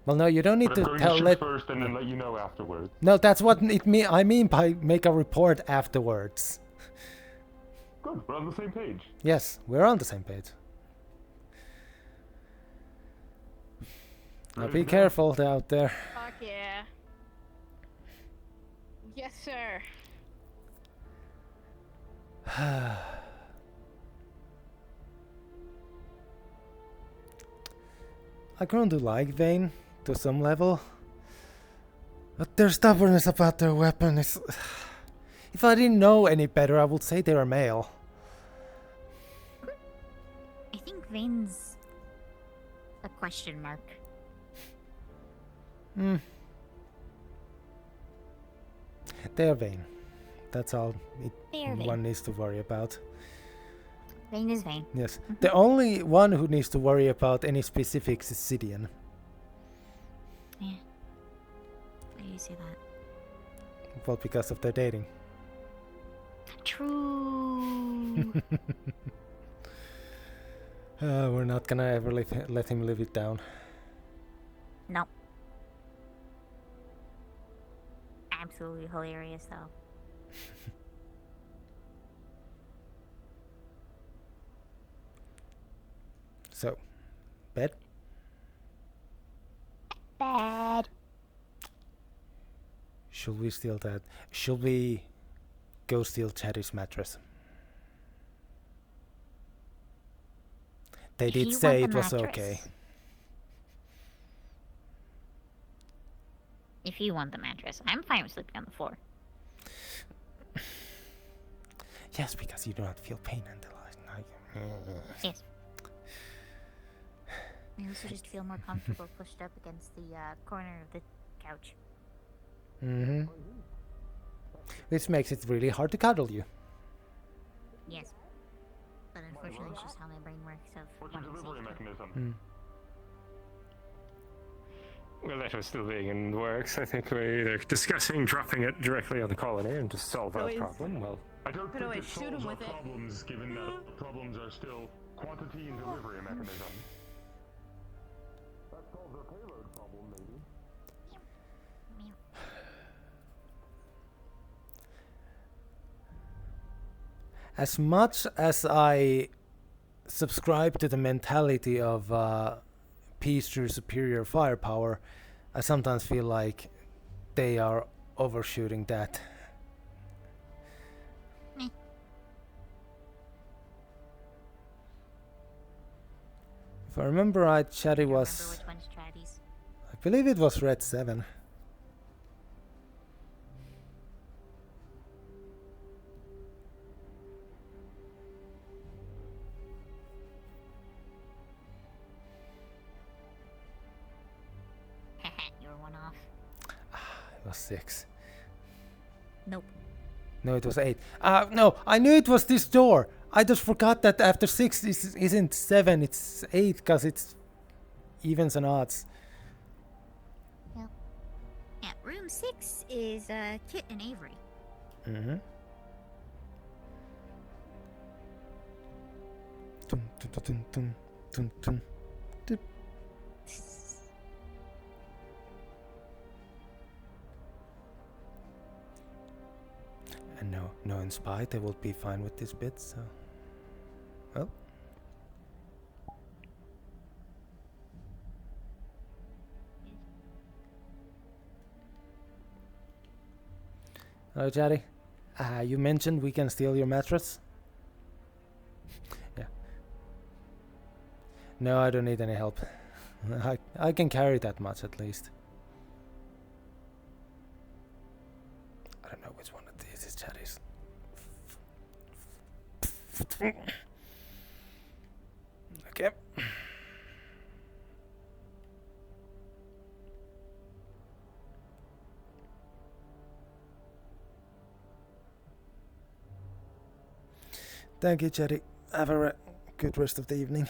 Well, no, you don't need But to I'm going tell. to shoot first and then let you know afterwards. No, that's what I mean by make a report afterwards. Good, we're on the same page. Yes, we're on the same page. Now be careful out there. Fuck yeah. Yes, sir. I grown to like Vane to some level, but their stubbornness about their weapon is. If I didn't know any better, I would say they are male. I think Vane's a question mark. They are Vane. That's all Fair one needs to worry about. Vein is vein. Yes. The only one who needs to worry about any specifics is Sidian. Yeah. Why do you say that? Well, because of their dating. True. We're not gonna ever let him live it down. No. Absolutely hilarious, though. So, bed? Bad. Should we steal that? Should we go steal Chatty's mattress? They did say it was okay. If you want the mattress, I'm fine with sleeping on the floor. Yes, because you do not feel pain until I. Yes. I also just feel more comfortable pushed up against the corner of the couch. Mm-hmm. Which makes it really hard to cuddle you. Yes. But unfortunately, it's just how my brain works. What's your delivery mechanism? Well, that was still being in the works. I think we're either discussing dropping it directly on the colony and just solve our problem. Well, I don't Could think always it shoot solves him our with it. problems, given that problems are still quantity and delivery mechanism. That solves our payload problem, maybe. As much as I subscribe to the mentality of peace through superior firepower, I sometimes feel like they are overshooting that. If I remember right, Chatty was... Which one's Chatty's? I believe it was Red 7. You were one off. It was 6. Nope. No, it was 8. No, I knew it was this door. I just forgot that after 6 isn't 7, it's 8, because it's evens and odds. Yep. Yeah, room 6 is Kit and Avery. Mm-hmm. Tum, tum, tum, tum, tum, tum, tum. And no in spite, they will be fine with this bit, so... Well... Hello, Chatty. You mentioned we can steal your mattress? Yeah. No, I don't need any help. I can carry that much at least. I don't know which one of these is Chatty's. Okay. Thank you, Chatty. Have a good rest of the evening.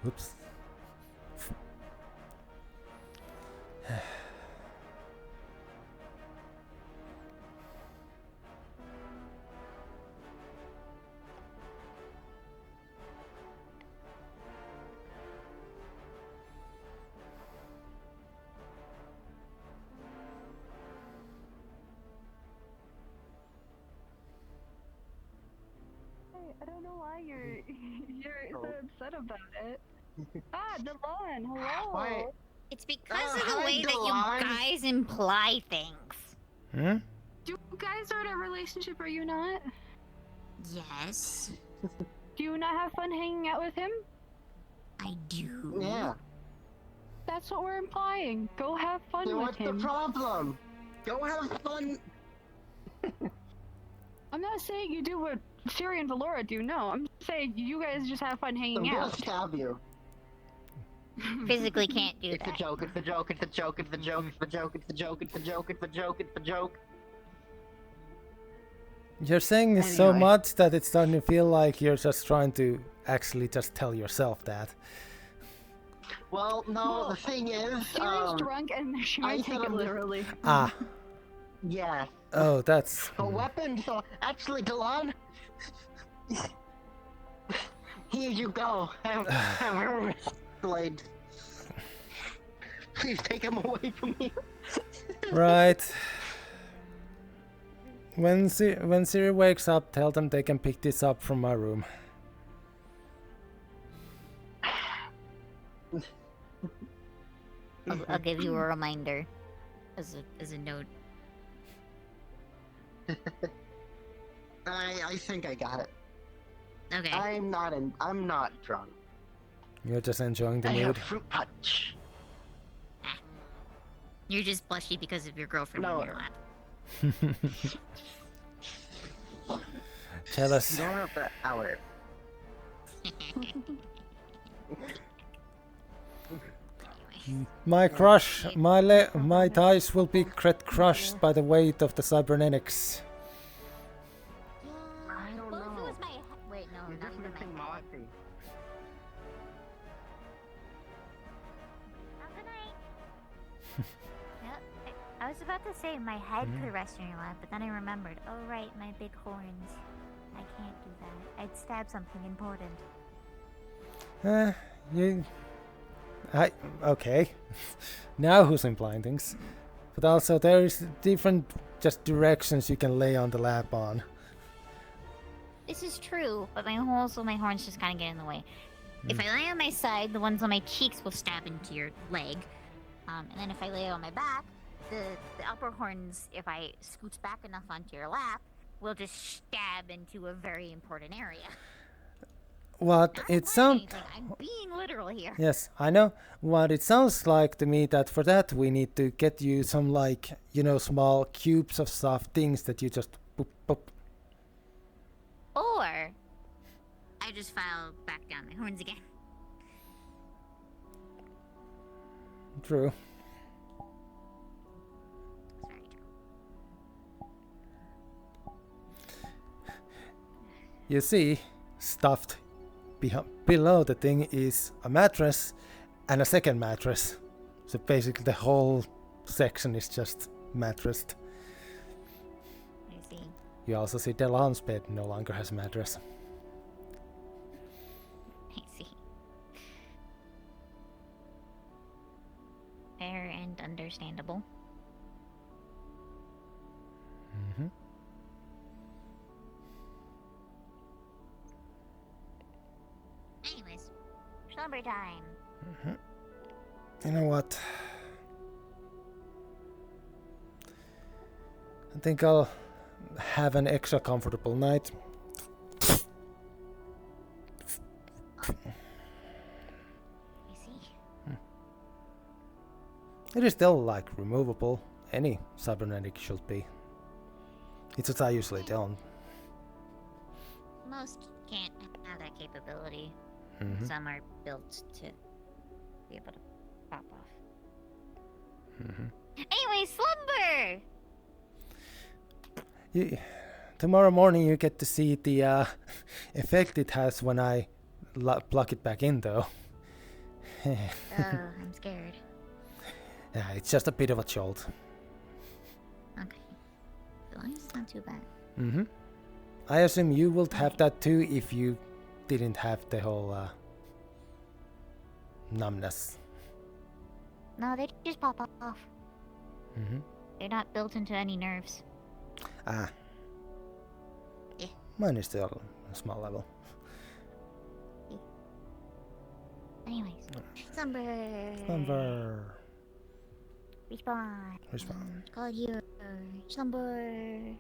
Oops. I don't know why you're so upset about it. Delon, hello. Why? It's because of the hi, way that Delon. you guys imply things. Hmm? Do you guys are in a relationship, are you not? Yes. Do you not have fun hanging out with him? I do. Yeah. That's what we're implying. Go have fun Then with what's him. the problem? Go have fun. I'm not saying you do what Siri and Valora do, no. I'm saying you guys just have fun I'm hanging gonna out. stab you. Physically can't do It's a that. joke, it's a joke, it's a joke, it's a joke, it's a joke, it's a joke, it's a joke, it's a joke, it's a joke. You're saying this so Anyway. much that it's starting to feel like you're just trying to actually just tell yourself that. Well, no, the thing is, Siri's drunk and she might take it literally. Ah. Yeah. Oh, that's... A weapon, so actually, Delon, here you go. Have a wrist blade. Please take him away from me. Right. When Siri wakes up, tell them they can pick this up from my room. I'll give you a reminder as a note. I think I got it. Okay. I'm not drunk. You're just enjoying the I mood. have fruit punch. You're just blushy because of your girlfriend No. in your lap. Jealous. You don't have that hour. My crush, my thighs will be crushed by the weight of the cybernetics. I don't Well, know. if it was my wait, no, You're not just even missing my head. Monty. Yep. I was about to say my head could rest in your lap, but then I remembered. Oh right, my big horns. I can't do that. I'd stab something important. Okay. Now who's implying things? But also there's different just directions you can lay on the lap on. This is true, but my horns just kind of get in the way. If I lay on my side, the ones on my cheeks will stab into your leg. And then if I lay on my back, the upper horns, if I scooch back enough onto your lap, will just stab into a very important area. What it sounds... I'm being literal here. Yes, I know. What it sounds like to me that for that we need to get you some like, you know, small cubes of soft things that you just boop, boop. Or I just file back down my horns again. True. You see, stuffed below the thing is a mattress and a second mattress. So basically the whole section is just mattressed. I see. You also see Delon's bed no longer has a mattress. I see. Fair and understandable. Mm-hmm. Anyways, slumber time. Mm-hmm. You know what? I think I'll have an extra comfortable night. I see. It is still like removable. Any cybernetic should be. It's what I usually don't. Most can't have that capability. Mhm. Some are built to be able to pop off. Mm-hmm. Anyway, slumber! Tomorrow morning you get to see the effect it has when I plug it back in though. I'm scared. Yeah, it's just a bit of a jolt. Okay. As long as it's not too bad. Mm-hmm. I assume you would have that too if you didn't have the whole numbness. No, they just pop off. Mm-hmm. They're not built into any nerves. Ah. Yeah. Mine is still a small level. Anyways. Slumber. Slumber. Respawn. Respawn. Call here. Slumber.